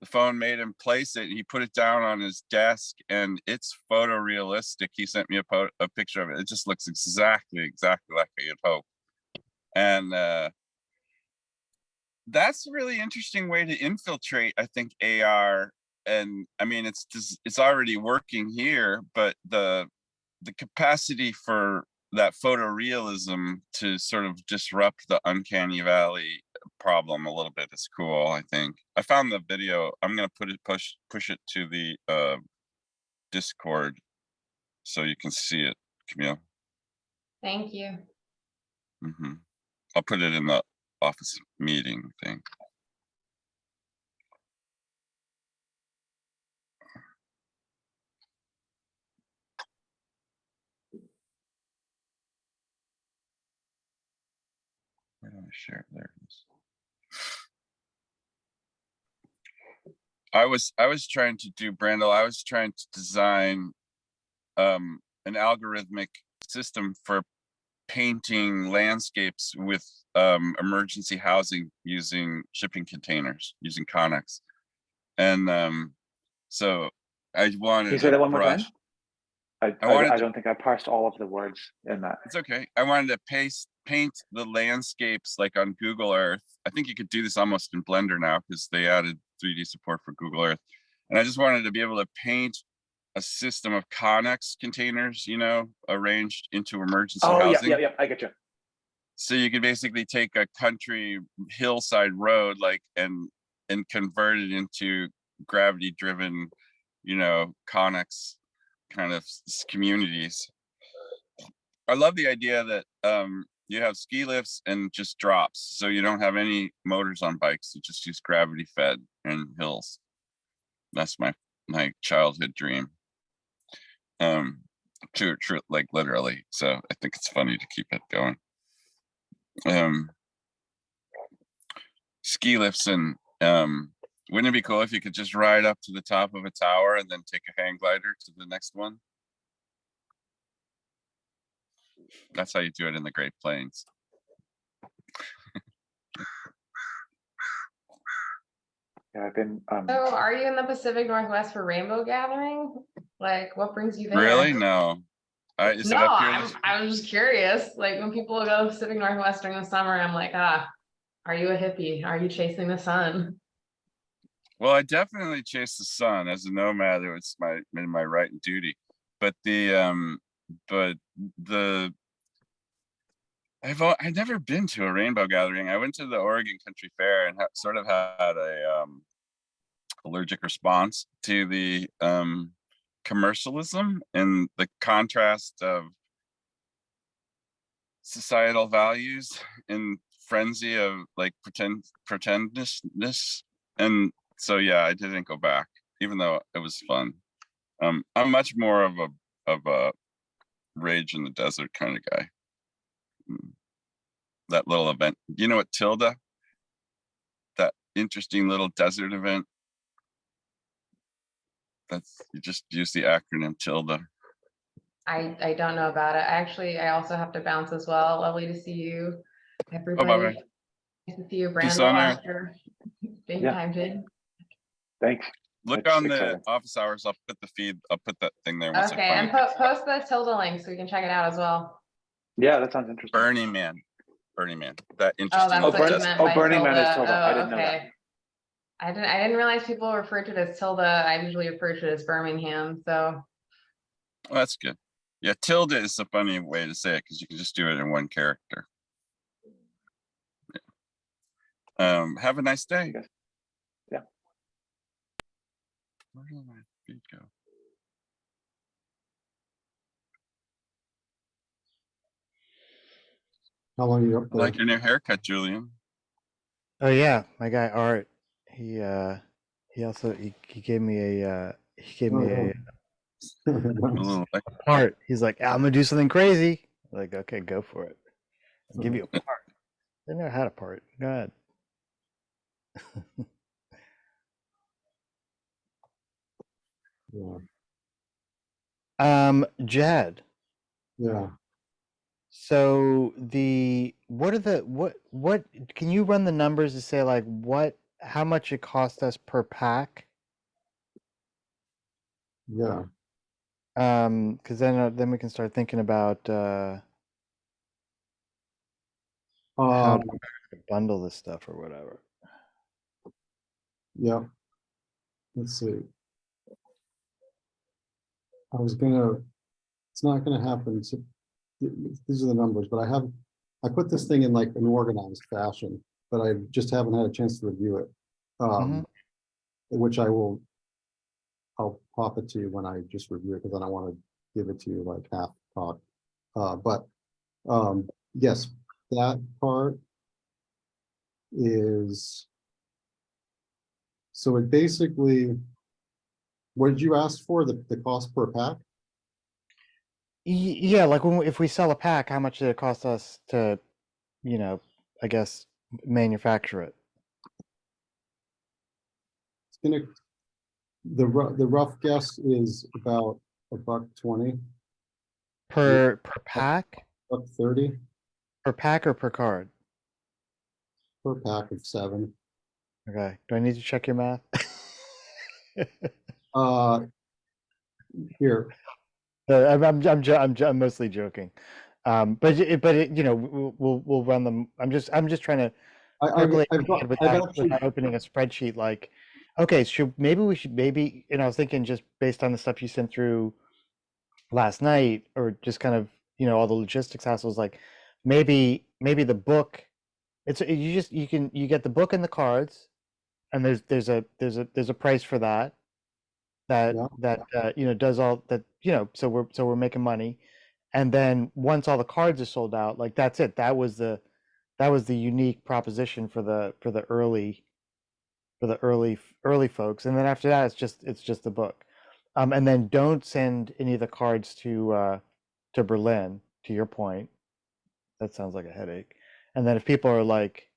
Speaker 7: The phone made him place it. He put it down on his desk, and it's photorealistic. He sent me a picture of it. It just looks exactly like you'd hope. And that's a really interesting way to infiltrate, I think, AR. And I mean, it's already working here, but the capacity for that photorealism to sort of disrupt the uncanny valley problem a little bit is cool. I think I found the video. I'm gonna push it to the Discord so you can see it, Camille.
Speaker 2: Thank you.
Speaker 7: I'll put it in the office meeting thing. Where do I share it? There it is. I was trying to do, Brandel, I was trying to design an algorithmic system for painting landscapes with emergency housing using shipping containers, using Connex. And so I wanted
Speaker 6: Can you say that one more time?
Speaker 7: brush.
Speaker 6: I don't think I parsed all of the words in that.
Speaker 7: It's okay. I wanted to paint the landscapes like on Google Earth. I think you could do this almost in Blender now because they added 3D support for Google Earth. And I just wanted to be able to paint a system of Connex containers, you know, arranged into emergency housing.
Speaker 6: Yeah, I get you.
Speaker 7: So you could basically take a country hillside road, like, and convert it into gravity-driven, you know, Connex kind of communities. I love the idea that you have ski lifts and just drops, so you don't have any motors on bikes. You just use gravity fed and hills. That's my childhood dream. True, like literally. So I think it's funny to keep it going. Ski lifts, and wouldn't it be cool if you could just ride up to the top of a tower and then take a hang glider to the next one? That's how you do it in the Great Plains.
Speaker 6: Yeah, I've been.
Speaker 2: So are you in the Pacific Northwest for rainbow gathering? Like, what brings you there?
Speaker 7: Really? No. Is it
Speaker 2: No,
Speaker 7: up here?
Speaker 2: I'm just curious. Like, when people go to Pacific Northwest during the summer, I'm like, are you a hippie? Are you chasing the sun?
Speaker 7: Well, I definitely chase the sun as a nomad. It's my right and duty. But I've never been to a rainbow gathering. I went to the Oregon Country Fair and sort of had a allergic response to the commercialism and the contrast of societal values and frenzy of like pretendness. And so yeah, I didn't go back, even though it was fun. I'm much more of a rage in the desert kind of guy. That little event, you know what, Tilda? That interesting little desert event. You just use the acronym Tilda.
Speaker 2: I don't know about it. I also have to bounce as well. Lovely to see you, everybody.
Speaker 7: bye-bye.
Speaker 2: Nice to see you,
Speaker 7: Peace
Speaker 2: Brandon,
Speaker 7: on earth.
Speaker 2: after being
Speaker 6: Yeah.
Speaker 2: timed in.
Speaker 6: Thanks.
Speaker 7: Look
Speaker 6: That's
Speaker 7: on
Speaker 6: exciting.
Speaker 7: the office hours. I'll put the feed. I'll put that thing there. Once
Speaker 2: Okay,
Speaker 7: I
Speaker 2: and
Speaker 7: find it.
Speaker 2: post the Tilda link so we can check it out as well.
Speaker 6: Yeah, that sounds interesting.
Speaker 7: Burning Man. That
Speaker 2: Oh,
Speaker 7: interesting.
Speaker 2: that's
Speaker 6: Oh,
Speaker 2: what you
Speaker 6: Burning-
Speaker 2: meant
Speaker 6: oh,
Speaker 2: by
Speaker 6: Burning Man is
Speaker 2: Tilda.
Speaker 6: Tilda. I didn't know that.
Speaker 2: Okay. I didn't realize people referred to it as Tilda. I usually refer to it as Birmingham. So
Speaker 7: Well, that's good. Yeah, Tilda is a funny way to say it because you can just do it in one character. Yeah. Have a nice day.
Speaker 6: Yes. Yeah.
Speaker 7: Where did my feed go?
Speaker 5: How long are you up
Speaker 7: I
Speaker 5: there?
Speaker 7: like your new haircut, Julian.
Speaker 3: Oh yeah, my guy Art. he gave me a
Speaker 7: A little like,
Speaker 3: part. He's like, I'm gonna do something crazy. I'm like, okay, go for it. I'll give you a part. I never had a part. Go ahead.
Speaker 5: Yeah,
Speaker 3: Jed.
Speaker 5: yeah.
Speaker 3: So what can you run the numbers to say like how much it cost us per pack?
Speaker 5: Yeah.
Speaker 3: Because then we can start thinking about how
Speaker 5: Um,
Speaker 3: to bundle this stuff or whatever.
Speaker 5: yeah. Let's see. It's not gonna happen. These are the numbers, but I put this thing in like an organized fashion, but I just haven't had a chance to review it. Which I'll pop it to you when I just review it, because I don't want to give it to you like half talk. But yes, that part is, so it basically, what did you ask for, the cost per pack?
Speaker 3: Yeah, like if we sell a pack, how much did it cost us to, I guess manufacture it?
Speaker 5: It's gonna, the rough guess is about $1.20,
Speaker 3: Per pack?
Speaker 5: $1.30
Speaker 3: Per pack or per card?
Speaker 5: per pack of 7.
Speaker 3: Okay. Do I need to check your math?
Speaker 5: Here,
Speaker 3: I'm mostly joking. We'll run them. I'm just trying to percolate
Speaker 5: I've got,
Speaker 3: without
Speaker 5: actually,
Speaker 3: opening a spreadsheet. Like, okay, maybe, I was thinking just based on the stuff you sent through last night, or just kind of, all the logistics hassles, like maybe the book, you get the book and the cards, and there's a price for that
Speaker 5: Yeah.
Speaker 3: does all that, so we're making money. And then once all the cards are sold out, like that's it. That was the unique proposition for the early folks. And then after that, it's just the book. And then don't send any of the cards to Berlin, to your point. That sounds like a headache. And then if people are like,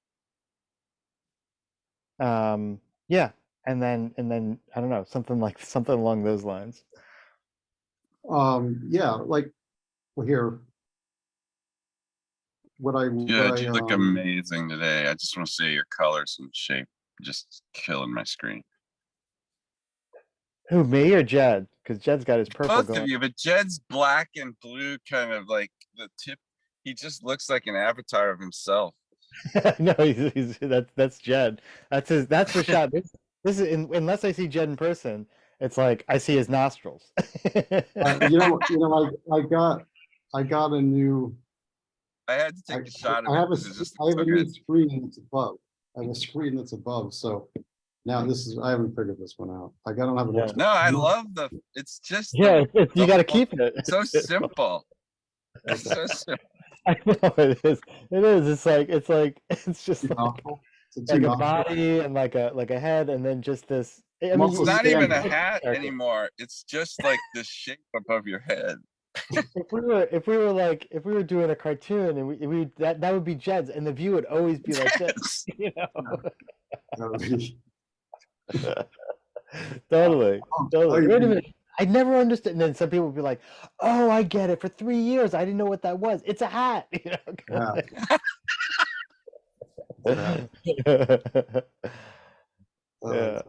Speaker 3: yeah, and then I don't know, something along those lines.
Speaker 5: yeah, like, well, here,
Speaker 7: yeah, you look amazing today. I just want to say your colors and shape just killing my screen.
Speaker 3: Who, me or Jed? Because Jed's got his purple
Speaker 7: Both
Speaker 3: going.
Speaker 7: of you, but Jed's black and blue, kind of like the tip. He just looks like an avatar of himself.
Speaker 3: No, that's Jed. That's the shot. This is unless I see Jed in person, it's like I see his nostrils.
Speaker 5: I got a new.
Speaker 7: I had to take a shot of
Speaker 5: I
Speaker 7: it
Speaker 5: have
Speaker 7: because it just
Speaker 5: I
Speaker 7: looks
Speaker 5: have
Speaker 7: so
Speaker 5: a new
Speaker 7: good.
Speaker 5: screen that's above. I have a screen that's above. So now I haven't figured this one out. I don't have an extra.
Speaker 7: No, I love it's just
Speaker 3: Yeah, you got to
Speaker 7: whole-
Speaker 3: keep it.
Speaker 7: so simple. It's so simple.
Speaker 3: I know it is. It is. It's just
Speaker 5: Too
Speaker 3: like
Speaker 5: novel? Is it
Speaker 3: a
Speaker 5: too novel?
Speaker 3: body and like a head, and then just this. I mean,
Speaker 5: Also
Speaker 7: It's not
Speaker 5: standing.
Speaker 7: even a hat anymore. It's just like the shape above your head.
Speaker 3: if we were doing a cartoon, and that would be Jed's, and the view would always be like this,
Speaker 5: That would be-
Speaker 3: Totally.
Speaker 5: Oh,
Speaker 3: Wait a minute. I never understood. And then some people would be like, "Oh, I get it. For 3 years, I didn't know what that was. It's a hat." Yeah.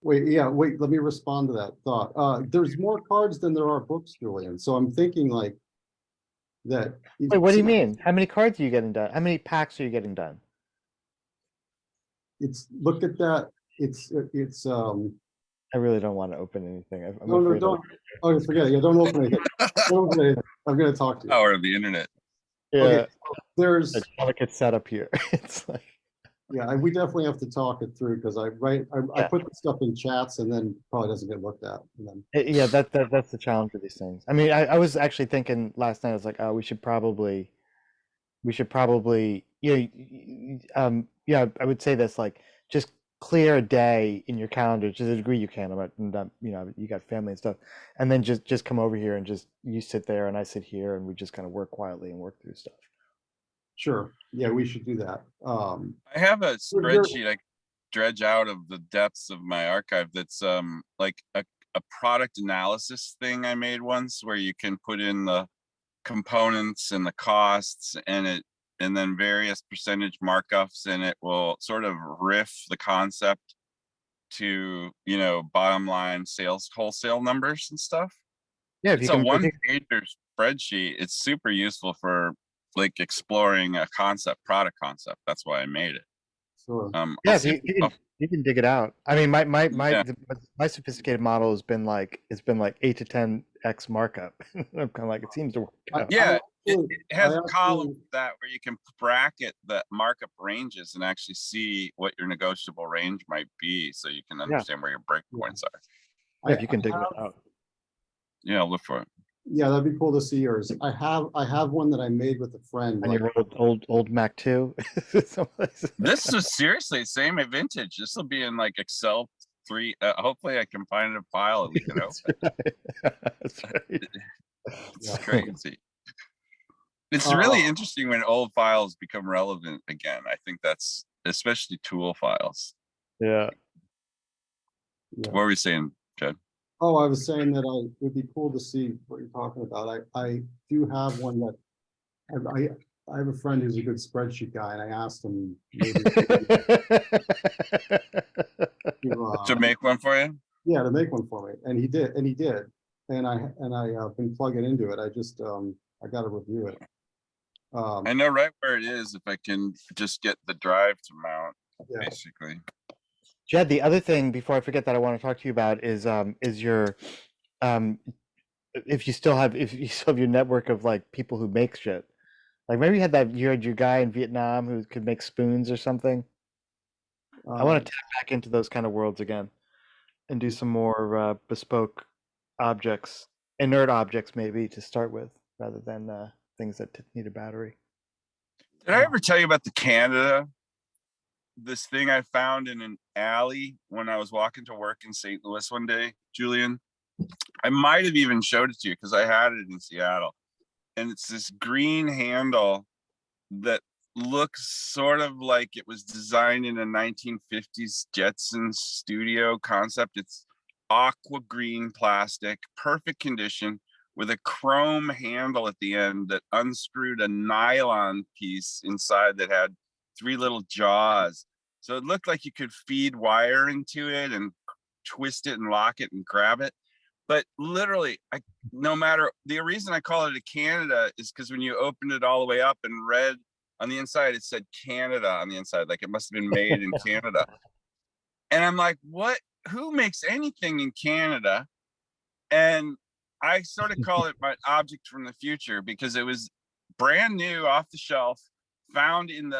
Speaker 5: Wait, let me respond to that thought. There's more cards than there are books, Julian. So I'm thinking like that.
Speaker 3: Wait, what do you mean? How many cards are you getting done? How many packs are you getting done?
Speaker 5: Look at that.
Speaker 3: I really don't want to open anything. I'm
Speaker 5: No,
Speaker 3: afraid
Speaker 5: don't. Oh, forget it. Yeah, don't open anything. Don't open anything. I'm going to talk to you.
Speaker 7: Power of the internet.
Speaker 3: Yeah,
Speaker 5: Okay, there's,
Speaker 3: a delicate setup here. It's like,
Speaker 5: yeah, we definitely have to talk it through, because I
Speaker 3: Yeah.
Speaker 5: put the stuff in chats and then probably doesn't get looked at. And then,
Speaker 3: yeah, that's the challenge with these things. I mean, I was actually thinking last night. I was like, oh, we should probably, yeah, I would say this, like, just clear a day in your calendar to the degree you can. You know, you got family and stuff, and then just come over here and just you sit there and I sit here and we just kind of work quietly and work through stuff.
Speaker 5: Sure. Yeah, we should do that.
Speaker 7: I have a
Speaker 5: You're-
Speaker 7: spreadsheet I dredge out of the depths of my archive that's like a product analysis thing I made once where you can put in the components and the costs and then various percentage markups, and it will sort of riff the concept to, you know, bottom line sales wholesale numbers and stuff.
Speaker 3: Yeah, if
Speaker 7: It's
Speaker 3: you
Speaker 7: a
Speaker 3: can.
Speaker 7: one-pager spreadsheet. It's super useful for like exploring a product concept. That's why I made it.
Speaker 5: Sure.
Speaker 7: I'll
Speaker 3: Yeah,
Speaker 7: see-
Speaker 3: you can dig it out. I mean, my
Speaker 7: Yeah.
Speaker 3: my sophisticated model has been like 8 to 10x markup. I'm kind of like, it seems to work out.
Speaker 7: Yeah, it has
Speaker 5: I
Speaker 7: a column
Speaker 5: actually-
Speaker 7: for that where you can bracket the markup ranges and actually see what your negotiable range might be, so you can understand where your breakpoints are.
Speaker 3: Yeah, if you can dig
Speaker 5: I
Speaker 3: that
Speaker 5: have-
Speaker 3: out.
Speaker 7: Yeah, I'll look for it.
Speaker 5: Yeah, that'd be cool to see yours. I have one that I made with a friend.
Speaker 3: On
Speaker 5: like-
Speaker 3: your old Mac 2.
Speaker 7: This is seriously same vintage. This will be in like Excel 3. Hopefully I can find a file and we can open.
Speaker 3: That's right.
Speaker 7: It's crazy. It's really interesting when old files become relevant again. I think that's especially tool files.
Speaker 3: Yeah.
Speaker 5: Yeah.
Speaker 7: What were we saying, Jed?
Speaker 5: Oh, I was saying that it would be cool to see what you're talking about. I do have one that I have a friend who's a good spreadsheet guy, and I asked him maybe
Speaker 7: To make one for you?
Speaker 5: yeah, to make one for me, and he did, and I been plugging into it. I just I got to review it.
Speaker 7: I know right where it is if I can just get the drive to mount,
Speaker 5: Yeah.
Speaker 7: basically.
Speaker 3: Jed, the other thing before I forget that I want to talk to you about is your if you still have your network of like people who make shit. Like maybe you had your guy in Vietnam who could make spoons or something. I want to tap back into those kind of worlds again and do some more bespoke objects, inert objects maybe to start with, rather than things that need a battery.
Speaker 7: Did I ever tell you about the Canada? This thing I found in an alley when I was walking to work in St. Louis one day, Julian. I might have even showed it to you because I had it in Seattle. And it's this green handle that looks sort of like it was designed in a 1950s Jetsons studio concept. It's aqua green plastic, perfect condition, with a chrome handle at the end that unscrewed a nylon piece inside that had 3 little jaws. So it looked like you could feed wire into it and twist it and lock it and grab it. But literally, no matter the reason I call it a Canada is because when you opened it all the way up and read on the inside, it said Canada on the inside, like it must have been made in Canada. And I'm like, what? Who makes anything in Canada? And I sort of call it my object from the future because it was brand new, off the shelf, found in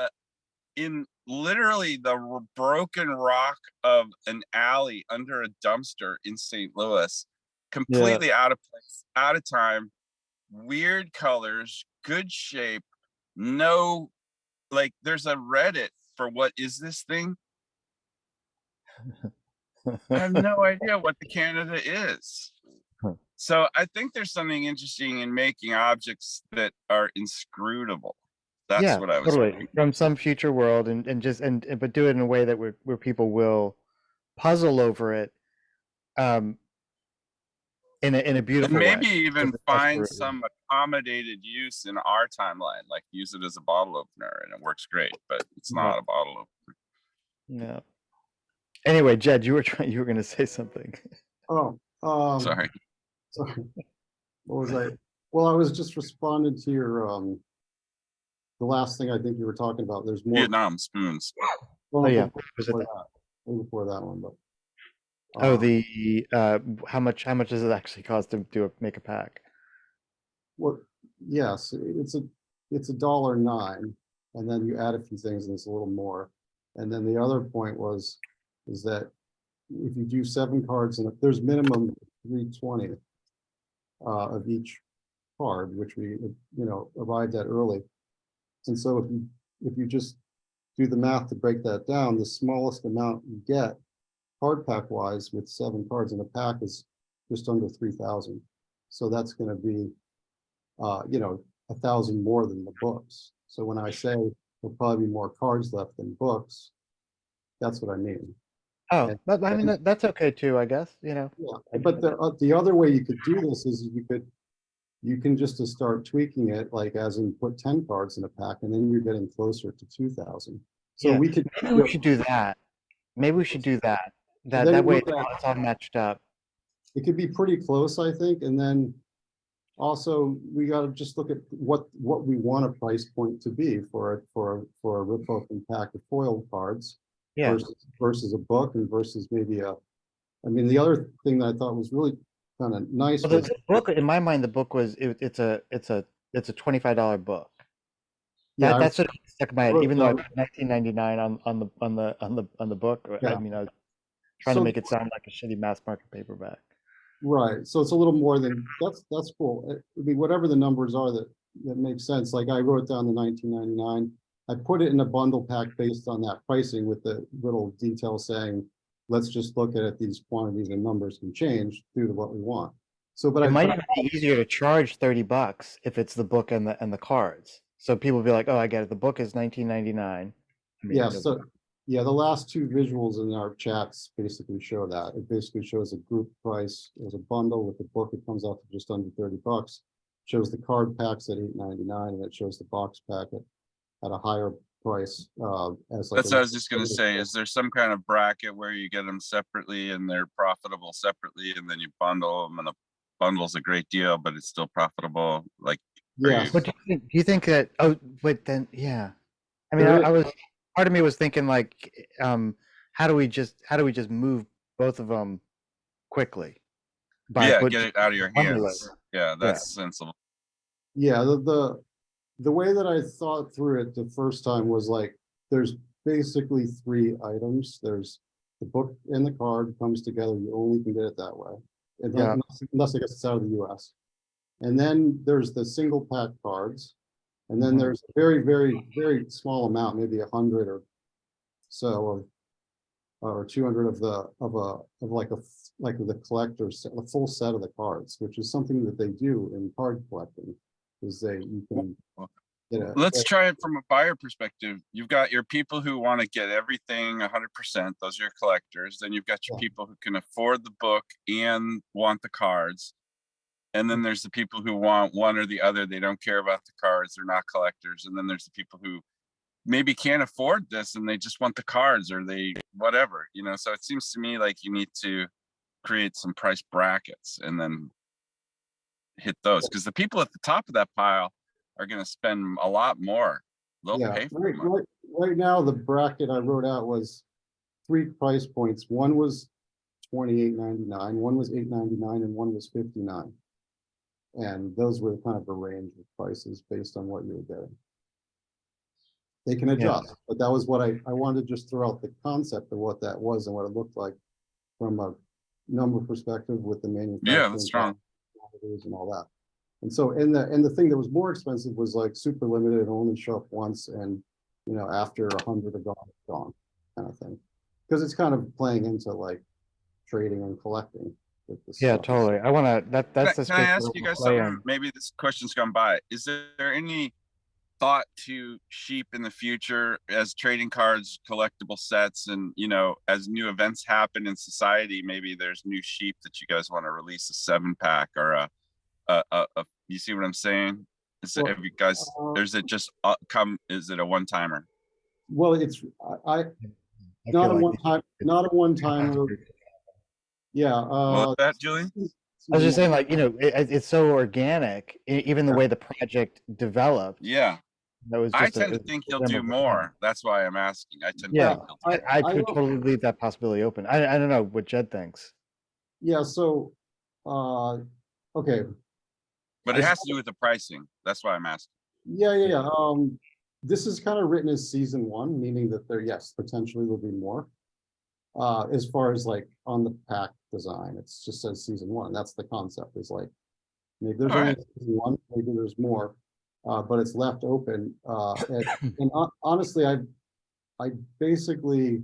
Speaker 7: literally the broken rock of an alley under a dumpster in St. Louis. Completely out of place, out of time, weird colors, good shape, no, like there's a Reddit for what is this thing? I have no idea what the Canada is. So I think there's something interesting in making objects that are inscrutable. That's what I was thinking.
Speaker 3: From some future world and but do it in a way that where people will puzzle over it in a beautiful
Speaker 7: And maybe
Speaker 3: way.
Speaker 7: even
Speaker 3: Because that's
Speaker 7: find
Speaker 3: where-
Speaker 7: some accommodated use in our timeline, like use it as a bottle opener and it works great, but it's
Speaker 3: Yeah.
Speaker 7: not a bottle opener.
Speaker 3: Yeah. Anyway, Jed, you were going to say something.
Speaker 5: Oh,
Speaker 7: Sorry.
Speaker 5: sorry. What was I? Well, I was just responding to your the last thing I think you were talking about. There's more.
Speaker 7: Vietnam spoons.
Speaker 5: Well,
Speaker 3: Oh, yeah.
Speaker 5: before that, way before that one, but.
Speaker 3: The how much does it actually cost to make a pack?
Speaker 5: Well, yes, it's $1.09, and then you add a few things and it's a little more. And then the other point is that if you do 7 cards and if there's minimum 320 of each card, which we arrived at early. And so if you just do the math to break that down, the smallest amount you get card pack wise with 7 cards in a pack is just under 3,000. So that's going to be, you know, 1,000 more than the books. So when I say there'll probably be more cards left than books, that's what I mean.
Speaker 3: Oh,
Speaker 5: And-
Speaker 3: but I mean, that's okay too, I guess, you know.
Speaker 5: Yeah, but the other way you could do this is you can just to start tweaking it, like as in put 10 cards in a pack, and then you're getting closer to 2,000. So
Speaker 3: Yeah,
Speaker 5: we could,
Speaker 3: maybe we should do that. Maybe we should do that. That
Speaker 5: then
Speaker 3: way
Speaker 5: look at-
Speaker 3: it's all matched up.
Speaker 5: it could be pretty close, I think, and then also we got to just look at what we want a price point to be for a rip open pack of foil cards
Speaker 3: Yeah.
Speaker 5: versus a book and versus maybe a. I mean, the other thing that I thought was really kind of nice
Speaker 3: Well,
Speaker 5: was
Speaker 3: the book, in my mind, the book was it's a $25 book.
Speaker 5: yeah,
Speaker 3: That's what stuck in my head.
Speaker 5: wrote
Speaker 3: Even though I
Speaker 5: down-
Speaker 3: put 1999 on the book,
Speaker 5: Yeah.
Speaker 3: I mean, I was trying to
Speaker 5: So-
Speaker 3: make it sound like a shitty mass market paperback.
Speaker 5: right. So it's a little more than that's cool. I mean, whatever the numbers are that makes sense. Like I wrote down the 1999. I put it in a bundle pack based on that pricing with the little detail saying, let's just look at it. These quantities and numbers can change due to what we want. So, but
Speaker 3: It
Speaker 5: I
Speaker 3: might
Speaker 5: put-
Speaker 3: even be easier to charge $30 if it's the book and the cards. So people will be like, "Oh, I get it. The book is $19.99." I mean,
Speaker 5: yeah. So yeah, the last 2 visuals in our chats basically show that. It basically shows a group price as a bundle with the book. It comes out to just under $30. Shows the card packs at $8.99, and it shows the box pack at a higher price. As like
Speaker 7: That's what I was just gonna say. Is there some kind of bracket where you get them separately and they're profitable separately, and then you bundle them, and the bundle's a great deal, but it's still profitable? Like, are
Speaker 5: Yes.
Speaker 7: you-
Speaker 3: What do you think? Do you think that? Oh, but then, yeah. I mean,
Speaker 5: There
Speaker 3: I was part of me was thinking like, how do we just move both of them quickly?
Speaker 7: yeah,
Speaker 3: put-
Speaker 7: get it out of your
Speaker 3: bundle
Speaker 7: hands.
Speaker 3: it.
Speaker 7: Yeah, that's sensible.
Speaker 5: Yeah, the way that I thought through it the first time was like, there's basically 3 items. There's the book and the card comes together. You only can get it that way.
Speaker 3: Yeah.
Speaker 5: Unless I guess it's out of the US. And then there's the single pack cards. And then
Speaker 3: Mhm.
Speaker 5: there's a very, very, very small amount, maybe 100 or so or 200 of like the collector's set, a full set of the cards, which is something that they do in card collecting, is you can get a.
Speaker 7: Let's try it from a buyer perspective. You've got your people who want to get everything 100%. Those are your collectors. Then you've got your
Speaker 5: Yeah.
Speaker 7: people who can afford the book and want the cards. And then there's the people who want one or the other. They don't care about the cards. They're not collectors. And then there's the people who maybe can't afford this and they just want the cards, or they whatever, so it seems to me like you need to create some price brackets and then hit those, because the people at the top of that pile are going to spend a lot more. They'll
Speaker 5: Yeah,
Speaker 7: pay for it.
Speaker 5: right now, the bracket I wrote out was 3 price points. One was $28.99, one was $8.99, and one was $59. And those were kind of a range of prices based on what you were getting. They can adjust, but that was what I wanted to just throw out the concept of what that was and what it looked like from a number perspective with the manufacturing.
Speaker 7: Yeah, that's strong.
Speaker 5: quantities and all that. And so, and the thing that was more expensive was like super limited and only show up once, and after 100 are gone, kind of thing. Because it's kind of playing into like trading and collecting with this
Speaker 3: Yeah,
Speaker 5: stuff.
Speaker 3: totally. I want to. That's the
Speaker 7: Can I
Speaker 3: space
Speaker 7: ask
Speaker 3: where
Speaker 7: you
Speaker 3: we'll
Speaker 7: guys
Speaker 3: play
Speaker 7: something?
Speaker 3: in.
Speaker 7: Maybe this question's gone by. Is there any thought to sheep in the future as trading cards, collectible sets, and as new events happen in society, maybe there's new sheep that you guys want to release, a 7-pack or a you see what I'm saying?
Speaker 5: Well,
Speaker 7: Have you guys, or is it just is it a one-timer?
Speaker 5: Well, it's
Speaker 3: I
Speaker 5: not
Speaker 3: feel
Speaker 5: a
Speaker 3: like
Speaker 5: one time, not a one timer. Yeah.
Speaker 7: What's that, Julian?
Speaker 3: I was just saying, like, it's so organic, even the way the project developed.
Speaker 7: Yeah,
Speaker 3: That was
Speaker 7: I
Speaker 3: just
Speaker 7: tend to think he'll do more. That's why I'm asking. I tend to
Speaker 3: Yeah,
Speaker 7: think he'll do
Speaker 3: I
Speaker 5: I
Speaker 3: could
Speaker 5: don't-
Speaker 3: totally leave that possibility open. I don't know what Jed thinks.
Speaker 5: Yeah. So, okay.
Speaker 7: but it has to do with the pricing. That's why I'm asking.
Speaker 5: Yeah. This is kind of written as season 1, meaning that yes, potentially there'll be more. As far as like on the pack design, it's just says season 1. That's the concept, is like maybe there's
Speaker 7: All
Speaker 5: only
Speaker 7: right.
Speaker 5: season 1, maybe there's more, but it's left open. And honestly, I basically,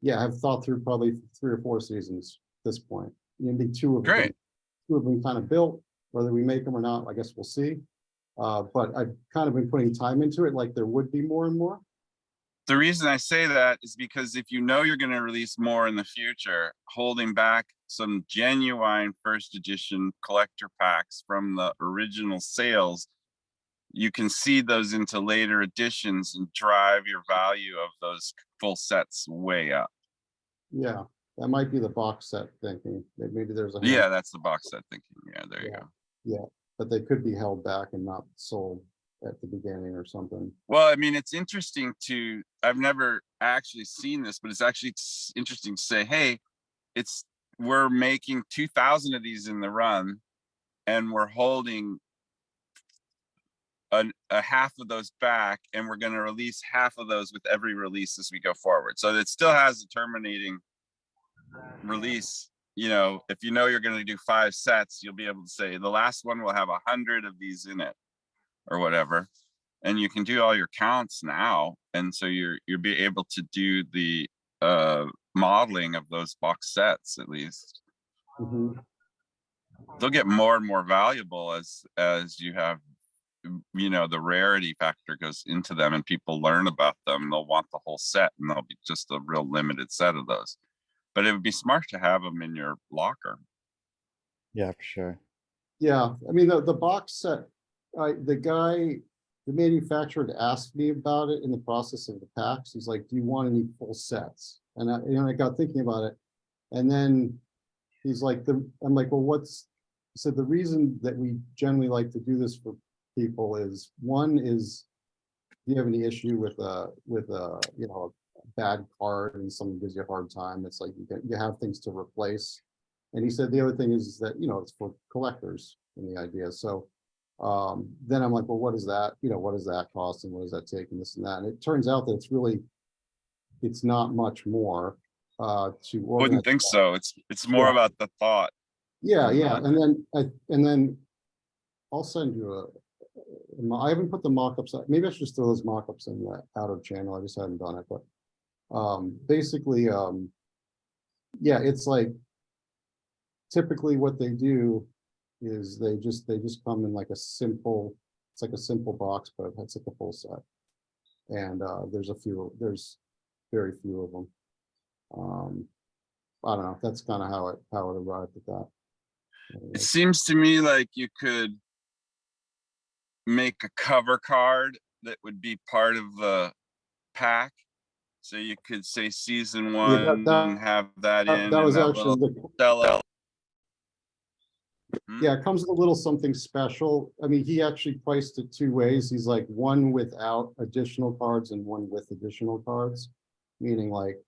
Speaker 5: yeah, have thought through probably 3 or 4 seasons at this point. Maybe
Speaker 7: Great.
Speaker 5: two of them kind of built, whether we make them or not, I guess we'll see. But I've kind of been putting time into it, like there would be more and more.
Speaker 7: The reason I say that is because if you know you're going to release more in the future, holding back some genuine first edition collector packs from the original sales, you can seed those into later editions and drive your value of those full sets way up.
Speaker 5: Yeah, that might be the box set thinking. That maybe there's a
Speaker 7: Yeah, that's the box set thinking. Yeah, there you
Speaker 5: Yeah.
Speaker 7: go.
Speaker 5: Yeah, but they could be held back and not sold at the beginning or something.
Speaker 7: Well, I mean, it's interesting to, I've never actually seen this, but it's actually interesting to say, hey, we're making 2,000 of these in the run, and we're holding a half of those back, and we're going to release half of those with every release as we go forward. So it still has a terminating release. You know, if you know you're going to do 5 sets, you'll be able to say the last one will have 100 of these in it or whatever. And you can do all your counts now. And so you'll be able to do the modeling of those box sets at least.
Speaker 5: Mhm.
Speaker 7: They'll get more and more valuable as you have, you know, the rarity factor goes into them and people learn about them. They'll want the whole set, and there'll be just a real limited set of those. But it would be smart to have them in your locker.
Speaker 3: Yeah, for sure.
Speaker 5: Yeah, I mean, the box set, the manufacturer had asked me about it in the process of the packs. He's like, do you want any full sets? And I got thinking about it. And then he's like, I'm like, well, so the reason that we generally like to do this for people is, one is, do you have any issue with you know, a bad card and someone gives you a hard time? It's like you have things to replace. And he said the other thing is that, you know, it's for collectors in the idea. So then I'm like, well, what is that? You know, what does that cost and what does that take and this and that? And it turns out that it's not much more to organize.
Speaker 7: Wouldn't think so. It's more about the thought.
Speaker 5: Yeah,
Speaker 7: than
Speaker 5: yeah.
Speaker 7: the-
Speaker 5: And then I'll send you I haven't put the mock-ups, maybe I should just throw those mock-ups in the outer channel. I just haven't done it, but basically, yeah, it's like typically what they do is they just come in like it's like a simple box, but it's like a full set. And there's very few of them. I don't know. That's kind of how it arrived at that.
Speaker 7: It seems to me like you could make a cover card that would be part of the pack. So you could say season 1 and have that in.
Speaker 5: That was
Speaker 7: and
Speaker 5: actually
Speaker 7: little cello.
Speaker 5: Yeah, it comes with a little something special. I mean, he actually priced it 2 ways. He's like one without additional cards and one with additional cards, meaning like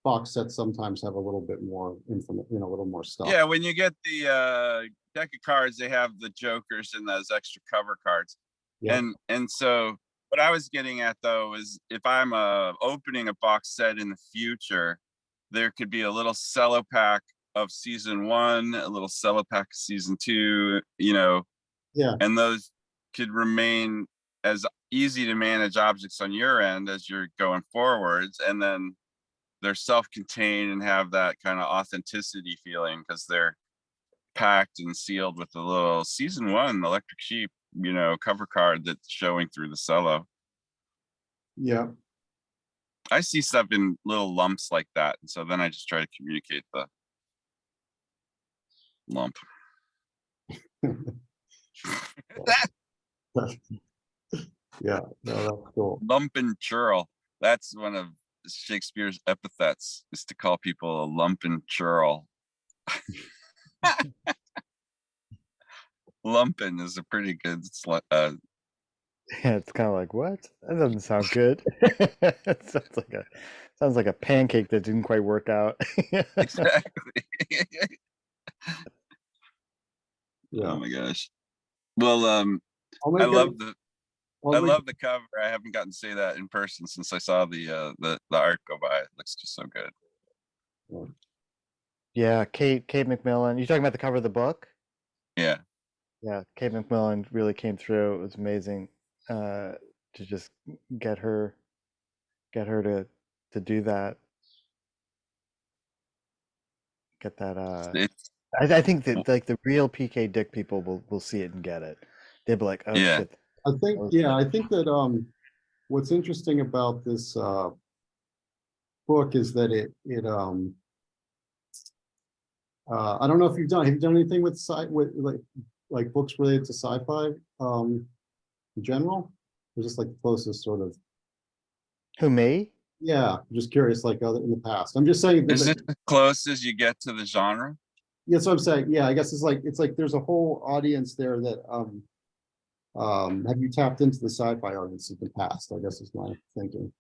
Speaker 5: box sets sometimes have a little bit more information, you know, a little more stuff.
Speaker 7: Yeah, when you get the deck of cards, they have the jokers and those extra cover cards.
Speaker 5: Yeah.
Speaker 7: And so what I was getting at though is if I'm opening a box set in the future, there could be a little cello pack of season 1, a little cello pack of season 2, you know.
Speaker 5: Yeah.
Speaker 7: And those could remain as easy to manage objects on your end as you're going forwards, and then they're self-contained and have that kind of authenticity feeling because they're packed and sealed with a little season 1 electric sheep, you know, cover card that's showing through the cello.
Speaker 5: Yeah.
Speaker 7: I see stuff in little lumps like that, and so then I just try to communicate the lump.
Speaker 5: Yeah, no, that's cool.
Speaker 7: Lump and churl. That's one of Shakespeare's epithets, is to call people a lump and churl. Lumpin is a pretty good
Speaker 3: Yeah, it's kind of like, what? That doesn't sound good. It sounds like a pancake that didn't quite work out.
Speaker 7: exactly.
Speaker 5: Yeah.
Speaker 7: Oh my gosh. Well,
Speaker 5: I'll
Speaker 7: I
Speaker 5: make
Speaker 7: love
Speaker 5: it-
Speaker 7: the
Speaker 5: I'll
Speaker 7: I
Speaker 5: make-
Speaker 7: love the cover. I haven't gotten to say that in person since I saw the art go by. It looks just so good.
Speaker 3: Yeah, Kate McMillan. You talking about the cover of the book?
Speaker 7: Yeah.
Speaker 3: Yeah, Kate McMillan really came through. It was amazing to just get her get her to do that. Get that.
Speaker 7: It's
Speaker 3: I think that like the real PK dick people will see it and get it. They'll be like, oh
Speaker 7: Yeah.
Speaker 3: shit.
Speaker 5: I think, yeah, I think that what's interesting about this book is that I don't know if have you done anything with like books related to sci-fi in general? Or just like the closest sort of,
Speaker 3: Who, me?
Speaker 5: yeah, I'm just curious, like other in the past. I'm just saying that,
Speaker 7: is it as close as you get to the genre?
Speaker 5: yeah, so I'm saying, yeah, I guess it's like there's a whole audience there that have you tapped into the sci-fi audience in the past, I guess is my thinking.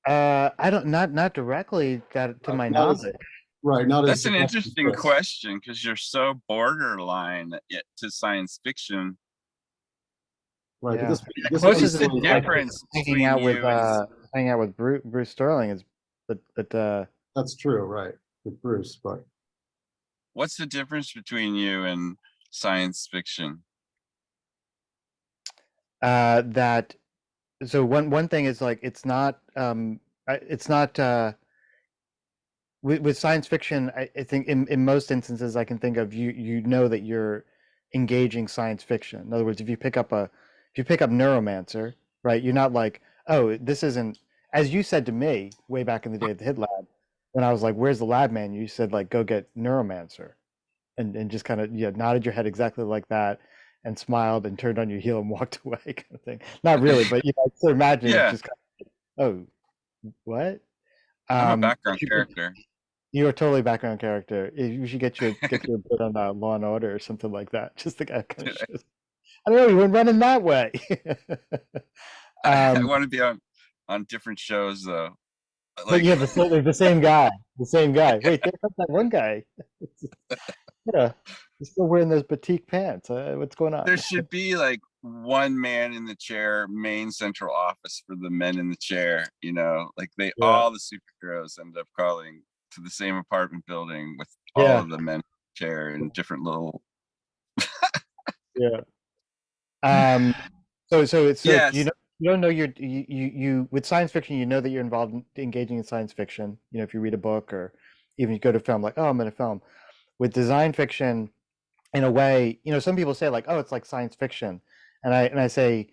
Speaker 3: I don't, not directly that to my
Speaker 5: Not as-
Speaker 3: knowledge.
Speaker 5: Right, not as
Speaker 7: That's an interesting
Speaker 5: Chris.
Speaker 7: question because you're so borderline to science fiction.
Speaker 5: Right,
Speaker 3: Yeah.
Speaker 5: but this
Speaker 7: What
Speaker 5: one's
Speaker 7: is the
Speaker 5: really like-
Speaker 7: difference
Speaker 3: Hanging
Speaker 7: between
Speaker 3: out with
Speaker 7: you and
Speaker 3: hanging out with Bruce Sterling is, but
Speaker 5: That's true, right, with Bruce, but
Speaker 7: what's the difference between you and science fiction?
Speaker 3: that so one thing is like it's not with science fiction. I think in most instances I can think of you know that you're engaging science fiction. In other words, if you pick up Neuromancer, right, you're not like, oh, this isn't, as you said to me way back in the day at the Hit Lab when I was like, where's the lab man, you said like, go get Neuromancer, and just kind of nodded your head exactly like that and smiled and turned on your heel and walked away kind of thing. Not really, but I still imagine
Speaker 7: Yeah.
Speaker 3: it's just kind of, oh, what?
Speaker 7: I'm a background
Speaker 3: you
Speaker 7: character.
Speaker 3: are totally a background character. You should get your bit on Law and Order or something like that. Just the guy kind of shows. I don't know, you weren't running that way.
Speaker 7: I want to be on different shows though.
Speaker 3: But
Speaker 7: Like
Speaker 3: yeah, the same guy. The same guy. Wait, there comes that one guy. Yeah, he's still wearing those batik pants. What's going on?
Speaker 7: there should be like one man in the chair, main central office for the men in the chair, you know, like
Speaker 3: Yeah.
Speaker 7: all the superheroes end up calling to the same apartment building with all
Speaker 3: Yeah.
Speaker 7: of the men in the chair in different little.
Speaker 3: Yeah. So it's
Speaker 7: Yes.
Speaker 3: you don't know you with science fiction, you know that you're involved in engaging in science fiction. You know, if you read a book or even you go to film, like, oh, I'm in a film. With design fiction, in a way, you know, some people say like, oh, it's like science fiction. And I say,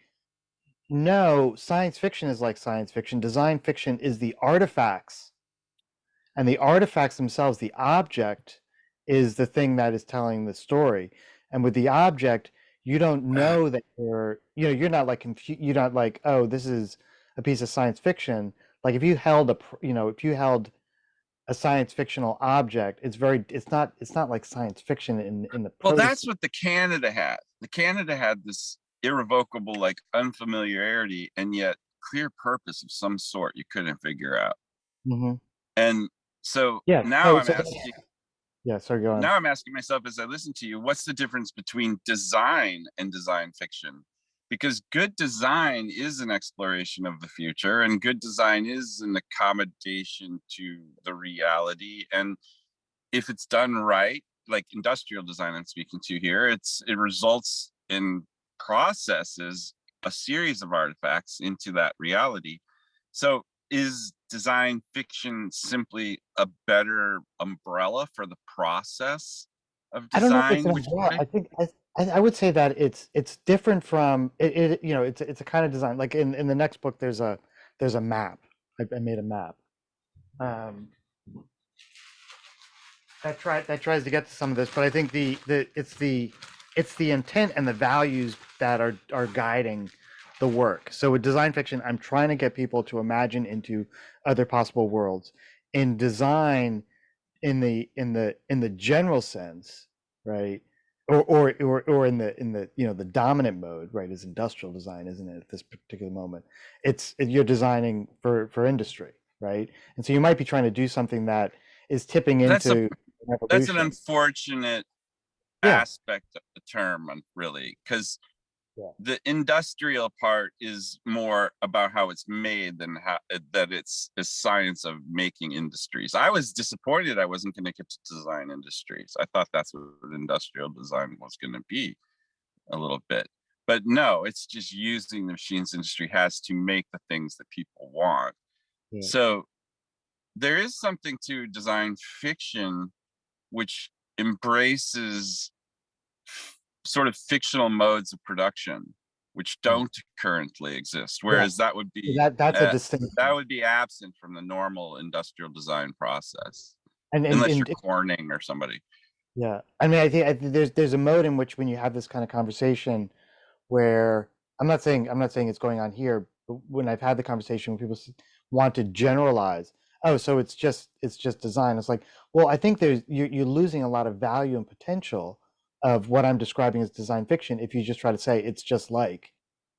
Speaker 3: no, science fiction is like science fiction. Design fiction is the artifacts. And the artifacts themselves, the object, is the thing that is telling the story. And with the object, you don't know that you're not like confused. You're not like, oh, this is a piece of science fiction. Like if you held a science fictional object, it's not like science fiction in the
Speaker 7: Well, that's what the Canada had. The Canada had this irrevocable, like unfamiliarity and yet clear purpose of some sort you couldn't figure out.
Speaker 3: Mm-hmm.
Speaker 7: And so
Speaker 3: Yeah.
Speaker 7: now
Speaker 3: Sorry, go on.
Speaker 7: Now I'm asking myself as I listen to you, what's the difference between design and design fiction? Because good design is an exploration of the future, and good design is an accommodation to the reality. And if it's done right, like industrial design I'm speaking to here, it results in processes, a series of artifacts into that reality. So is design fiction simply a better umbrella for the process of
Speaker 3: I don't know if it's
Speaker 7: design?
Speaker 3: an
Speaker 7: Would you
Speaker 3: umbrella.
Speaker 7: say?
Speaker 3: I think I would say that it's different from it. You know, it's a kind of design. Like in the next book, there's a map. I made a map. That tries to get to some of this, but I think it's the intent and the values that are guiding the work. So with design fiction, I'm trying to get people to imagine into other possible worlds. In design, in the general sense, right? Or in the the dominant mode, right, is industrial design, isn't it, at this particular moment? You're designing for industry, right? And so you might be trying to do something that is tipping
Speaker 7: That's
Speaker 3: into
Speaker 7: That's an
Speaker 3: revolution.
Speaker 7: unfortunate
Speaker 3: Yeah.
Speaker 7: aspect of the term, really, because
Speaker 3: Yeah.
Speaker 7: the industrial part is more about how it's made than that it's a science of making industries. I was disappointed I wasn't going to get to design industries. I thought that's what industrial design was going to be a little bit, but no, it's just using the machines industry has to make the things that people want.
Speaker 3: Yeah.
Speaker 7: So there is something to design fiction which embraces sort of fictional modes of production which don't currently exist, whereas that would be
Speaker 3: That's a distinction.
Speaker 7: that would be absent from the normal industrial design process,
Speaker 3: And
Speaker 7: unless you're Corning or somebody.
Speaker 3: yeah, I mean, I think there's a mode in which when you have this kind of conversation, where I'm not saying it's going on here, but when I've had the conversation when people want to generalize, oh, so it's just design. It's like, well, I think you're losing a lot of value and potential of what I'm describing as design fiction if you just try to say it's just like.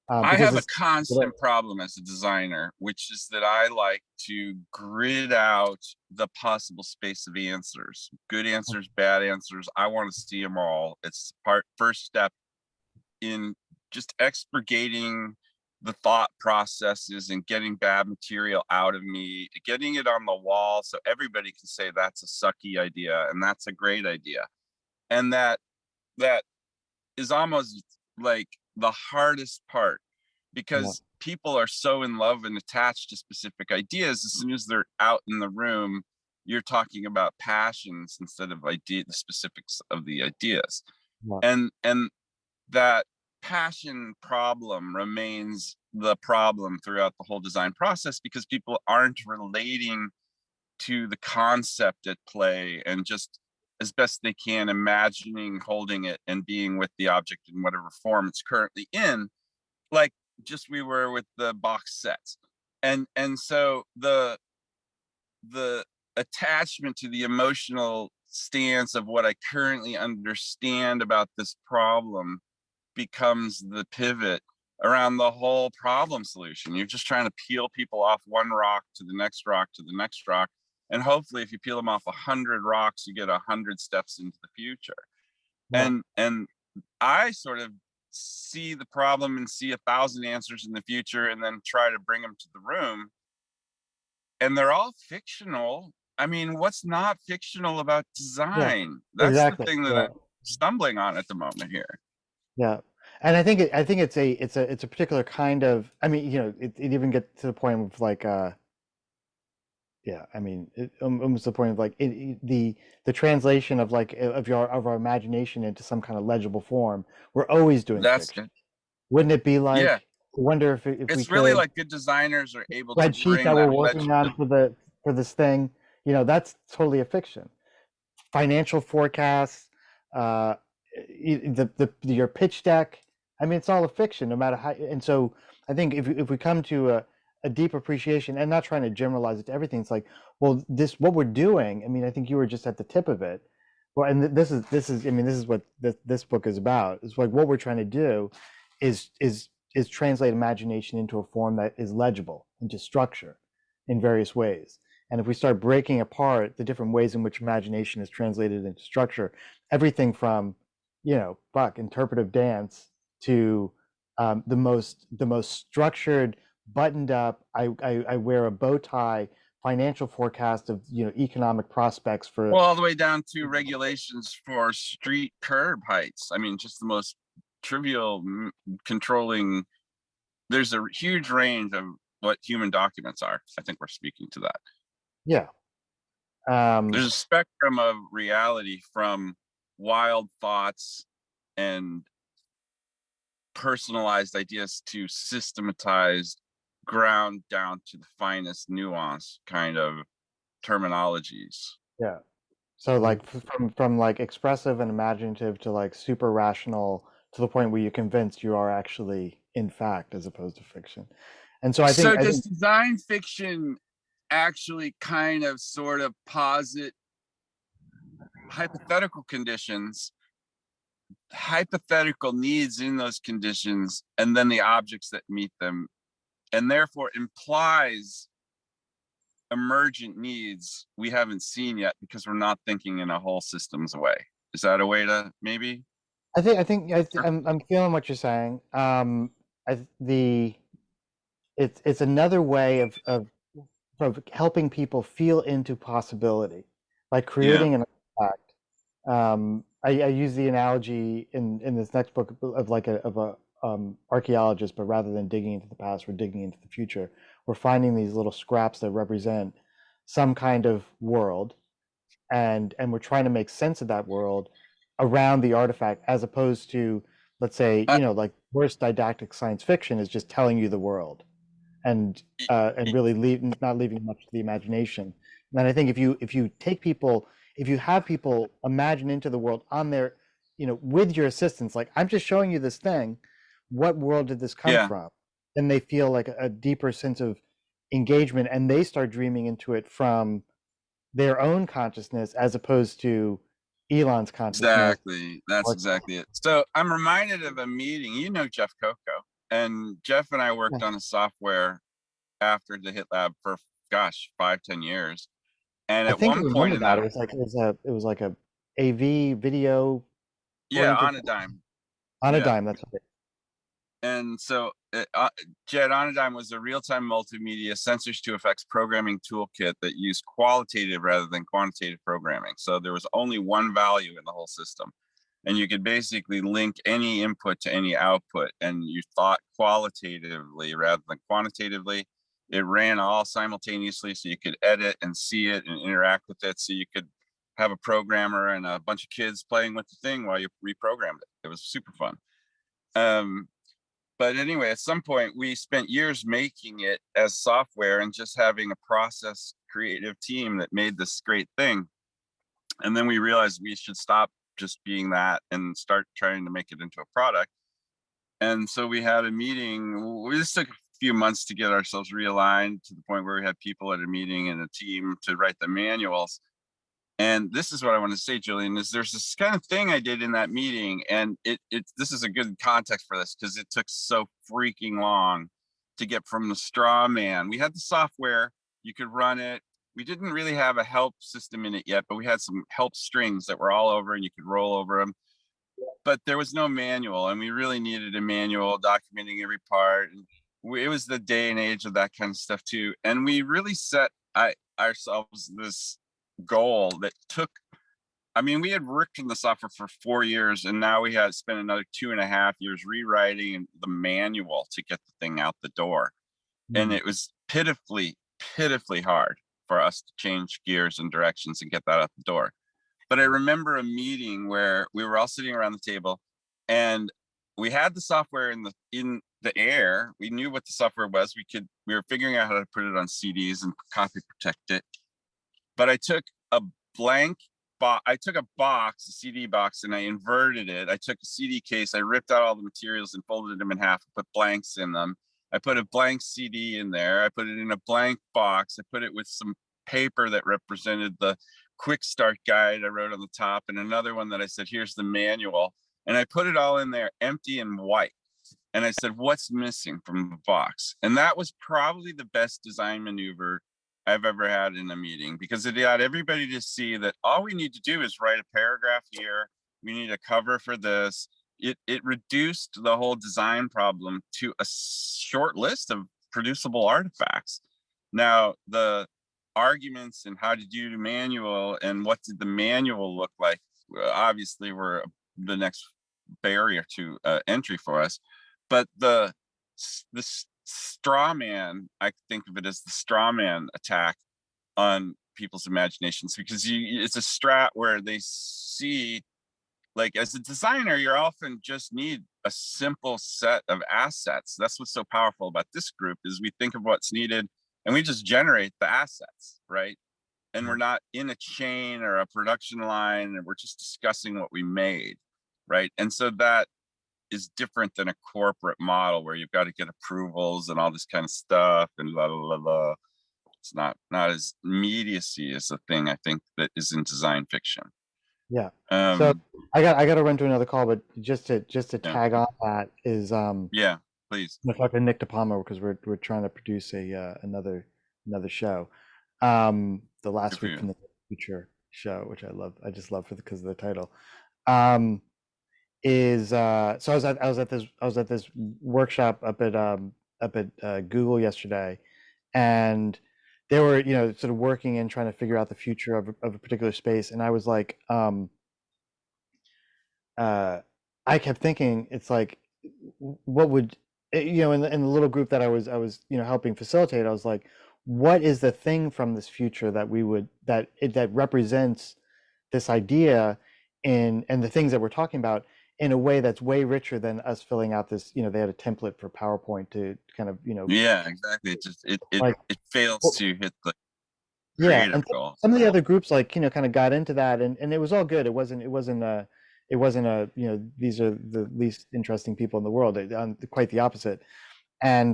Speaker 7: I
Speaker 3: Because
Speaker 7: have a
Speaker 3: it's
Speaker 7: constant problem as a designer, which is that I like to grid out the possible space of answers, good answers, bad answers. I want to see them all. It's first step in just expurgating the thought processes and getting bad material out of me, getting it on the wall so everybody can say that's a sucky idea and that's a great idea. And that is almost like the hardest part, because people are so in love and attached to specific ideas. As soon as they're out in the room, you're talking about passions instead of the specifics of the ideas. And that passion problem remains the problem throughout the whole design process, because people aren't relating to the concept at play and just as best they can imagining holding it and being with the object in whatever form it's currently in, like just we were with the box sets. And so the attachment to the emotional stance of what I currently understand about this problem becomes the pivot around the whole problem solution. You're just trying to peel people off one rock to the next rock to the next rock. And hopefully if you peel them off 100 rocks, you get 100 steps into the future. And I sort of see the problem and see 1,000 answers in the future and then try to bring them to the room. And they're all fictional. I mean, what's not fictional about design? That's
Speaker 3: exactly
Speaker 7: the thing that I'm stumbling on at the moment here.
Speaker 3: Yeah, and I think it's a particular kind of. I mean, you know, it even gets to the point of like, yeah, I mean, almost the point of like the translation of like of our imagination into some kind of legible form. We're always doing fiction. Wouldn't it be like?
Speaker 7: Yeah.
Speaker 3: I wonder if we
Speaker 7: It's
Speaker 3: could,
Speaker 7: really like good designers are able to
Speaker 3: spreadsheet
Speaker 7: bring
Speaker 3: that we're
Speaker 7: that
Speaker 3: working on for this thing. You know, that's totally a fiction. Financial forecasts, your pitch deck. I mean, it's all a fiction, no matter how. And so, I think if we come to a deep appreciation, and not trying to generalize it to everything, it's like, well, what we're doing. I mean, I think you were just at the tip of it. Well, and this is. I mean, this is what this book is about. It's like what we're trying to do is translate imagination into a form that is legible, into structure, in various ways. And if we start breaking apart the different ways in which imagination is translated into structure, everything from, you know, interpretive dance to the most structured, buttoned up, I wear a bow tie financial forecast of, you know, economic prospects for.
Speaker 7: Well, all the way down to regulations for street curb heights. I mean, just the most trivial controlling. There's a huge range of what human documents are. I think we're speaking to that.
Speaker 3: Yeah.
Speaker 7: There's a spectrum of reality from wild thoughts and personalized ideas to systematized, ground down to the finest nuance kind of terminologies.
Speaker 3: Yeah. So like from like expressive and imaginative to like super rational to the point where you're convinced you are actually in fact as opposed to fiction. And so I think
Speaker 7: does design fiction actually kind of sort of posit hypothetical conditions, hypothetical needs in those conditions, and then the objects that meet them, and therefore implies emergent needs we haven't seen yet because we're not thinking in a whole systems way? Is that a way to maybe?
Speaker 3: I'm feeling what you're saying. It's another way of helping people feel into possibility by creating an impact. I use the analogy in this next book of like a archaeologist, but rather than digging into the past, we're digging into the future. we're finding these little scraps that represent some kind of world, and we're trying to make sense of that world around the artifact, as opposed to, let's say,
Speaker 7: Uh,
Speaker 3: like worst didactic science fiction is just telling you the world, and really not leaving much to the imagination. And I think if you take people, if you have people imagine into the world on their, with your assistance, like, I'm just showing you this thing, what world did this come
Speaker 7: Yeah,
Speaker 3: from? Then they feel like a deeper sense of engagement, and they start dreaming into it from their own consciousness, as opposed to Elon's consciousness.
Speaker 7: exactly. That's
Speaker 3: Or-
Speaker 7: exactly it. So I'm reminded of a meeting. You know Jeff Coco, and Jeff and I worked on a software after the Hit Lab for, gosh, 5-10 years. And
Speaker 3: I
Speaker 7: at
Speaker 3: think I
Speaker 7: one point
Speaker 3: remember
Speaker 7: in
Speaker 3: that.
Speaker 7: that,
Speaker 3: It was like a AV video
Speaker 7: yeah,
Speaker 3: oriented
Speaker 7: on a dime.
Speaker 3: on a
Speaker 7: Yeah.
Speaker 3: dime. That's right.
Speaker 7: And so Jet Onodime was a real-time multimedia sensors to effects programming toolkit that used qualitative rather than quantitative programming. So there was only one value in the whole system. And you could basically link any input to any output, and you thought qualitatively rather than quantitatively. It ran all simultaneously, so you could edit and see it and interact with it. So you could have a programmer and a bunch of kids playing with the thing while you reprogrammed it. It was super fun. But anyway, at some point we spent years making it as software and just having a process creative team that made this great thing. And then we realized we should stop just being that and start trying to make it into a product. And so we had a meeting. We just took a few months to get ourselves realigned to the point where we had people at a meeting and a team to write the manuals. And this is what I want to say, Julian, is there's this kind of thing I did in that meeting, and this is a good context for this because it took so freaking long to get from the straw man. We had the software, you could run it. We didn't really have a help system in it yet, but we had some help strings that were all over and you could roll over them. But there was no manual, and we really needed a manual documenting every part. And it was the day and age of that kind of stuff too. And we really set ourselves this goal that took, I mean, we had worked in the software for 4 years, and now we had spent another 2.5 years rewriting the manual to get the thing out the door. And it was pitifully hard for us to change gears and directions and get that out the door. But I remember a meeting where we were all sitting around the table, and we had the software in the air. We knew what the software was. We were figuring out how to put it on CDs and copy protect it. But I took a box, a CD box, and I inverted it. I took a CD case, I ripped out all the materials and folded them in half, and put blanks in them. I put a blank CD in there. I put it in a blank box. I put it with some paper that represented the quick start guide I wrote on the top, and another one that I said, here's the manual. And I put it all in there empty and white. And I said, what's missing from the box? And that was probably the best design maneuver I've ever had in a meeting, because it got everybody to see that all we need to do is write a paragraph here. We need a cover for this. It reduced the whole design problem to a short list of producible artifacts. Now, the arguments and how to do the manual and what did the manual look like, obviously were the next barrier to entry for us. But the straw man, I think of it as the straw man attack on people's imaginations, because it's a strat where they see, like, as a designer, you're often just need a simple set of assets. That's what's so powerful about this group, is we think of what's needed and we just generate the assets, right? And we're not in a chain or a production line, and we're just discussing what we made, right? And so that is different than a corporate model where you've got to get approvals and all this kind of stuff and la la la la. It's not as immediacy as a thing I think that is in design fiction.
Speaker 3: Yeah. So I got to run to another call, but just to
Speaker 7: Yeah.
Speaker 3: tag on that is
Speaker 7: Yeah, please.
Speaker 3: I'm talking to Nick DePalma, because we're trying to produce another show. The last
Speaker 7: Good for
Speaker 3: week
Speaker 7: you.
Speaker 3: from the future show, which I love. I just love because of the title. So I was at this workshop up at Google yesterday, and they were sort of working and trying to figure out the future of a particular space, and I was like, I kept thinking, it's like, what would you know, in the little group that I was you know helping facilitate, I was like, what is the thing from this future that we would that represents this idea and the things that we're talking about in a way that's way richer than us filling out this, you know, they had a template for PowerPoint to kind of, you know,
Speaker 7: Yeah, exactly. It just
Speaker 3: like,
Speaker 7: it fails
Speaker 3: well,
Speaker 7: to hit the
Speaker 3: yeah, and
Speaker 7: creative goals.
Speaker 3: some of the other groups, like, you know, kind of got into that, and it was all good. It wasn't a, you know, these are the least interesting people in the world. Quite the opposite. And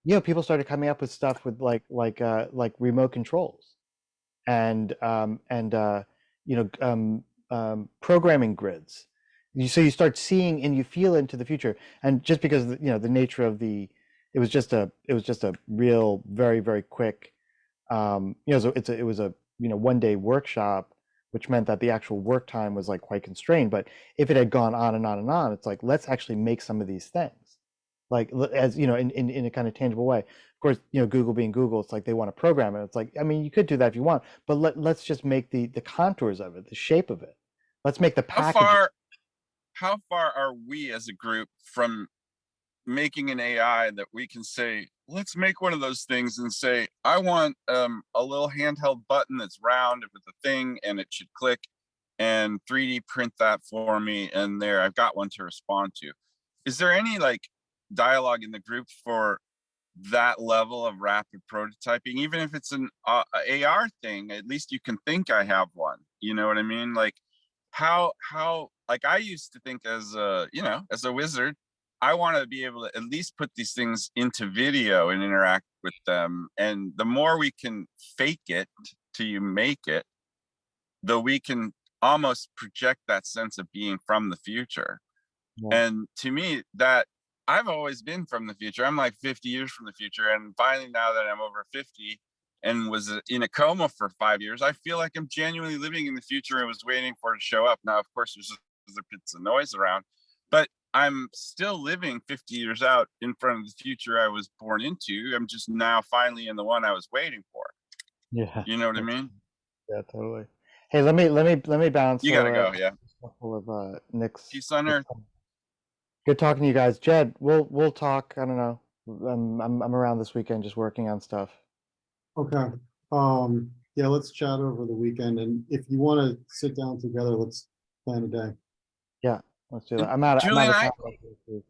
Speaker 3: you know, people started coming up with stuff with like remote controls and you know, programming grids. So you start seeing and you feel into the future, and just because you know the nature of it was just a real very quick, you know, so it was a, you know, 1 day workshop, which meant that the actual work time was like quite constrained. But if it had gone on and on and on, it's like, let's actually make some of these things, like as you know, in a kind of tangible way. Of course, you know, Google being Google, it's like they want to program it. It's like, I mean, you could do that if you want, but let's just make the contours of it, the shape of it. Let's make the
Speaker 7: How
Speaker 3: package.
Speaker 7: far are we as a group from making an AI that we can say, let's make one of those things and say, I want a little handheld button that's round with a thing and it should click and 3D print that for me. And there, I've got one to respond to. Is there any like dialogue in the group for that level of rapid prototyping? Even if it's an AR thing, at least you can think I have one. You know what I mean? Like how like I used to think as a, you know, as a wizard, I want to be able to at least put these things into video and interact with them. And the more we can fake it till you make it, though we can almost project that sense of being from the future.
Speaker 3: Yeah.
Speaker 7: And to me, that I've always been from the future. I'm like 50 years from the future. And finally, now that I'm over 50 and was in a coma for 5 years, I feel like I'm genuinely living in the future and was waiting for it to show up. Now, of course, there's other bits of noise around, but I'm still living 50 years out in front of the future I was born into. I'm just now finally in the one I was waiting for.
Speaker 3: Yeah,
Speaker 7: You know what I mean?
Speaker 3: yeah, totally. Hey, let me bounce.
Speaker 7: You gotta go, yeah.
Speaker 3: Couple of Nick's.
Speaker 7: Peace on earth.
Speaker 3: Good talking to you guys. Jed, we'll talk. I don't know. I'm around this weekend just working on stuff.
Speaker 5: Okay, yeah, let's chat over the weekend, and if you want to sit down together, let's plan a day.
Speaker 3: Yeah, let's do that.
Speaker 7: And
Speaker 3: I'm out
Speaker 7: Julian,
Speaker 3: of
Speaker 7: I
Speaker 3: town this week.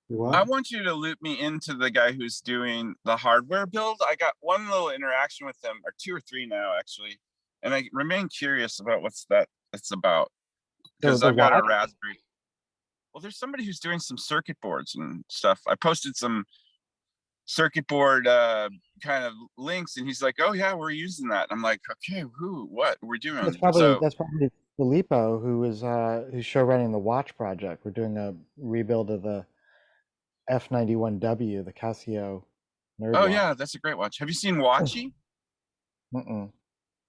Speaker 5: You what?
Speaker 7: I want you to loop me into the guy who's doing the hardware build. I got one little interaction with him, or two or three now actually, and I remain curious about it's about, because
Speaker 3: The
Speaker 7: I've got a
Speaker 3: watch?
Speaker 7: Raspberry. Well, there's somebody who's doing some circuit boards and stuff. I posted some circuit board kind of links, and he's like, "Oh yeah, we're using that." I'm like, "Okay, who? What we're doing?" So
Speaker 3: That's probably Filippo, who's show running the watch project. We're doing a rebuild of the F91W, the Casio nerd
Speaker 7: oh
Speaker 3: watch.
Speaker 7: yeah, that's a great watch. Have you seen Watchy?
Speaker 3: Mm-mm.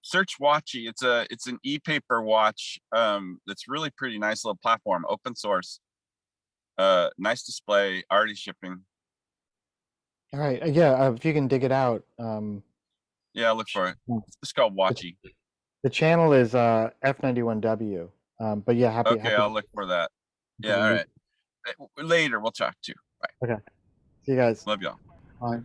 Speaker 7: Search Watchy. It's an e-paper watch that's really pretty nice little platform, open source. Nice display, already shipping.
Speaker 3: All right, yeah. If you can dig it out.
Speaker 7: Yeah, look for it. It's called Watchy.
Speaker 3: The channel is F91W. But yeah, happy.
Speaker 7: Okay, I'll look for that. Yeah, all right. Later we'll talk to you. Bye.
Speaker 3: Okay. See you guys.
Speaker 7: Love y'all.
Speaker 5: All right.